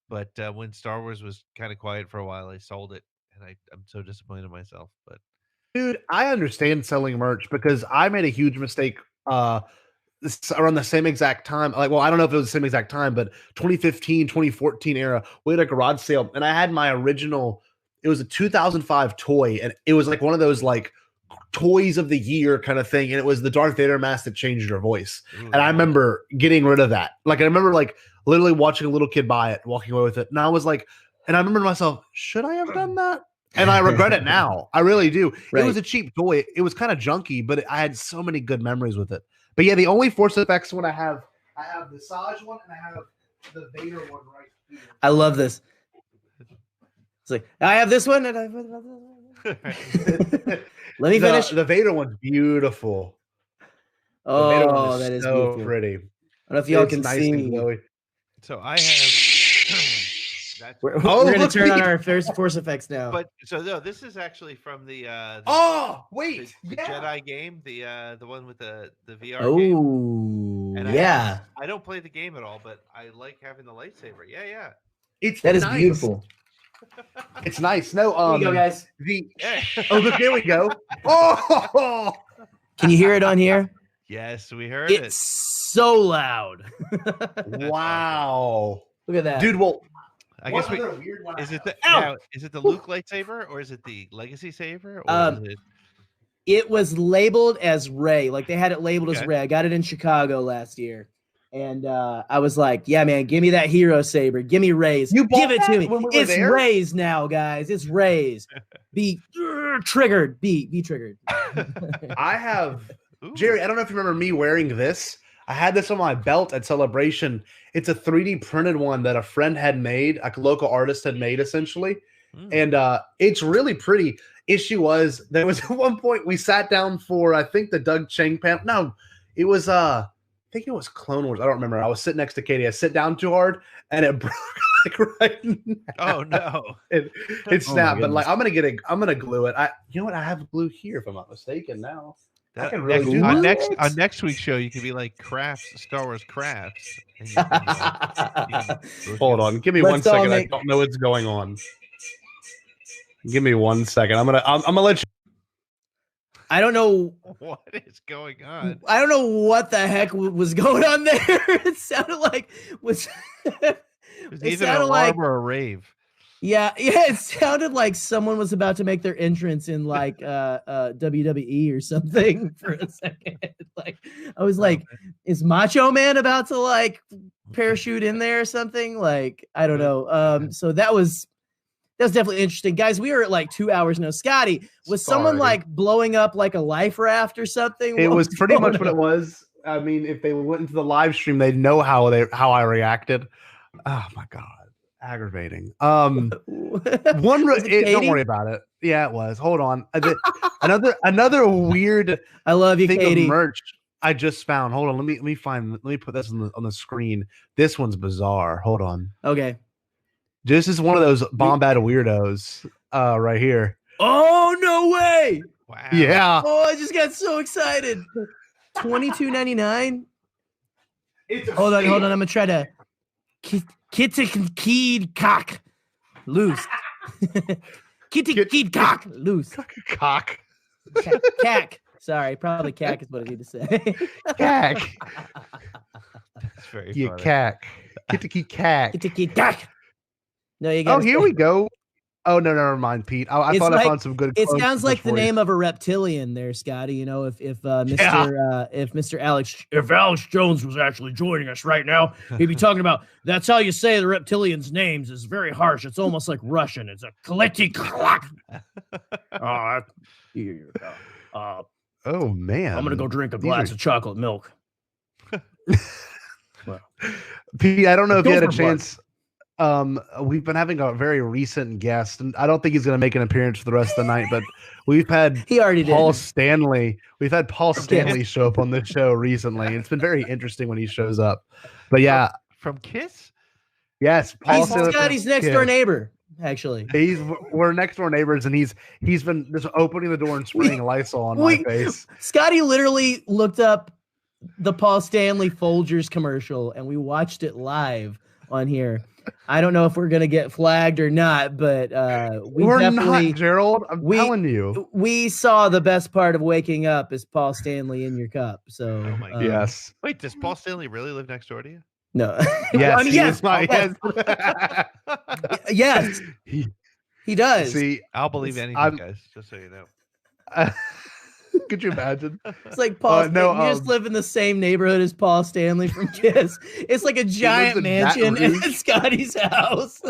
S6: but when Star Wars was kind of quiet for a while, I sold it, and I'm so disappointed in myself. But
S4: dude, I understand selling merch because I made a huge mistake. Around the same exact time, I don't know if it was the same exact time, but 2015, 2014 era, we had a garage sale and I had my original, it was a 2005 toy and it was like one of those like toys of the year kind of thing. And it was the Darth Vader mask that changed your voice. Ooh, and I remember getting rid of that. Like, I remember like literally watching a little kid buy it, walking away with it. And I was like, and I remember to myself, should I have done that? And I regret it now. I really do. Right. It was a cheap toy. It was kind of junky, but I had so many good memories with it. But yeah, the only Force Effects one I have the Asajj one and I have the Vader one right here.
S3: I love this. It's like I have this one and I let me finish.
S4: The Vader one's beautiful.
S3: Oh, that is
S4: so
S3: beautiful.
S4: Pretty.
S3: I don't know if y'all can see.
S6: So I have.
S3: We're going to turn on our Force Effects now.
S6: But no, this is actually from the
S4: Jedi
S6: game, the one with the VR
S3: game.
S6: Oh,
S3: yeah.
S6: I don't play the game at all, but I like having the lightsaber. Yeah.
S3: That is beautiful.
S4: It's nice. No,
S3: here you go, guys.
S4: Look, there we go. Oh,
S3: can you hear it on here?
S6: Yes, we heard it.
S3: It's so loud.
S4: Wow.
S3: Look at that,
S4: dude. Well.
S6: I guess
S4: weird one.
S6: Is it the Luke lightsaber or is it the Legacy saber or is it?
S3: It was labeled as Rey. Like they had it labeled as Rey. I got it in Chicago last year. And I was like, yeah, man, give me that hero saber. Give me Rey's. Give it to me. It's Rey's now, guys. It's Rey's. Be triggered. Be triggered.
S4: I have, Jerry, I don't know if you remember me wearing this. I had this on my belt at Celebration. It's a 3D printed one that a friend had made, a local artist had made, essentially. And it's really pretty. Issue was, there was at one point we sat down for, I think, the Doug Chang panel. No, it was, I think it was Clone Wars. I don't remember. I was sitting next to Katie. I sit down too hard, and it broke like right now.
S6: Oh no!
S4: It snapped. But like, I'm gonna glue it. You know what? I have glue here, if I'm not mistaken. Now I can really do
S6: on next week's show. You could be like Star Wars crafts. And you can
S4: hold on. Give me 1 second. I don't know what's going on. Give me 1 second. I'm gonna let you.
S3: I don't know
S6: what is going on.
S3: I don't know what the heck was going on there. It sounded like
S6: it was either an alarm or a rave.
S3: Yeah, it sounded like someone was about to make their entrance in like WWE or something for a second. Like I was like, is Macho Man about to like parachute in there or something? Like I don't know. So that was definitely interesting, guys. We were at like 2 hours. No, Scotty, was someone like blowing up like a life raft or something?
S4: It was pretty much what it was. I mean, if they went into the live stream, they'd know how I reacted. Oh my god, aggravating. Don't worry about it. Yeah, it was. Hold on. Another weird.
S3: I love you,
S4: thing
S3: Katie.
S4: Of merch I just found. Hold on. Let me put this on the screen. This one's bizarre. Hold on.
S3: Okay.
S4: This is one of those Bombad weirdos right here.
S3: Oh, no way.
S6: Wow.
S4: Yeah.
S3: Oh, I just got so excited. $22.99. Hold on. I'm going to try to keyed cock loose. Keyed cock loose.
S4: Cock.
S3: Cack. Sorry, probably cack is what I need to say.
S4: Cack.
S6: That's very
S4: you
S6: funny.
S4: cack. Kitty cack.
S3: Kitty cack. No, you got.
S4: Oh, here we go. Oh no, never mind, Pete. I thought I found some good.
S3: It sounds like the name of a reptilian, there, Scotty. You know, if Alex Jones was actually joining us right now, he'd be talking about. That's how you say the reptilians' names is very harsh. It's almost like Russian. It's a kleti klak.
S4: Oh man,
S3: I'm gonna go drink a glass of chocolate milk.
S4: Well, Pete, I don't know if you had a chance. We've been having a very recent guest, and I don't think he's going to make an appearance for the rest of the night, but we've had Paul Stanley. We've had Paul Stanley show up on the show recently. It's been very interesting when he shows up. But yeah,
S6: from Kiss.
S4: Yes,
S3: Paul Scotty's next door neighbor. Actually,
S4: we're next door neighbors, and he's been just opening the door and spraying Lysol on my face.
S3: Scotty literally looked up the Paul Stanley Folgers commercial, and we watched it live on here. I don't know if we're gonna get flagged or not, but
S4: we're not, Gerald. I'm telling you,
S3: we saw the best part of waking up is Paul Stanley in your cup. So,
S6: oh my God.
S4: Yes.
S6: Wait, does Paul Stanley really live next door to you?
S3: No.
S4: Yes.
S3: I mean, yes. He does.
S4: See,
S6: I'll believe anything, guys. Just so you know.
S4: Could you imagine?
S3: It's like Paul. You just live in the same neighborhood as Paul Stanley from Kiss. It's like a giant mansion at Scotty's house.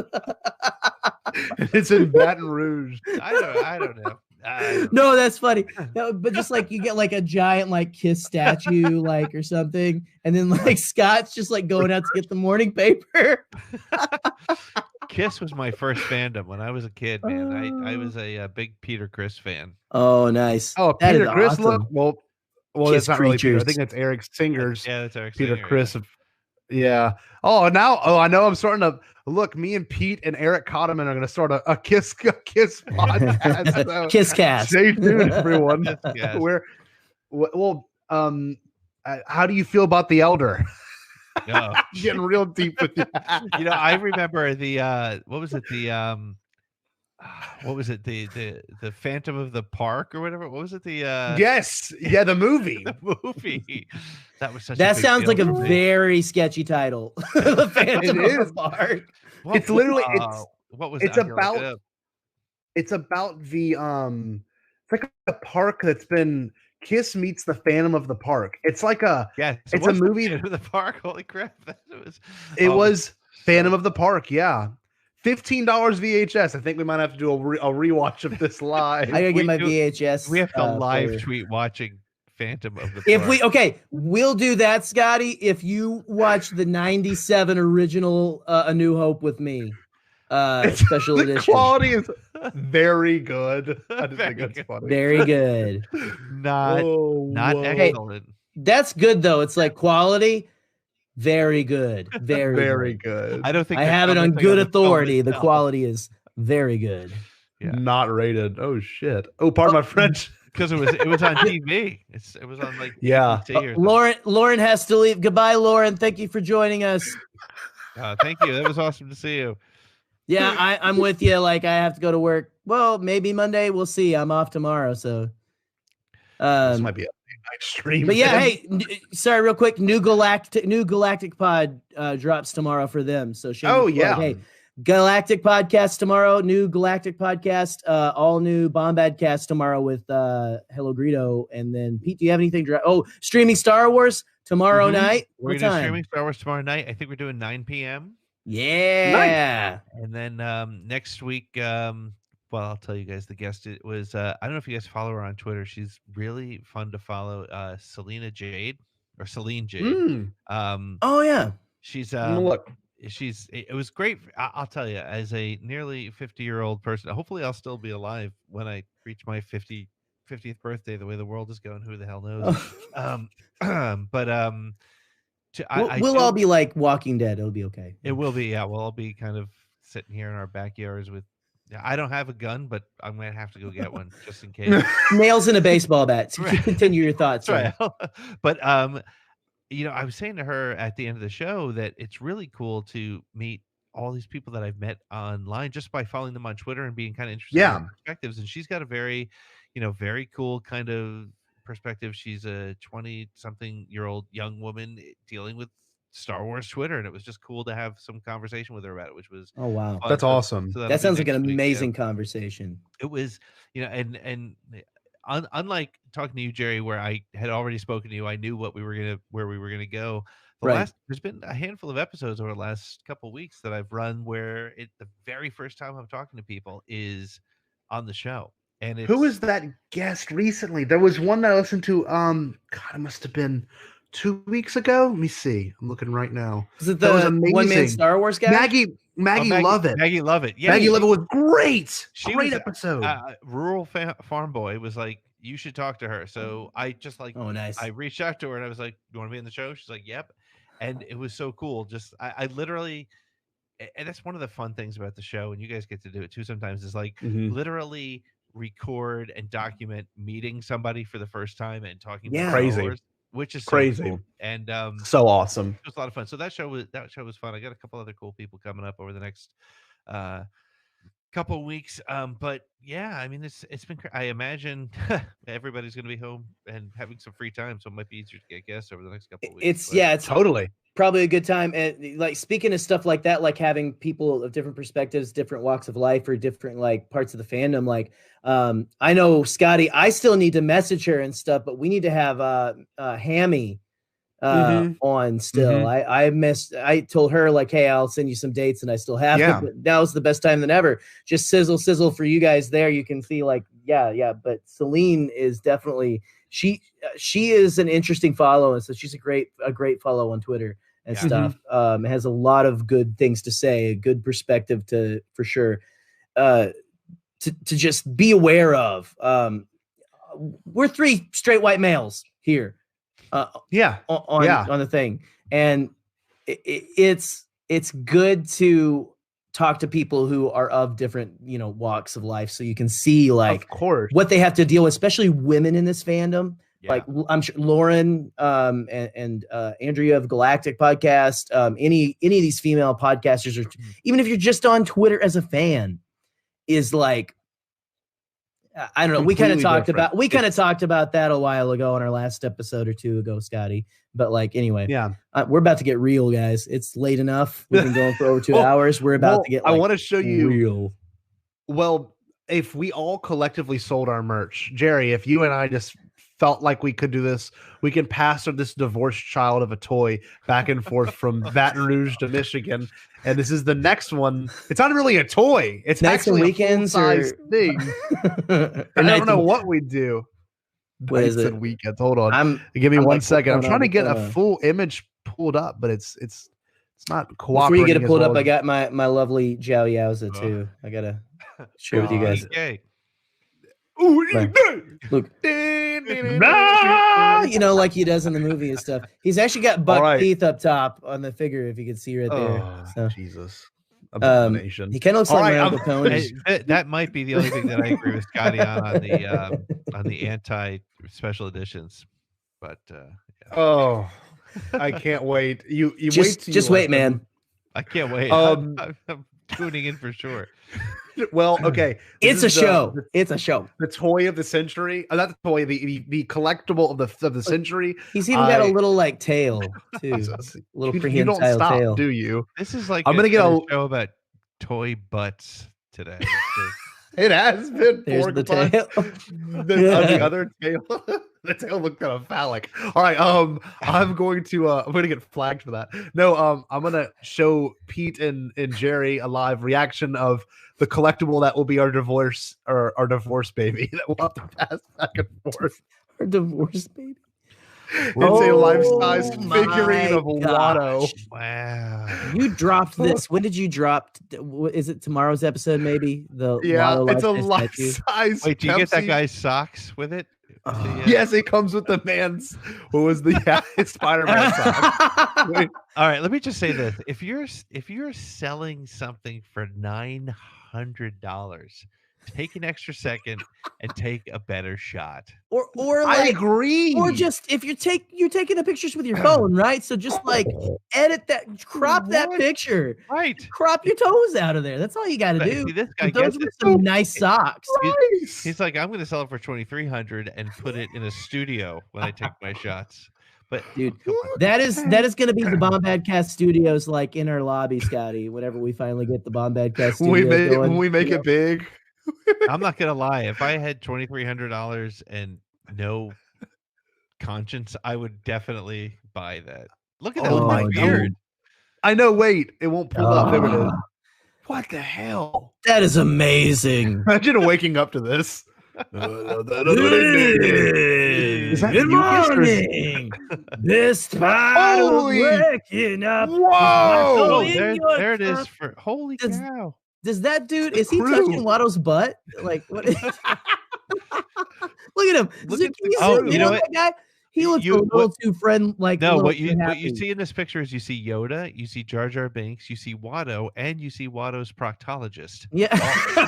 S4: It's in Baton Rouge.
S6: I don't know.
S3: No, that's funny. No, but just like you get like a giant like Kiss statue, like or something, and then like Scott's just like going out to get the morning paper.
S6: Kiss was my first fandom when I was a kid, man. I was a big Peter Criss fan.
S3: Oh, nice.
S4: Oh,
S3: that
S4: Peter Criss.
S3: Awesome.
S4: Well, it's not really Peter. I think that's Eric Singer's.
S6: Yeah, that's Eric
S4: Peter
S6: Singer,
S4: Criss. Yeah. Oh, I know. I'm starting to look. Me and Pete and Eric Cotterman are going to start a Kiss podcast. So
S3: Kiss cast.
S4: Stay tuned, everyone.
S6: Yes.
S4: How do you feel about the Elder?
S6: Oh,
S4: getting real deep with you.
S6: You know, I remember the what was it? The what was it? The Phantom of the Park or whatever. What was it?
S4: Yes, yeah, the movie.
S6: The movie. That was such.
S3: That
S6: a big
S3: sounds
S6: deal
S3: like a
S6: to me.
S3: very sketchy title. The Phantom
S4: It
S3: of
S4: is.
S3: the Park.
S4: It's literally
S6: what was
S4: it's
S6: that? I can look it
S4: about
S6: up.
S4: it's about the it's like a park that's been Kiss meets the Phantom of the Park. It's like a
S6: Yes,
S4: it's a movie.
S6: Phantom of the Park. Holy crap!
S4: It
S6: Oh,
S4: was Phantom
S6: so-
S4: of the Park. Yeah, $15 VHS. I think we might have to do a rewatch of this live.
S3: I gotta
S6: We
S3: get my
S6: do-
S3: VHS.
S6: We have to live
S3: player.
S6: tweet watching Phantom of the Park.
S3: If we'll do that, Scotty. If you watch the '97 original A New Hope with me, special
S4: the
S3: edition,
S4: quality is very good. I just
S6: Very
S4: think that's
S6: good.
S4: funny.
S3: very good.
S6: not
S4: whoa.
S6: excellent.
S3: That's good though. It's like quality, very good,
S4: Very
S3: good.
S4: good.
S6: I don't think
S3: I
S6: they're
S3: have it on
S6: commenting
S3: good
S6: the film
S3: authority. The
S6: itself.
S3: quality is very good.
S6: Yeah.
S4: Not rated. Oh shit. Oh, pardon my French.
S6: Because it was on TV. It was on like
S4: Yeah.
S6: BBC or something.
S3: Lauren has to leave. Goodbye, Lauren. Thank you for joining us.
S6: Thank you. That was awesome to see you.
S3: Yeah, I'm with you. Like I have to go to work. Well, maybe Monday. We'll see. I'm off tomorrow, so.
S4: This might be a nice stream.
S3: But yeah,
S4: then.
S3: hey, sorry, real quick. New Galactic Pod drops tomorrow for them. So hey, Galactic Podcast tomorrow. New Galactic Podcast. All new Bombadcast tomorrow with Hello Greedo. And then Pete, do you have anything? Streaming Star Wars tomorrow night.
S6: We're
S3: What
S6: doing
S3: time?
S6: streaming Star Wars tomorrow night. I think we're doing 9 p.m.
S3: Yeah.
S6: And then next week, well, I'll tell you guys the guest. It was I don't know if you guys follow her on Twitter. She's really fun to follow. Celine Jade.
S3: Oh yeah.
S6: She's
S4: look.
S6: it was great. I'll tell you, as a nearly 50-year-old person, hopefully I'll still be alive when I reach my 50th birthday. The way the world is going, who the hell knows?
S3: We'll all be like Walking Dead. It'll be okay.
S6: It will be, yeah. We'll all be kind of sitting here in our backyards with. I don't have a gun, but I'm gonna have to go get one just in case.
S3: Nails in a baseball bat. So
S6: Right.
S3: continue your thoughts.
S6: Right. But I was saying to her at the end of the show that it's really cool to meet all these people that I've met online just by following them on Twitter and being kind of interested in their perspectives. And she's got a very, very cool kind of perspective. She's a 20-something-year-old young woman dealing with Star Wars Twitter, and it was just cool to have some conversation with her about it, which was
S3: wow,
S6: fun.
S4: That's awesome.
S6: So
S3: that sounds like an
S6: next week,
S3: amazing conversation.
S6: It was, and unlike talking to you, Jerry, where I had already spoken to you, I knew where we were gonna go. There's been a handful of episodes over the last couple of weeks that I've run where the very first time I'm talking to people is on the show. And
S4: who was that guest recently? There was one that I listened to. God, it must have been 2 weeks ago. Let me see. I'm looking right now.
S3: Is it the one-man Star Wars guy?
S4: Maggie Lovett.
S6: Maggie Lovett. Yeah,
S4: Maggie Lovett was great.
S6: Great
S4: episode.
S6: Rural farm boy was like, you should talk to her. So I just
S3: nice.
S6: I reached out to her and I was like, you want to be in the show? She's like, yep. And it was so cool. Just I literally, and that's one of the fun things about the show, and you guys get to do it too sometimes, is like literally record and document meeting somebody for the first time and talking about
S4: crazy.
S6: Star Wars, which is so
S4: crazy
S6: cool. And
S4: so awesome.
S6: It was a lot of fun. So that show was fun. I got a couple other cool people coming up over the next couple of weeks. But yeah, I mean, it's been. I imagine everybody's going to be home and having some free time, so it might be easier to get guests over the next couple of weeks.
S3: It's
S4: totally
S3: probably a good time. And like speaking of stuff like that, like having people of different perspectives, different walks of life, or different like parts of the fandom. Like I know Scotty, I still need to message her and stuff, but we need to have Hammy on still. I told her like, hey, I'll send you some dates, and I still have it, but now's the best time than ever. Just sizzle for you guys there. You can see like, yeah. But Celine is definitely she is an interesting follow, and so she's a great follow on Twitter and stuff. Has a lot of good things to say, a good perspective for sure. To just be aware of. We're three straight white males here. On the thing, and it's good to talk to people who are of different walks of life, so you can see like
S4: of course
S3: what they have to deal with, especially women in this fandom. Like I'm sure Lauren and Andrea of Galactic Podcast, any of these female podcasters, or even if you're just on Twitter as a fan, is like, I don't know. We kind of talked about that a while ago on our last episode or two ago, Scotty. But like, anyway, we're about to get real, guys. It's late enough. We've been going for over 2 hours. We're about to get. Like,
S4: I want to show you
S3: real.
S4: Well, if we all collectively sold our merch, Jerry, if you and I just felt like we could do this, we can pass this divorced child of a toy back and forth from Baton Rouge to Michigan. And this is the next one. It's not really a toy. It's
S3: Nights
S4: actually
S3: and weekends
S4: a full-size thing. I don't know what we do.
S3: What is it?
S4: And weekends. Hold on. Give me 1 second. I'm trying to get a full image pulled up, but it's not cooperating.
S3: Before you get it pulled up, I got my lovely Jiao Yaoza too. I gotta share with you guys. Look, you know, like he does in the movie and stuff. He's actually got buck teeth up top on the figure, if you can see right there. So,
S4: Jesus.
S3: He kind of looks like my Uncle Tony.
S6: That might be the only thing that I agree with Scotty on the anti special editions. But
S4: I can't wait. You
S3: just wait, man.
S6: I can't wait. I'm tuning in for sure.
S4: Well, okay.
S3: It's a show. It's a show.
S4: The toy of the century. Not the toy. The collectible of the century.
S3: He's even got a little like tail too. A little prehensile
S4: don't stop,
S3: tail.
S4: Do you?
S6: This is like
S4: I'm gonna get a
S6: show about toy butts today.
S4: It has been.
S3: There's the tail.
S4: The other tail. The tail looked kind of phallic. All right. I'm going to get flagged for that. No. I'm gonna show Pete and Jerry a live reaction of the collectible that will be our divorce baby that we'll have to pass back and forth.
S3: Our divorce baby.
S4: It's a life-size figurine of Watto.
S6: Wow.
S3: You dropped this. When did you drop? Is it tomorrow's episode? Maybe
S4: it's a life-size.
S6: Wait, do you get that guy's socks with it?
S4: Yes, it comes with the man's. What was the Spider-Man sock?
S6: All right, let me just say this: if you're selling something for $900, take an extra second and take a better shot.
S3: Or like,
S4: I agree.
S3: Or just if you're taking the pictures with your phone, right? So just like edit that, crop that picture,
S6: right?
S3: Crop your toes out of there. That's all you got to do.
S6: See, this guy
S3: those were some nice socks.
S6: He's like, I'm going to sell it for $2,300 and put it in a studio when I take my shots. But
S3: dude, that is going to be the Bombadcast Studios, like in our lobby, Scotty. Whenever we finally get the Bombadcast Studios going,
S4: when we make it big.
S6: I'm not gonna lie. If I had $2,300 and no conscience, I would definitely buy that. Look at that beard.
S4: I know. Wait, it won't pull up. There it is. What the hell?
S3: That is amazing.
S4: Imagine waking up to this.
S3: Good morning. This part of waking up.
S4: Whoa!
S6: There it is. For holy cow.
S3: Does that dude, is he touching Watto's butt? Like, what? Look at him. You know what? That guy? He looks a little too friend. Like,
S6: no, what you see in this picture is you see Yoda, you see Jar Jar Binks, you see Watto, and you see Watto's proctologist.
S3: Yeah.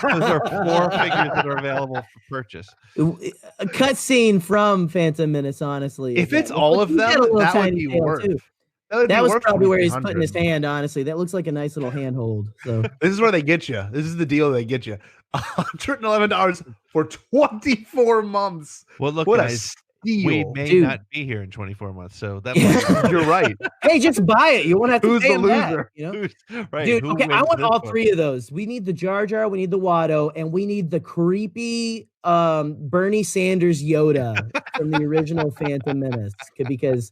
S6: Those are 4 figures that are available for purchase.
S3: A cut scene from Phantom Menace, honestly.
S4: If it's all of them, that would be worth.
S3: That was probably where he's putting his hand, honestly. That looks like a nice little handhold. So
S4: this is where they get you. This is the deal they get you. $111 for 24 months.
S6: Well, look,
S4: what
S6: guys, we may not be here in 24 months, so that
S4: you're right.
S3: Hey, just buy it. You won't have to
S4: Who's
S3: pay
S4: the loser?
S3: Back, you know?
S6: Right.
S3: Dude, okay, I want all 3 of those. We need the Jar Jar, we need the Watto, and we need the creepy Bernie Sanders Yoda from the original Phantom Menace, because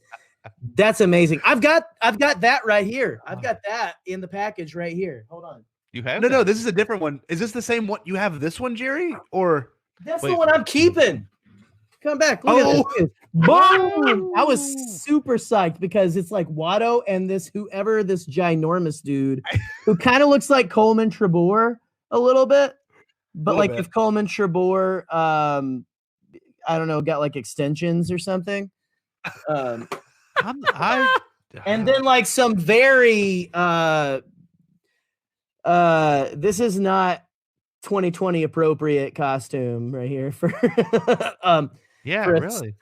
S3: that's amazing. I've got that right here. I've got that in the package right here. Hold on.
S6: You have
S4: no. This is a different one. Is this the same one? You have this one, Jerry? Or
S3: that's the one I'm keeping. Come back. Look at this. Boom! I was super psyched because it's like Watto and this ginormous dude who kind of looks like Coleman Trebor a little bit, but like if Coleman Trebor, I don't know, got like extensions or something. And then like some very this is not 2020 appropriate costume right here for for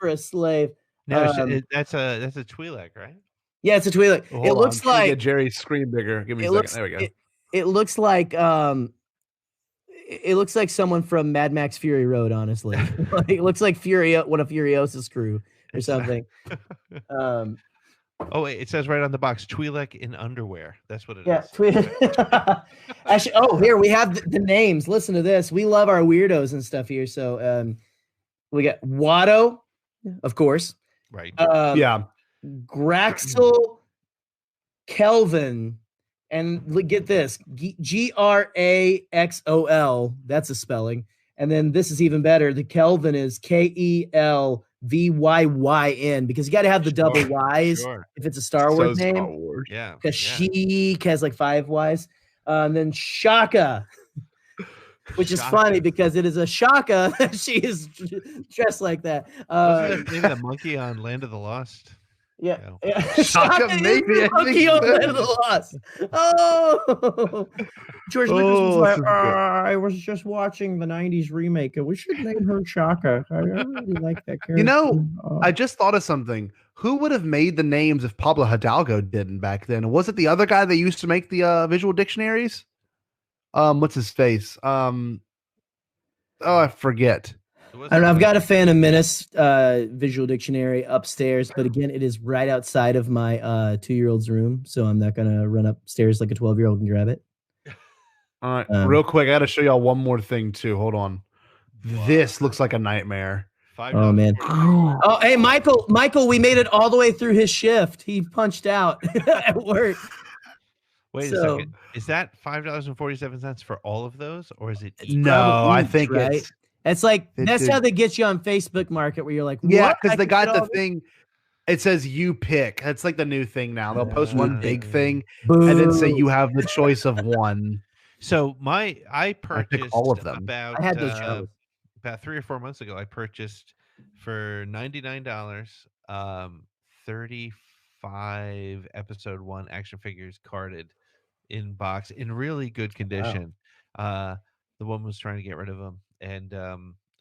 S3: a slave.
S6: No, that's a Twi'lek, right?
S3: Yeah, it's a Twi'lek.
S4: Well,
S3: it looks like
S4: get Jerry's screen bigger. Give me a second. There we go.
S3: It looks like it looks like someone from Mad Max Fury Road, honestly. It looks like one of Furiosa's crew or something.
S6: Oh, wait, it says right on the box, Twi'lek in underwear. That's what it
S3: Yeah,
S6: is.
S3: Actually, here we have the names. Listen to this. We love our weirdos and stuff here. So we got Watto, of course.
S6: Right.
S4: Yeah.
S3: Graxel Kelvin. And get this, Graxol. That's a spelling. And then this is even better. The Kelvin is Kelvyn, because you got to have the double Y's if it's a Star Wars name.
S4: Star Wars.
S6: Yeah.
S3: Because Sheik has like 5 Y's. And then Shaka, which is funny because it is a Shaka. She is dressed like that.
S6: Maybe the monkey on Land of the Lost.
S3: Yeah.
S4: Shaka, maybe.
S3: Monkey on Land of the Lost. Oh, George Lucas was like, I was just watching the 90s remake, and we should name her Shaka. I really like that character.
S4: You know, I just thought of something. Who would have made the names if Pablo Hidalgo didn't back then? Was it the other guy that used to make the visual dictionaries? What's his face? I forget.
S3: I don't know. I've got a Phantom Menace visual dictionary upstairs, but again, it is right outside of my 2-year-old's room, so I'm not gonna run upstairs like a 12-year-old and grab it.
S4: All right, real quick, I got to show y'all one more thing too. Hold on. Wow. This looks like a nightmare.
S3: Oh man. Oh, hey, Michael, we made it all the way through his shift. He punched out at work.
S6: Wait a second. Is that $5.47 for all of those, or is it each?
S4: No, I think right?
S3: It's like that's how they get you on Facebook Market, where you're like,
S4: yeah, because they got the thing. It says you pick. That's like the new thing now. They'll post one big thing and then say you have the choice of one.
S6: So I purchased
S4: all of them.
S6: About
S3: I had those shows.
S6: About 3 or 4 months ago. I purchased for $99 35 episode 1 action figures carded in box in really good condition. Wow. The woman was trying to get rid of them, and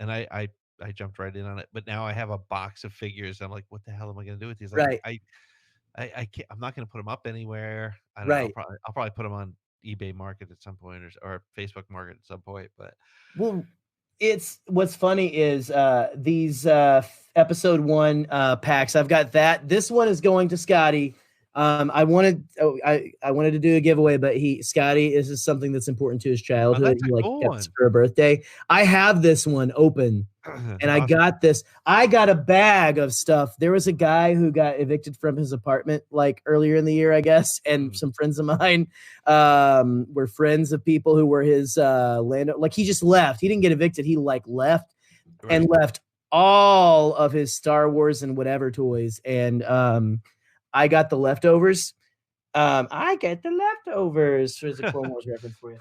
S6: I jumped right in on it. But now I have a box of figures. I'm like, what the hell am I going to do with these? Like,
S3: right.
S6: I can't. I'm not going to put them up anywhere. I don't know. I'll probably put them on eBay Market at some point, or Facebook Market at some point. But
S3: what's funny is these episode 1 packs. I've got that. This one is going to Scotty. I wanted to do a giveaway, but Scotty, this is something that's important to his childhood. He kept for a birthday. I have this one open, and awesome. I got a bag of stuff. There was a guy who got evicted from his apartment like earlier in the year, I guess, and some friends of mine were friends of people who were his landlord. Like he just left. He didn't get evicted. He left and left all of his Star Wars and whatever toys, and I got the leftovers. I get the leftovers. There's a Clone Wars reference for you.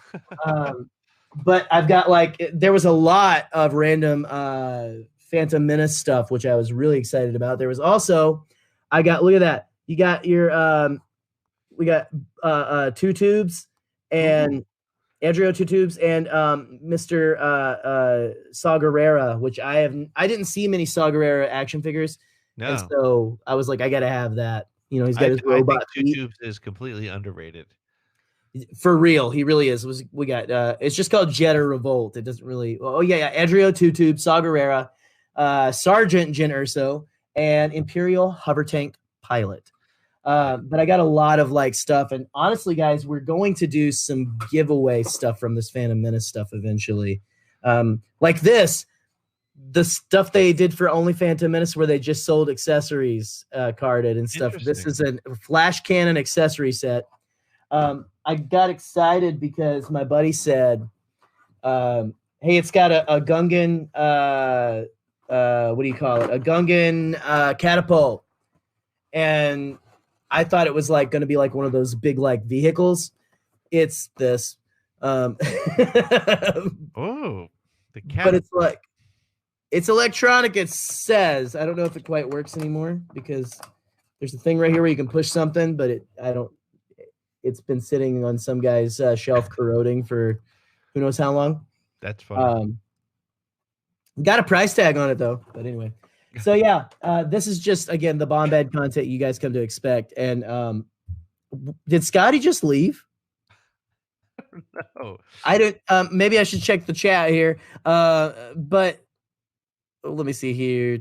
S3: But I've got there was a lot of random Phantom Menace stuff, which I was really excited about. There was also, look at that. You got your, we got 2 tubes and Adrio 2 tubes and Mr. Saw Gerrera, which I didn't see many Saw Gerrera action figures. No. And so I was like, I got to have that. You know, he's got his robot.
S6: I think 2 tubes is completely underrated.
S3: For real, he really is. We got it's just called Jetta Revolt. It doesn't really. Oh yeah. Adrio 2 tubes, Saw Gerrera, Sergeant Jyn Erso, and Imperial Hover Tank Pilot. But I got a lot of stuff, and honestly, guys, we're going to do some giveaway stuff from this Phantom Menace stuff eventually. Like this. The stuff they did for Only Phantom Menace, where they just sold accessories carded and stuff. This is a flash cannon accessory set. I got excited because my buddy said, hey, it's got a Gungan, what do you call it? A Gungan catapult. And I thought it was going to be one of those big vehicles. It's this.
S6: Oh, the catapult.
S3: But it's it's electronic, it says. I don't know if it quite works anymore because there's a thing right here where you can push something, but it's been sitting on some guy's shelf corroding for who knows how long.
S6: That's funny.
S3: Got a price tag on it though, but anyway. So yeah, this is just, again, the Bombad content you guys come to expect. And did Scotty just leave?
S6: know.
S3: I don't. Maybe I should check the chat here. But let me see here.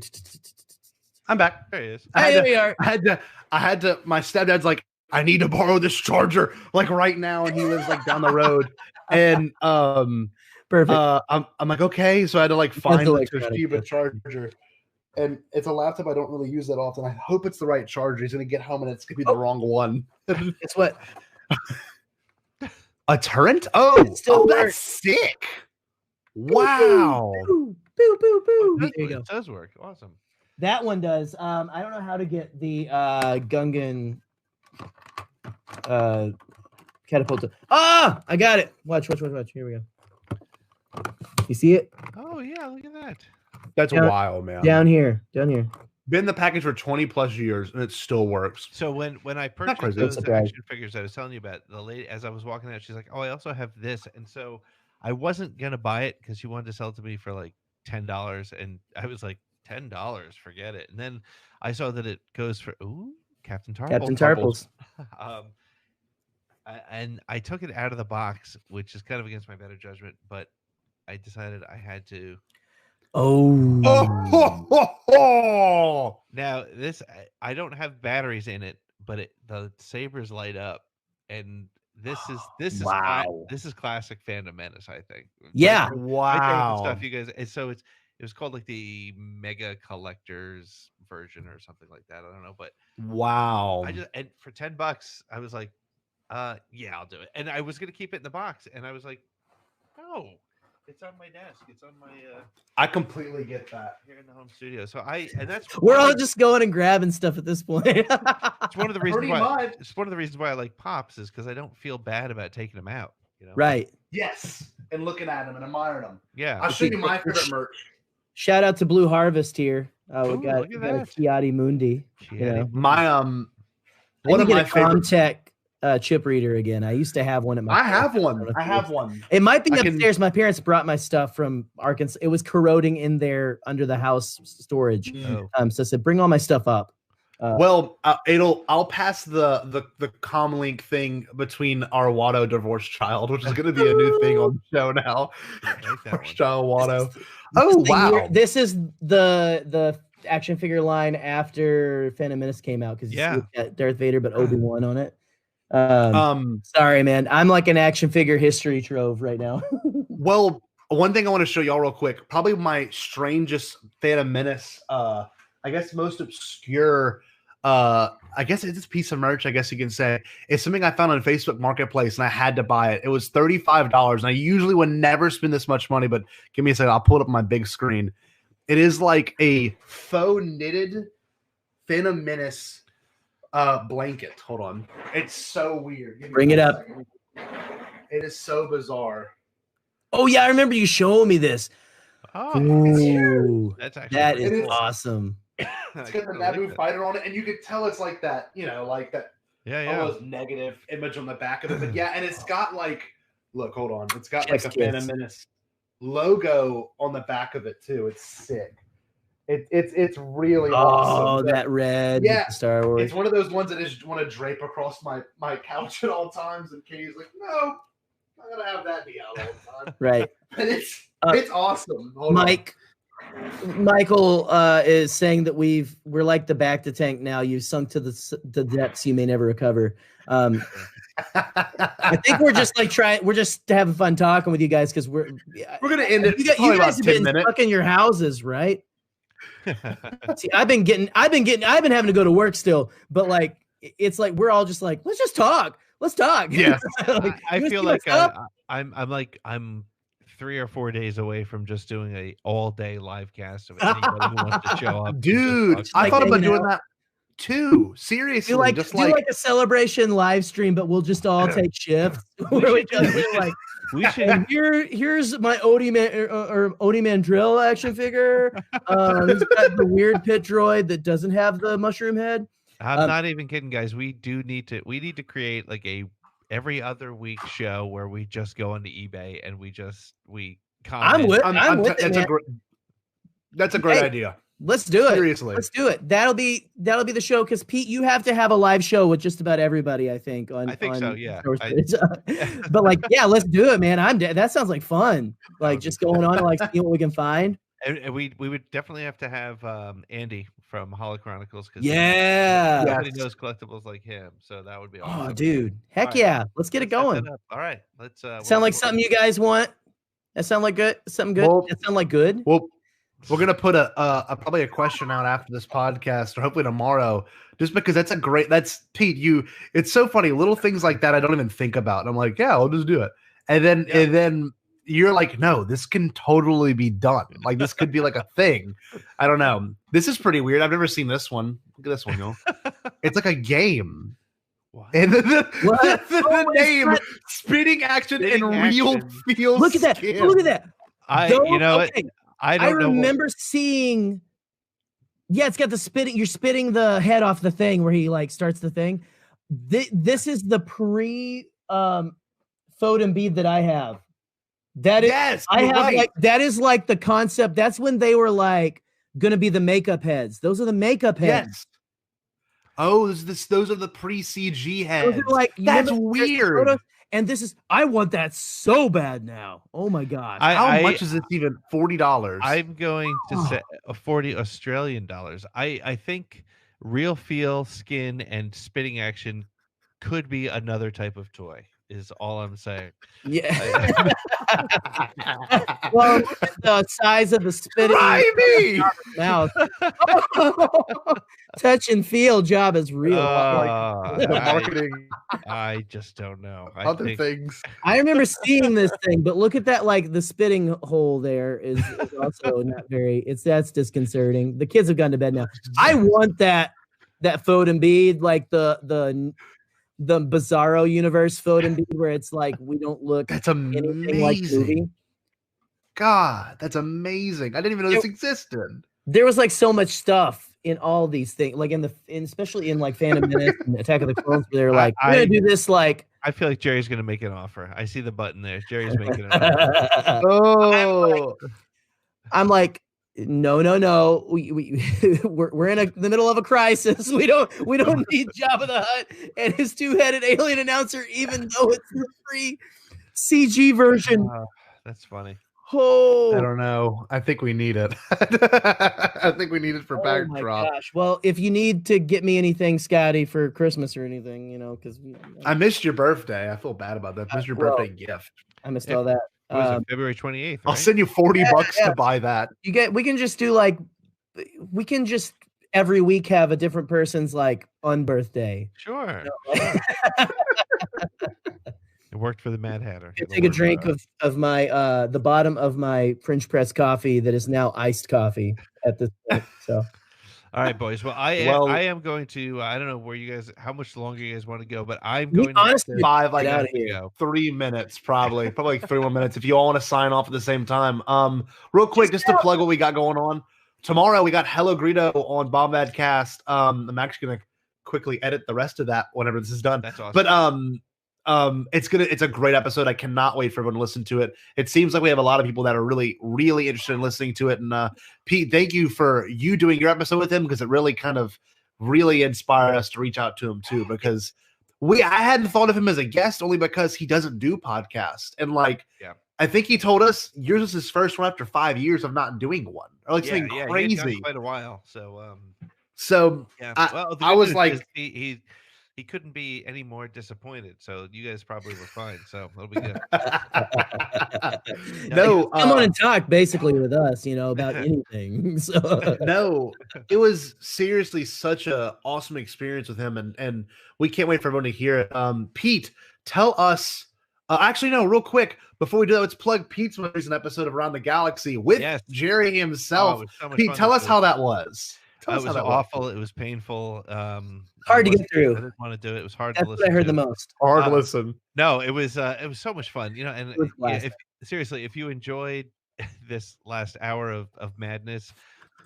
S4: I'm back.
S6: There he is.
S3: Here we are.
S4: I had to. My stepdad's like, I need to borrow this charger like right now, and he lives like down the road. And
S3: Perfect.
S4: I'm like, okay, so I had to like find the
S3: electronic,
S4: Toshiba charger, and it's a laptop I don't really use that often. I hope it's the right charger. He's gonna get home and it's gonna be the wrong one.
S3: Guess what?
S4: A Turret? Oh,
S3: still
S4: that's
S3: works.
S4: sick! Wow.
S3: Boo, boo, boo, boo. There you go.
S6: It does work. Awesome.
S3: That one does. I don't know how to get the Gungan catapult. Ah, I got it. Watch. Here we go. You see it?
S6: Oh yeah, look at that.
S4: That's wild, man.
S3: Down here.
S4: Been in the package for 20 plus years and it still works.
S6: So when I purchased
S4: crazy.
S6: those action figures I was telling you about, the lady, as I was walking out, she's like, "Oh, I also have this," and so I wasn't gonna buy it because she wanted to sell it to me for like $10, and I was like, $10, forget it. And then I saw that it goes for Captain Tarples. And I took it out of the box, which is kind of against my better judgment, but I decided I had to. Now this, I don't have batteries in it, but the sabers light up, and this is
S3: wow.
S6: This is classic Phantom Menace, I think.
S3: Yeah,
S4: wow.
S6: Stuff you guys, and so it was called like the Mega Collectors version or something like that. I don't know, but
S4: wow.
S6: and for $10, I was like, yeah, I'll do it. And I was gonna keep it in the box, and I was like, no. It's on my desk. It's on my.
S4: I completely get that
S6: here in the home studio. So that's
S3: we're all just going and grabbing stuff at this point.
S6: It's one of the reasons why. It's one of the reasons why I like Pops is because I don't feel bad about taking them out. You know.
S3: Right.
S4: Yes, and looking at them and admiring them.
S6: Yeah.
S4: I'll show you my favorite merch.
S3: Shout out to Blue Harvest here. We got a Kiati Mundi.
S4: My
S3: one of my favorite Comtech chip reader again. I used to have one at my.
S4: I have one.
S3: It might be upstairs. My parents brought my stuff from Arkansas. It was corroding in there under the house storage. So I said, bring all my stuff up.
S4: I'll pass the comlink thing between our Watto divorced child, which is going to be a new thing on the show now. Divorced child Watto. Wow!
S3: This is the action figure line after Phantom Menace came out because you see Darth Vader, but Obi-Wan on it. Sorry, man. I'm like an action figure history trove right now.
S4: Well, one thing I want to show y'all real quick, probably my strangest Phantom Menace, I guess most obscure, I guess it's a piece of merch, I guess you can say. It's something I found on Facebook Marketplace and I had to buy it. It was $35. And I usually would never spend this much money, but give me a second. I'll pull it up on my big screen. It is like a faux knitted Phantom Menace blanket. Hold on. It's so weird.
S3: Bring it up.
S4: It is so bizarre.
S3: Oh yeah, I remember you showing me this.
S6: Oh,
S3: that is awesome.
S4: It's got the Naboo fighter on it, and you could tell it's like that, like that almost negative image on the back of it. But yeah, and it's got like, look, hold on. It's got like a Phantom Menace logo on the back of it too. It's sick. It's really awesome.
S3: Oh, that red Star Wars.
S4: It's one of those ones that I just want to drape across my couch at all times. And Katie's like, no, I'm gonna have that be out all the time.
S3: Right.
S4: And it's awesome.
S3: Michael is saying that we're like the back to tank now. You've sunk to the depths you may never recover. I think we're just we're just having fun talking with you guys because we're
S4: gonna end it.
S3: You guys have been stuck in your houses, right? See, I've been having to go to work still, but like it's like we're all just like, let's talk.
S4: Yeah.
S6: I feel like I'm 3 or 4 days away from just doing a all day live cast of anybody who wants to show up.
S4: Dude, I thought about doing that too. Seriously,
S3: do like a celebration live stream, but we'll just all take shifts. We should. Here's my Odie Mandrill action figure. He's got the weird pit droid that doesn't have the mushroom head.
S6: I'm not even kidding, guys. We need to create like a every other week show where we just go onto eBay and we comment.
S3: I'm with it,
S4: that's a great idea.
S3: Let's do it.
S4: Seriously.
S3: Let's do it. That'll be the show, because Pete, you have to have a live show with just about everybody, I think.
S6: I think so, yeah.
S3: But like, yeah, let's do it, man. That sounds like fun. Like just going on and like seeing what we can find.
S6: And we would definitely have to have Andy from Hollow Chronicles, because nobody knows collectibles like him. So that would be awesome.
S3: Oh, dude. Heck yeah. Let's get it going.
S6: All right. Let's
S3: sound like something you guys want. That sound like good? Something good?
S4: Well,
S3: that sound like good?
S4: Well, we're gonna put probably a question out after this podcast, or hopefully tomorrow, just because that's Pete. It's so funny, little things like that I don't even think about. And I'm like, yeah, I'll just do it. And then you're like, no, this can totally be done. Like this could be like a thing. I don't know. This is pretty weird. I've never seen this one. Look at this one, y'all. It's like a game.
S6: What?
S4: And the name spinning action and real feel.
S3: Look at that.
S4: Skin.
S3: Look at that.
S6: Okay. I
S3: remember seeing. Yeah, it's got the spitting. You're spitting the head off the thing where he like starts the thing. This is the photo bead that I have. That is, yes, I have right. Like that is like the concept. That's when they were like gonna be the makeup heads. Those are the makeup heads.
S4: Yes. Oh, those are the pre-CG heads.
S3: Those are like,
S4: that's weird.
S3: And this is, I want that so bad now. Oh my gosh.
S4: How much is this even? $40.
S6: I'm going to say 40 Australian dollars. I think real feel, skin, and spitting action could be another type of toy, is all I'm saying.
S3: Yeah. Well, the size of the spitting mouth. Touch and feel job is real.
S4: The marketing.
S6: I just don't know.
S4: Other things.
S3: I remember seeing this thing, but look at that, like the spitting hole there is also not very, that's disconcerting. The kids have gone to bed now. I want that photo bead, like the Bizarro universe photo bead, where it's like we don't look
S4: that's amazing
S3: like movie.
S4: God, that's amazing. I didn't even know this existed.
S3: There was like so much stuff in all these things, like especially in like Phantom Menace and Attack of the Clones, where they're like, we're gonna do this. Like,
S6: I feel like Jerry's gonna make an offer. I see the button there. Jerry's making an offer.
S4: Oh,
S3: I'm like, no. We're in the middle of a crisis. We don't need Jabba the Hutt and his two-headed alien announcer, even though it's the free CG version.
S6: That's funny.
S3: Oh,
S4: I don't know. I think we need it. I think we need it for backdrop.
S3: Oh gosh. Well, if you need to get me anything, Scotty, for Christmas or anything, because
S4: I missed your birthday. I feel bad about that. I missed your birthday gift.
S3: I missed all that.
S6: Was it February 28th? Right?
S4: I'll send you $40 to buy that.
S3: We can just do every week have a different person's like unbirthday.
S6: Sure. It worked for the Mad Hatter.
S3: Take a drink of my the bottom of my French press coffee that is now iced coffee at this point. So,
S6: all right, boys. Well, I am going to. I don't know how much longer you guys want to go, but I'm going to
S3: honestly
S4: 3 minutes, probably like 3 more minutes. If you all want to sign off at the same time, real quick, just to plug what we got going on. Tomorrow we got Hello Greedo on Bombadcast. I'm actually gonna quickly edit the rest of that whenever this is done.
S6: That's awesome.
S4: But it's a great episode. I cannot wait for everyone to listen to it. It seems like we have a lot of people that are really, really interested in listening to it. And Pete, thank you for you doing your episode with him, because it really kind of really inspired us to reach out to him too, because I hadn't thought of him as a guest only because he doesn't do podcasts. And I think he told us yours was his first one after 5 years of not doing one, or like something crazy.
S6: He had done quite a while.
S4: So
S6: yeah. Well,
S4: I was like,
S6: he couldn't be any more disappointed. So you guys probably were fine. So it'll be good.
S3: No, come on and talk basically with us, about anything. So.
S4: No, it was seriously such a awesome experience with him, and we can't wait for everyone to hear it. Pete, tell us. Actually, no, real quick before we do that, let's plug Pete's most recent episode of Around the Galaxy with Jerry himself. Pete, tell us how that was.
S6: It was awful. It was painful.
S3: Hard to get through.
S6: I didn't want to do it. It was hard
S3: to
S6: listen.
S3: That's what I heard the most.
S4: Hard to listen.
S6: No, it was so much fun. And if you enjoyed this last hour of madness,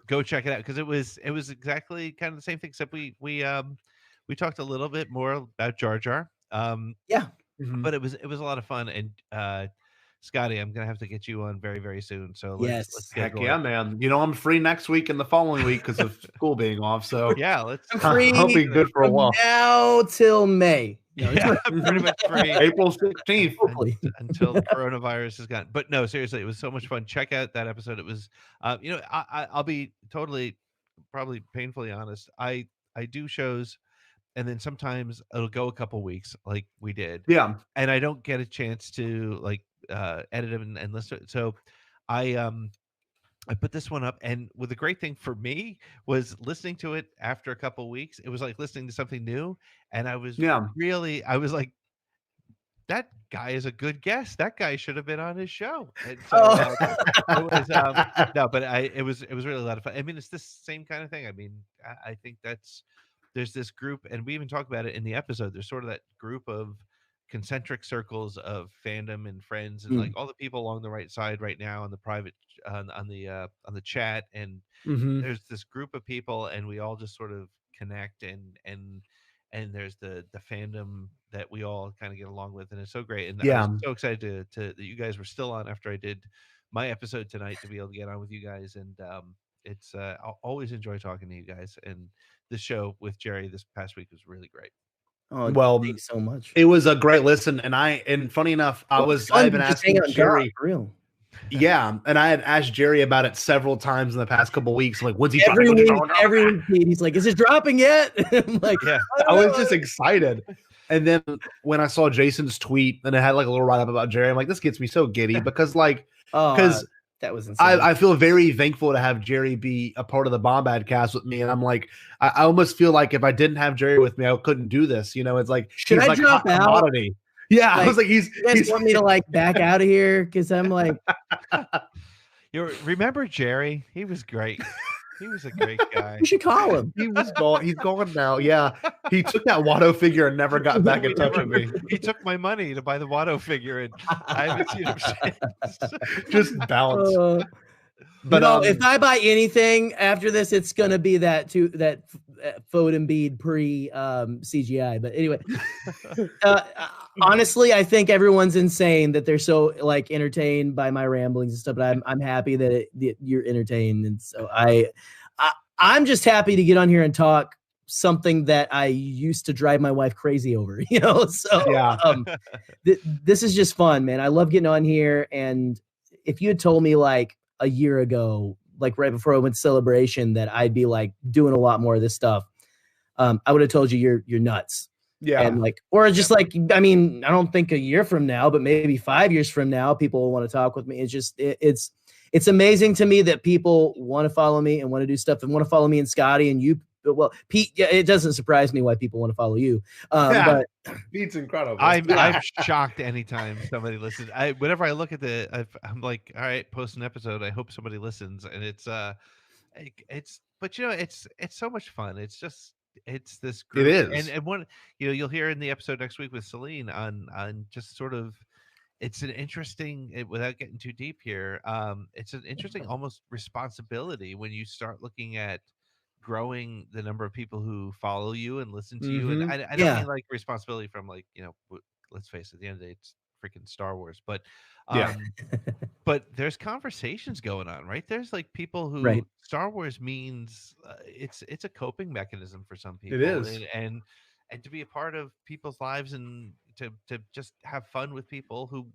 S6: go check it out, because it was exactly kind of the same thing, except we talked a little bit more about Jar Jar.
S3: Yeah.
S6: But it was a lot of fun, and Scotty, I'm gonna have to get you on very, very soon. So let's
S4: heck yeah, man. You know, I'm free next week and the following week because of school being off. So
S6: yeah, let's.
S3: I'm free.
S4: I'll be good for a while.
S3: Now till May. No,
S6: Yeah, pretty much free.
S4: April 16th
S6: until the coronavirus is gone. But no, seriously, it was so much fun. Check out that episode. It was, I'll be totally, probably painfully honest. I do shows, and then sometimes it'll go a couple weeks, like we did.
S4: Yeah,
S6: and I don't get a chance to edit them and listen. So, I put this one up, and the great thing for me was listening to it after a couple weeks. It was like listening to something new, and I was like, that guy is a good guest. That guy should have been on his show. And so it was no, but it was really a lot of fun. I mean, it's this same kind of thing. I mean, I think there's this group, and we even talk about it in the episode. There's sort of that group of concentric circles of fandom and friends, and like all the people along the right side right now on the private on the chat, and there's this group of people, and we all just sort of connect, and there's the fandom that we all kind of get along with, and it's so great. And I was so excited to that you guys were still on after I did my episode tonight, to be able to get on with you guys. And it's I'll always enjoy talking to you guys, and this show with Jerry this past week was really great.
S3: Oh, well, thanks so much.
S4: It was a great listen, and funny enough, I've been asking Jerry.
S3: Real.
S4: Yeah, and I had asked Jerry about it several times in the past couple of weeks. Like, when's he
S3: every week, he's like, "Is it dropping yet?" I'm like,
S4: yeah, I was just excited. And then when I saw Jason's tweet and it had like a little write up about Jerry, I'm like, this gets me so giddy because
S3: that was insane.
S4: I feel very thankful to have Jerry be a part of the Bombadcast with me, and I'm like, I almost feel like if I didn't have Jerry with me, I couldn't do this. You know, it's like,
S3: should I drop out?
S4: Commodity. Yeah, like, I was like,
S3: you guys want me to like back out of here because I'm like,
S6: remember Jerry? He was great. He was a great guy.
S3: You should call him.
S4: He's gone now. Yeah, he took that Watto figure and never got back in touch with me.
S6: He took my money to buy the Watto figure, and I haven't seen him since.
S4: Just balance.
S3: But if I buy anything after this, it's gonna be that Foden Embiid pre CGI. But anyway, honestly, I think everyone's insane that they're so like entertained by my ramblings and stuff. But I'm happy that you're entertained, and so I'm just happy to get on here and talk something that I used to drive my wife crazy over. You know, so
S4: yeah,
S3: this is just fun, man. I love getting on here, and if you had told me like a year ago, like right before I went to Celebration, that I'd be like doing a lot more of this stuff, I would have told you you're nuts.
S4: Yeah.
S3: And like, or just like, I mean, I don't think a year from now, but maybe 5 years from now, people will want to talk with me. It's just, it's amazing to me that people want to follow me and want to do stuff and want to follow me and Scotty and you. Well, Pete, yeah, it doesn't surprise me why people want to follow you. But
S4: Pete's incredible.
S6: I'm shocked anytime somebody listens. Whenever I look at I'm like, all right, post an episode. I hope somebody listens, and but you know, it's so much fun. It's this group.
S4: It is,
S6: and one, you know, you'll hear in the episode next week with Celine on just sort of. It's an interesting, without getting too deep here. It's an interesting almost responsibility when you start looking at growing the number of people who follow you and listen to you. And I don't mean like responsibility from like, you know, let's face it, at the end of the day, it's freaking Star Wars, but but there's conversations going on, right? There's like people who Star Wars means it's a coping mechanism for some people.
S4: It is.
S6: And to be a part of people's lives and to just have fun with people who,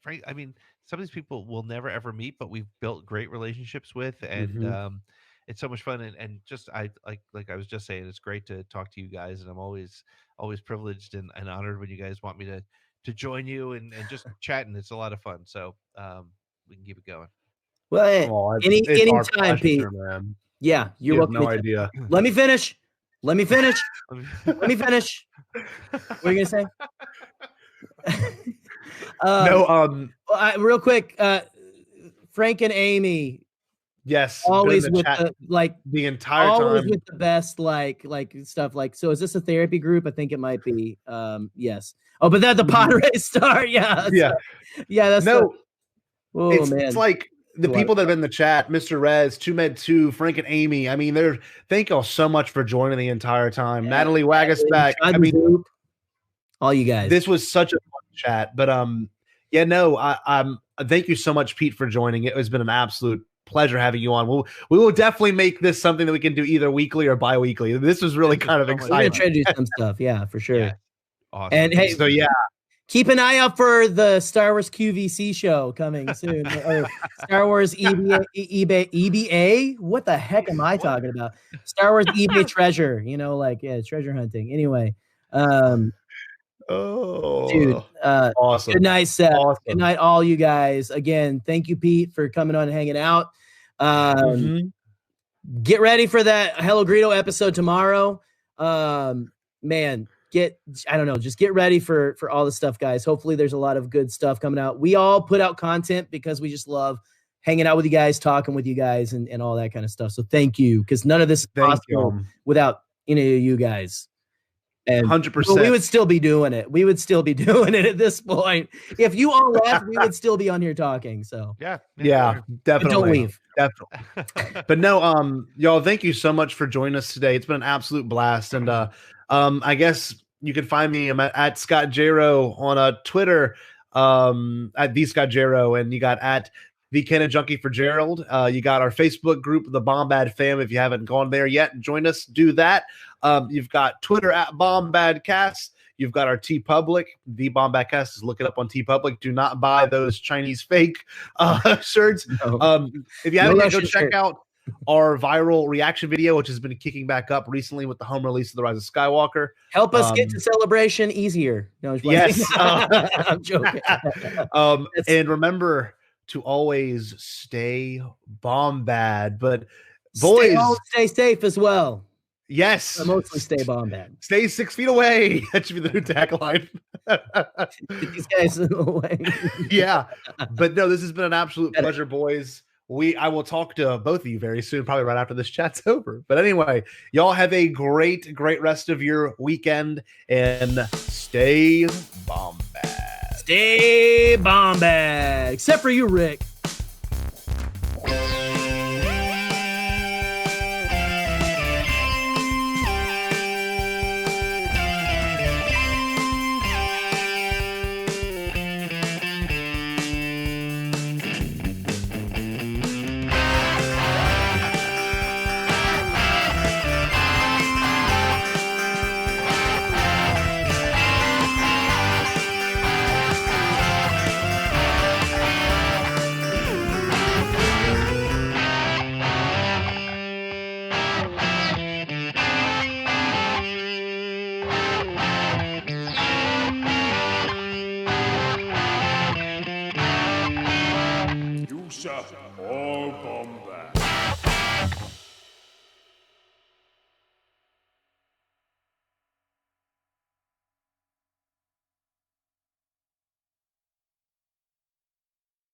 S6: I mean, some of these people we'll never ever meet, but we've built great relationships with, and it's so much fun, and just I like I was just saying, it's great to talk to you guys, and I'm always privileged and honored when you guys want me to join you and just chatting. It's a lot of fun, so we can keep it going.
S3: Well, anytime, Pete.
S4: Man.
S3: Yeah, you're welcome.
S4: No idea.
S3: Let me finish. Let me finish. What are you gonna say? Real quick, Frank and Amy.
S4: Yes,
S3: always with
S4: the entire
S3: always
S4: time.
S3: with the best like stuff. Like, so is this a therapy group? I think it might be. Yes. Oh, but that the pod race star. Yeah. That's
S4: it's like the people that have been in the chat, Mr. Rez, 2Med2, Frank and Amy. I mean, thank y'all so much for joining the entire time. Natalie Wagasback. I mean,
S3: all you guys.
S4: This was such a fun chat, but thank you so much, Pete, for joining. It has been an absolute pleasure having you on. We will definitely make this something that we can do either weekly or bi-weekly. This was really kind of exciting.
S3: We're gonna try to do some stuff, yeah, for sure.
S6: Yeah. Awesome.
S3: And hey,
S4: so yeah,
S3: keep an eye out for the Star Wars QVC show coming soon. Or Star Wars eBay. What the heck am I talking about? Star Wars eBay treasure. Treasure hunting. Anyway, dude.
S4: Awesome.
S3: Good night, Seth.
S4: Awesome.
S3: Good night, all you guys. Again, thank you, Pete, for coming on and hanging out. Get ready for that Hello Greedo episode tomorrow. Man. Just get ready for all the stuff, guys. Hopefully there's a lot of good stuff coming out. We all put out content because we just love hanging out with you guys, talking with you guys, and all that kind of stuff. So thank you, because none of this is possible without any of you guys. And
S4: 100%.
S3: We would still be doing it. We would still be doing it at this point. If you all left, we would still be on here talking. So
S4: yeah, definitely.
S3: But don't leave.
S4: Definitely. But no, y'all, thank you so much for joining us today. It's been an absolute blast. And I guess you can find me at Scott Jero on Twitter, at the Scott Jero, and you got at the Canon Junkie for Gerald. You got our Facebook group, the Bombad Fam. If you haven't gone there yet, join us. Do that. You've got Twitter at Bombadcast. You've got our TeePublic, the Bombadcast. Look it up on TeePublic. Do not buy those Chinese fake shirts.
S3: No.
S4: If you haven't yet, go check out our viral reaction video, which has been kicking back up recently with the home release of The Rise of Skywalker.
S3: Help us get to celebration easier. No,
S4: yes.
S3: I'm joking.
S4: And remember to always stay bombad, but boys,
S3: stay home, stay safe as well.
S4: Yes.
S3: But mostly stay bombad.
S4: Stay 6 feet away. That should be the new tagline.
S3: Get these guys away.
S4: Yeah. But no, this has been an absolute pleasure, boys. I will talk to both of you very soon, probably right after this chat's over. But anyway, y'all have a great rest of your weekend, and stay bombad.
S3: Stay bombad. Except for you, Rick.
S7: All bomb